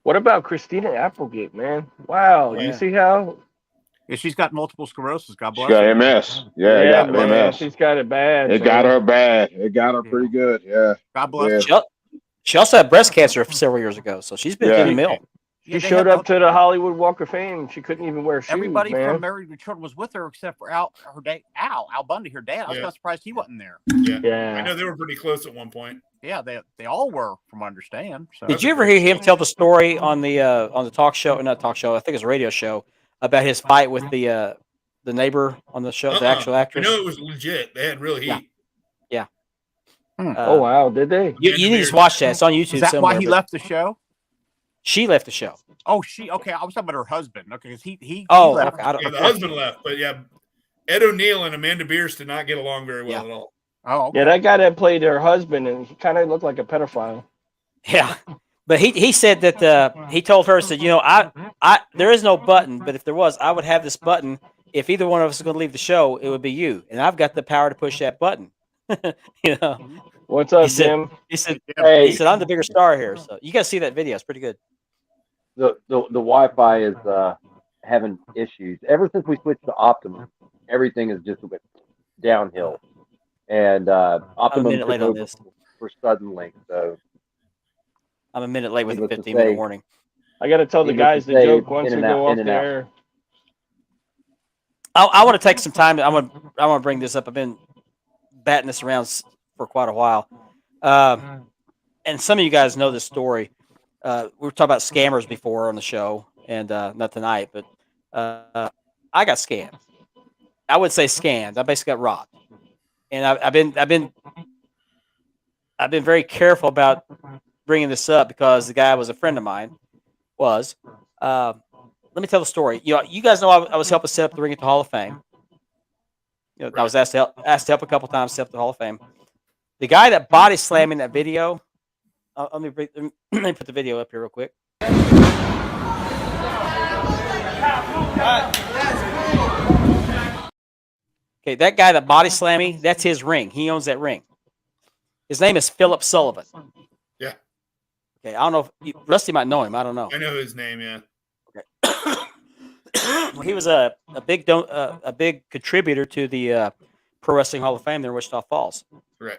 What about Christina Applegate, man? Wow. Oh, You yeah. see how? Yeah, she's got multiple sclerosis. God She bless got her. MS. Yeah, it got man. MS. She's got it bad. It got her bad. It got her pretty good. Yeah. God bless Yeah. her. She also had breast cancer several years ago, so she's been Yeah. through the mill. She they showed had up to the Hollywood Walk of Fame. She couldn't even wear shoes, everybody man. from Married with Children was with her except for Al Bundy, her dad. I was Yeah. kind of surprised he wasn't there. Yeah. Yeah. I know they were pretty close at one point. Yeah, they all were, from what I understand. So Did you ever hear him tell the story on the talk show? Not talk show. I think it was a radio show about his fight with the neighbor on the show, the actual I actress. know it was legit. They had real heat. Yeah. Oh wow, did they? You need to watch that. It's on YouTube. Is that somewhere, why he but left the show? She left the show. Oh, okay. I was talking about her husband. Okay, because he Oh, left. okay. I don't, Yeah, the husband left, but yeah, Ed O'Neill and Amanda Beers did not get along very well Yeah. at all. Oh, okay. Yeah, that guy that played her husband, and he kind of looked like a pedophile. Yeah, but he said that he told her, said, I there is no button, but if there was, I would have this button. If either one of us is going to leave the show, it would be you, and I've got the power to push that button. you know, What's up, He said- Jim? he said Hey, he said I'm the bigger star here, so you got to see that video. It's pretty good. the Wi-Fi is having issues. Ever since we switched to Optimum, everything is just went downhill. And Optimum minute took late on over this. for Suddenlink. So I'm a minute late with a Needless to 15-minute say- warning. I got to tell the Needless guys to the say, joke once in we and out, go off in and the out. air. I want to take some time. I want to bring this up. I've been batting this around for quite a while, and some of you guys know this story. We were talking about scammers before on the show, and not tonight, but I got scammed. I would say scammed. I basically got robbed, and I've been very careful about bringing this up because the guy was a friend of mine. Let me tell the story. You guys know I was helping set up the Ring at the Hall of Fame. I was asked to help a couple times set up the Hall of Fame. The guy that body slammed in that video. Let me put the video up here real quick. Okay, that guy that body slammed me, that's his ring. He owns that ring. His name is Philip Sullivan. Yeah. Okay, I don't know if Rusty might know him. I don't know. I know his name, yeah. He was a big contributor to the Pro Wrestling Hall of Fame there in Wichita Falls. Right.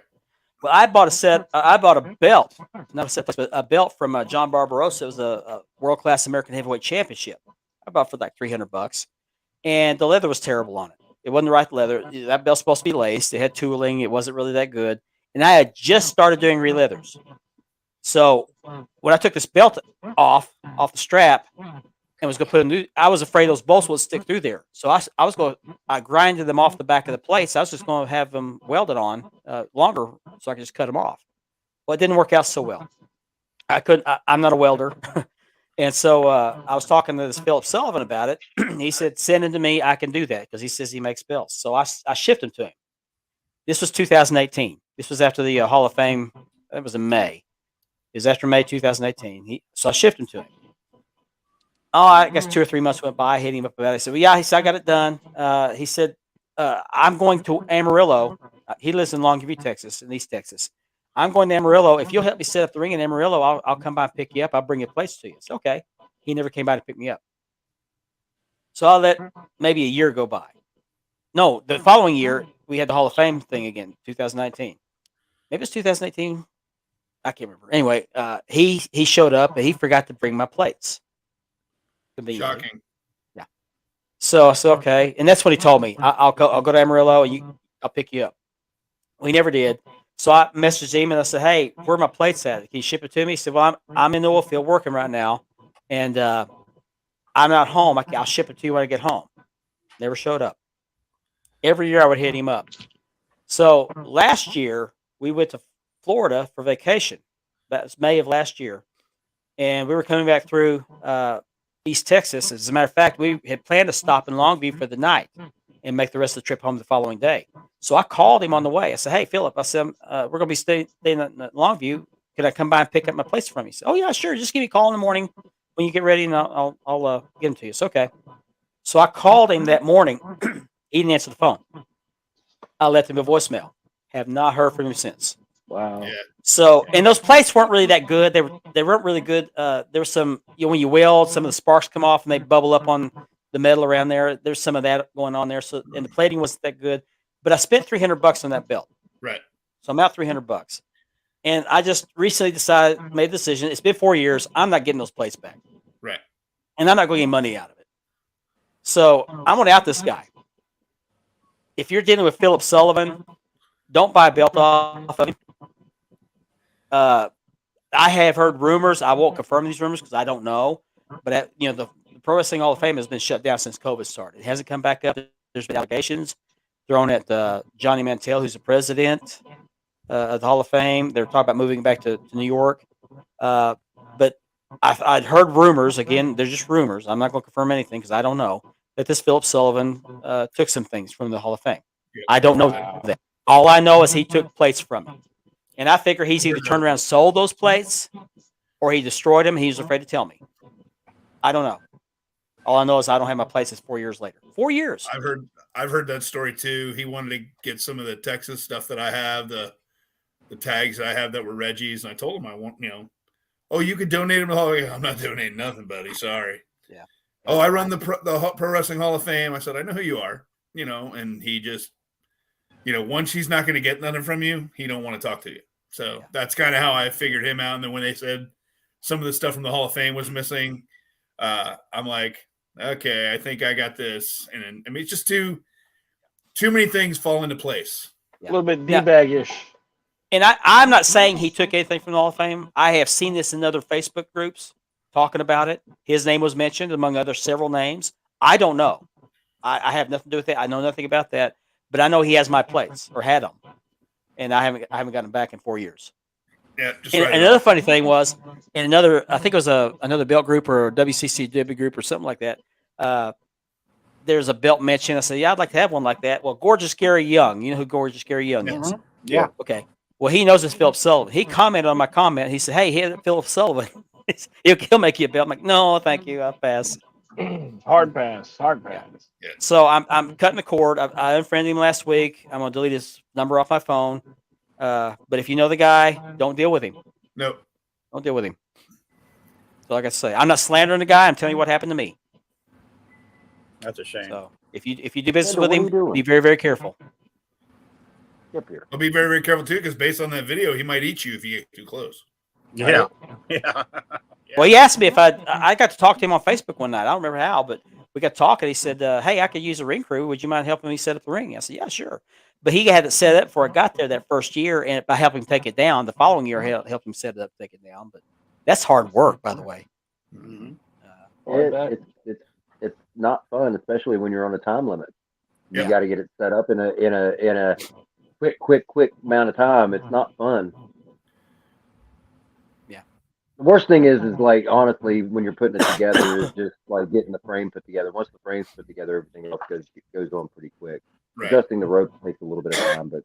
Well, I bought a belt, not a set, but a belt from John Barbarossa. It was a world class American heavyweight championship. I bought it for like $300, and the leather was terrible on it. It wasn't the right leather. That belt's supposed to be laced. It had tooling. It wasn't really that good, and I had just started doing re-leathers. So when I took this belt off the strap and was going to put a new, I was afraid those bolts would stick through there. So I grinded them off the back of the plates. I was just going to have them welded on longer so I could just cut them off. Well, it didn't work out so well. I'm not a welder. And so I was talking to this Philip Sullivan about it. He said, send it to me. I can do that because he says he makes belts. So I shipped them to him. This was 2018. This was after the Hall of Fame. It was in May. It was after May 2018. So I shipped them to him. Oh, I guess 2 or 3 months went by. I hit him up about it. I said, well, yeah, he said, I got it done. He said, I'm going to Amarillo. He lives in Longview, Texas, in East Texas. I'm going to Amarillo. If you'll help me set up the ring in Amarillo, I'll come by and pick you up. I'll bring your plates to you. It's okay. He never came by to pick me up. So I'll let maybe a year go by. No, the following year, we had the Hall of Fame thing again, 2019. Maybe it's 2018. I can't remember. Anyway, he showed up, and he forgot to bring my plates. Shocking. Yeah. So okay, and that's what he told me. I'll go to Amarillo. I'll pick you up. Well, he never did. So I messaged him and I said, "Hey, where are my plates at? Can you ship it to me?" He said, "Well, I'm in the oil field working right now, and I'm not home. I'll ship it to you when I get home." Never showed up. Every year I would hit him up. So last year we went to Florida for vacation. That was May of last year, and we were coming back through East Texas. As a matter of fact, we had planned to stop in Longview for the night. and make the rest of the trip home the following day. So I called him on the way. I said, "Hey, Philip," I said, "we're going to be staying in Longview. Can I come by and pick up my plates from you?" He said, "Oh yeah, sure. Just give me a call in the morning when you get ready, and I'll get them to you." It's okay. So I called him that morning. He didn't answer the phone. I left him a voicemail. Have not heard from him since. Wow. Yeah. So, and those plates weren't really that good. They weren't really good. There was some, when you weld, some of the sparks come off and they bubble up on the metal around there. There's some of that going on there. So, and the plating wasn't that good. But I spent $300 on that belt. Right. So I'm out $300. And I just recently made the decision. It's been 4 years. I'm not getting those plates back. Right. And I'm not going to get money out of it. So I'm going to out this guy. If you're dealing with Philip Sullivan, don't buy a belt off of him. I have heard rumors. I won't confirm these rumors because I don't know. But the Pro Wrestling Hall of Fame has been shut down since COVID started. It hasn't come back up. There's been allegations thrown at Johnny Mantel, who's the president of the Hall of Fame. They're talking about moving back to New York. But I'd heard rumors. Again, they're just rumors. I'm not going to confirm anything because I don't know that this Philip Sullivan took some things from the Hall of Fame. Yeah. I don't know that. All I know is he took plates from me. And I figure he's either turned around and sold those plates or he destroyed them and he's afraid to tell me. I don't know. All I know is I don't have my plates. It's 4 years later. 4 years. I've heard that story too. He wanted to get some of the Texas stuff that I have, the tags I have that were Reggie's, and I told him I want, oh, you could donate them. Oh, yeah, I'm not donating nothing, buddy. Sorry. Yeah. Oh, I run the Pro Wrestling Hall of Fame. I said, I know who you are, and he just, once he's not going to get nothing from you, he don't want to talk to you. So that's kind of how I figured him out. And then when they said some of the stuff from the Hall of Fame was missing, I'm like, okay, I think I got this. And I mean, it's just too many things fall into place. A little bit D-bag-ish. And I'm not saying he took anything from the Hall of Fame. I have seen this in other Facebook groups talking about it. His name was mentioned among other several names. I don't know. I have nothing to do with it. I know nothing about that. But I know he has my plates or had them. And I haven't gotten them back in 4 years. Yeah. And another funny thing was, in another, I think it was another belt group or a WCCW group or something like that. There's a belt mentioned. I said, yeah, I'd like to have one like that. Well, Gorgeous Gary Young. You know who Gorgeous Gary Young is? Mm-hmm. Yeah. Okay. Well, he knows it's Philip Sullivan. He commented on my comment. He said, hey, Philip Sullivan. he'll make you a belt. I'm like, no, thank you. I'll pass. Hard pass. Yeah. So I'm cutting the cord. I unfriended him last week. I'm going to delete his number off my phone. But if you know the guy, don't deal with him. Nope. Don't deal with him. So like I say, I'm not slandering the guy. I'm telling you what happened to me. That's a shame. So if you do business What with are him, you doing? be very, very careful. Up here. I'll be very, very careful too, because based on that video, he might eat you if you get too close. Yeah. Yeah. Well, he asked me if I got to talk to him on Facebook one night. I don't remember how, but we got talking. He said, hey, I could use a ring crew. Would you mind helping me set up the ring? I said, yeah, sure. But he had it set up before I got there that first year, and by helping him take it down, the following year I helped him set it up, take it down. But that's hard work, by the way. Mm-hmm. It's not fun, especially when you're on a time limit. You Yeah. got to get it set up in a quick amount of time. It's not fun. Yeah. The worst thing is like, honestly, when you're putting it together, is just like getting the frame put together. Once the frame's put together, everything else goes on pretty quick. Right. Adjusting the ropes takes a little bit of time, but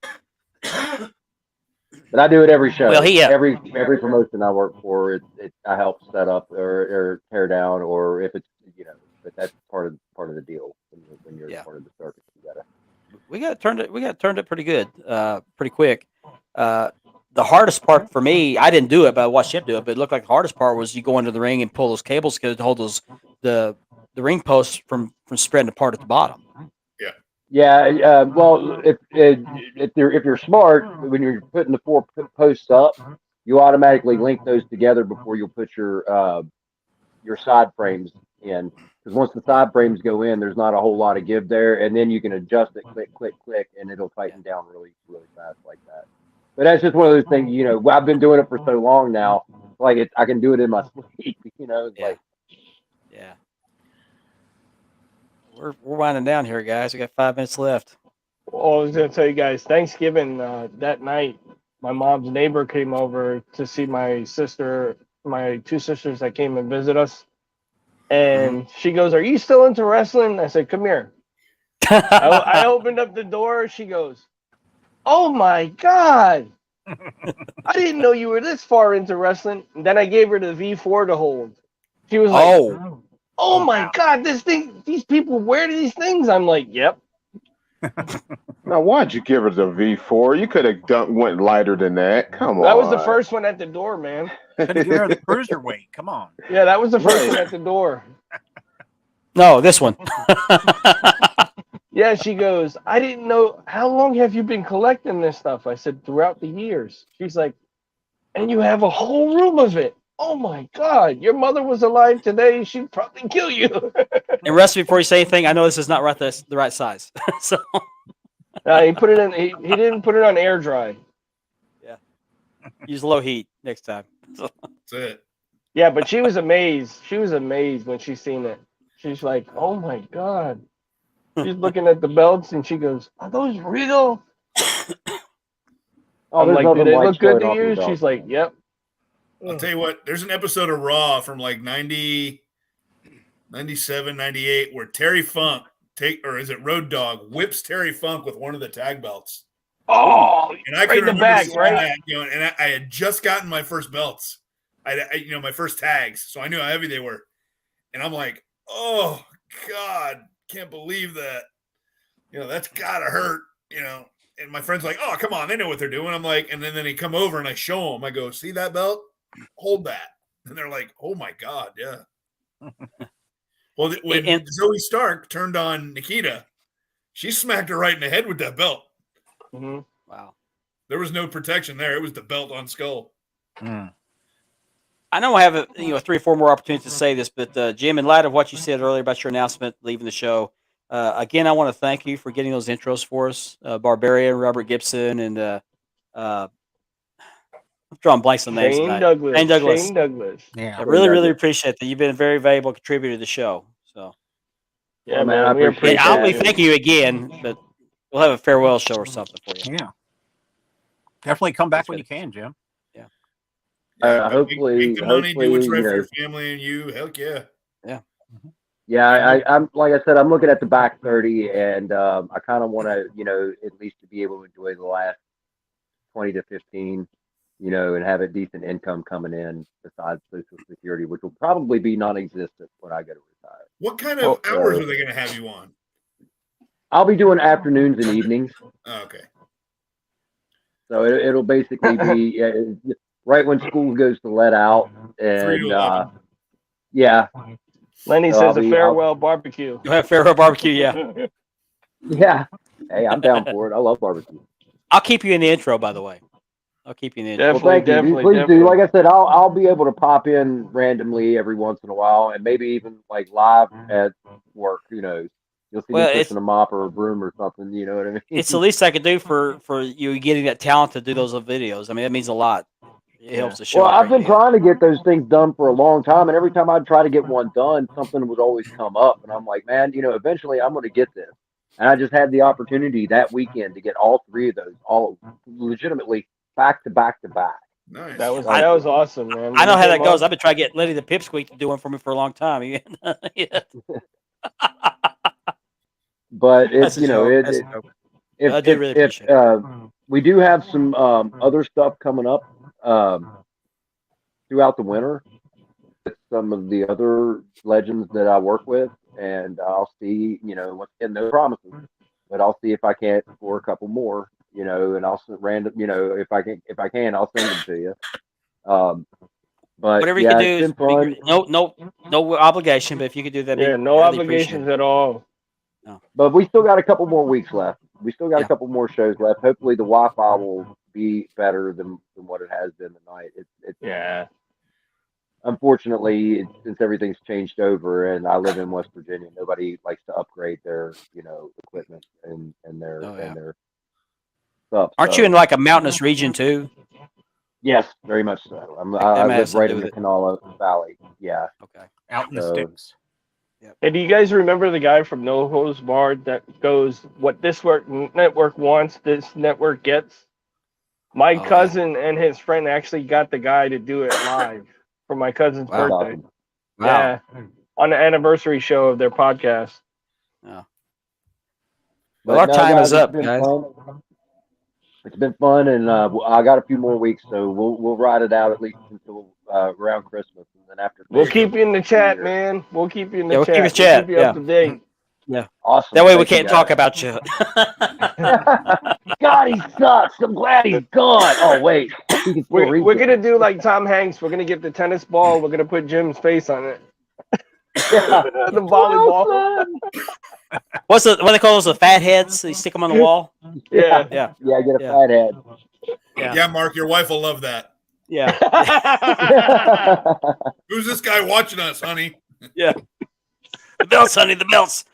I do it every show. Well, every promotion I work for, I help set up or tear down, or if it's but that's part of the deal when you're part of the circus. You gotta. We got turned it pretty good, pretty quick. The hardest part for me, I didn't do it, but I watched him do it. But it looked like the hardest part was you go into the ring and pull those cables to hold the ring posts from spreading apart at the bottom. Yeah. Well, if you're smart, when you're putting the 4 posts up, you automatically link those together before you'll put your side frames in. Because once the side frames go in, there's not a whole lot of give there, and then you can adjust it, click, and it'll tighten down really, really fast like that. But that's just one of those things, I've been doing it for so long now, like I can do it in my sleep, Yeah. We're winding down here, guys. We got 5 minutes left. Well, I was going to tell you guys, Thanksgiving that night, my mom's neighbor came over to see my 2 sisters that came and visit us. And she goes, are you still into wrestling? I said, come here. I opened up the door. She goes, "Oh my God. I didn't know you were this far into wrestling." And then I gave her the V4 to hold. She was like, "Oh my God, these people wear these things." I'm like, "Yep." Now, why'd you give her the V4? You could have went lighter than that. Come on. That was the first one at the door, man. Could have given her the cruiserweight. Come on. Yeah, that was the first Right. one at the door. No, this one. Yeah, she goes, "I didn't know. How long have you been collecting this stuff?" I said, "Throughout the years." She's like, "And you have a whole room of it. Oh my God, your mother was alive today. She'd probably kill you." And rest before you say anything, I know this is not the right size. So He put it in. He didn't put it on air dry. use low heat next time. So, That's it. Yeah, but she was amazed. She was amazed when she seen it. She's like, "Oh my God." She's looking at the belts and she goes, "Are those real?" Oh, I'm there's like, nothing "Do they like look good showing to off your you?" belt. She's like, "Yep." I'll tell you what, there's an episode of Raw from like 90, 97, 98 where Terry Funk or is it Road Dogg whips Terry Funk with one of the tag belts. Oh, And I right can in the remember back, seeing right? that, and I had just gotten my first belts. My first tags, so I knew how heavy they were. And I'm like, "Oh God, can't believe that. That's gotta hurt." And my friend's like, "Oh, come on, they know what they're doing." I'm like, and then they come over and I show them. I go, "See that belt? Hold that." And they're like, "Oh my God, yeah." Well, when Zoe Stark turned on Nikita, she smacked her right in the head with that belt. Mm-hmm. wow. There was no protection there. It was the belt on skull. I know I have 3 or 4 more opportunities to say this, but Jim, in light of what you said earlier about your announcement leaving the show, again, I want to thank you for getting those intros for us, Barbarian, Robert Gibson, and I'm drawing blanks on names Shane tonight. Douglas. Shane Douglas. Shane Douglas. Yeah. I really, really appreciate that. You've been a very valuable contributor to the show. So Yeah, Well, man, man, I we appreciate appreciate I'll be you. thanking you again, but we'll have a farewell show or something for you. Yeah. Definitely come back That's when good. you can, Jim. Yeah, hopefully, make the money, do what's right for you your family and you. Heck yeah. Yeah, I'm like I said, I'm looking at the back 30, and I kind of want to, at least to be able to enjoy the last 20 to 15, and have a decent income coming in besides Social Security, which will probably be non-existent when I go to retire. What kind of hours are they going to have you on? I'll be doing afternoons and evenings, Oh, okay. so it'll basically be right when school goes to let out, 3 and to 11. yeah. Lenny So says I'll a be- farewell barbecue. You'll have farewell barbecue, yeah. Yeah. Hey, I'm down for it. I love barbecue. I'll keep you in the intro, by the way. I'll keep you in the intro. Definitely, Well, thank you. definitely, Please definitely. do. Like I said, I'll be able to pop in randomly every once in a while, and maybe even like live at work. Who knows? You'll see Well, me it's- pushing a mop or a broom or something. You know what I mean? It's the least I could do for you getting that talent to do those videos. I mean, that means a lot. It helps the show. Well, a I've great been deal. trying to get those things done for a long time, and every time I'd try to get one done, something would always come up, and I'm like, man, eventually I'm going to get this. And I just had the opportunity that weekend to get all 3 of those, all legitimately back to back to back. Nice. That was awesome, man. I know When how it that came goes. up- I've been trying to get Lenny the Pipsqueak to do one for me for a long time. Yeah. But That's it's a joke. That's a joke. I do really appreciate we do have some other stuff coming up throughout the winter with some of the other legends that I work with, and I'll see, once again, no promises, but I'll see if I can't score a couple more, and I'll send random, if I can, I'll send them to you. But Whatever you yeah, can do it's is been fun. no obligation, but if you could do that, Yeah, no obligations at all. But we still got a couple more weeks left. We still got Yeah. a couple more shows left. Hopefully, the Wi-Fi will be better than what it has been tonight. It's Yeah. unfortunately, since everything's changed over, and I live in West Virginia, nobody likes to upgrade their equipment and their Oh, yeah. and their stuff. Aren't you in like a mountainous region too? Yes, very much so. That I may have live something right to in do the with it. Kanawha Valley. Yeah. Okay. Out in the So- sticks. Hey, do you guys remember the guy from No Hose Barred that goes, "What this network wants, this network gets"? My Oh, yeah. cousin and his friend actually got the guy to do it live for my cousin's Wow. birthday. Awesome. Wow. Yeah, on the anniversary show of their podcast. Well, our But no, time guys, is up, it's been guys. fun. It's been fun, and I got a few more weeks, so we'll ride it out at least until around Christmas, and then after We'll Christmas, keep you in the New chat, Year. man. We'll keep you in the Yeah, we'll chat. keep us chat. We'll keep you up to date. Yeah. Awesome. That way we Thank you, can't talk guys. about you. God, he sucks. I'm glad he's gone. Oh wait, he can still read We're this. gonna do like Tom Hanks. We're gonna get the tennis ball. We're gonna put Jim's face on it. Yeah. The volleyball. Wilson! What they call those? The fat heads? They stick them on the wall. Yeah. Yeah. Yeah, get a Yeah. fat head. Yeah, Mark, your wife will love that. Yeah. Who's this guy watching us, honey? Yeah. The belts, honey. The belts.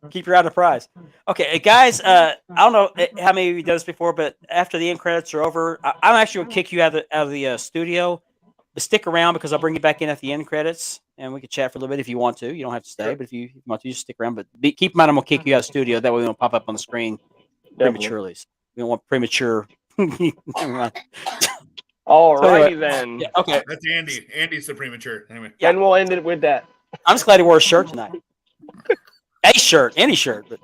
Keep your eye on the prize. Okay, guys. I don't know how many of you done this before, but after the end credits are over, I'm actually gonna kick you out of the studio. But stick around because I'll bring you back in at the end credits, and we can chat for a little bit if you want to. You don't have to stay, but if you want to, just stick around. But keep in mind, I'm gonna kick you out of the studio. That way, we don't pop up on the screen prematurely. So we don't want premature. Never mind. All So anyway, righty then. Yeah, okay. That's Andy. Andy's the premature. Anyway. Yeah. And we'll end it with that. I'm just glad he wore a shirt tonight. A shirt, any shirt. But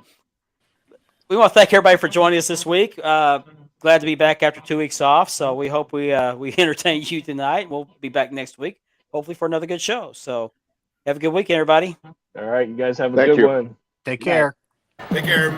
we want to thank everybody for joining us this week. Glad to be back after 2 weeks off. So we hope we entertain you tonight. We'll be back next week, hopefully for another good show. So have a good weekend, everybody. All right, you guys have a Thank good you. one. Take care. Take care.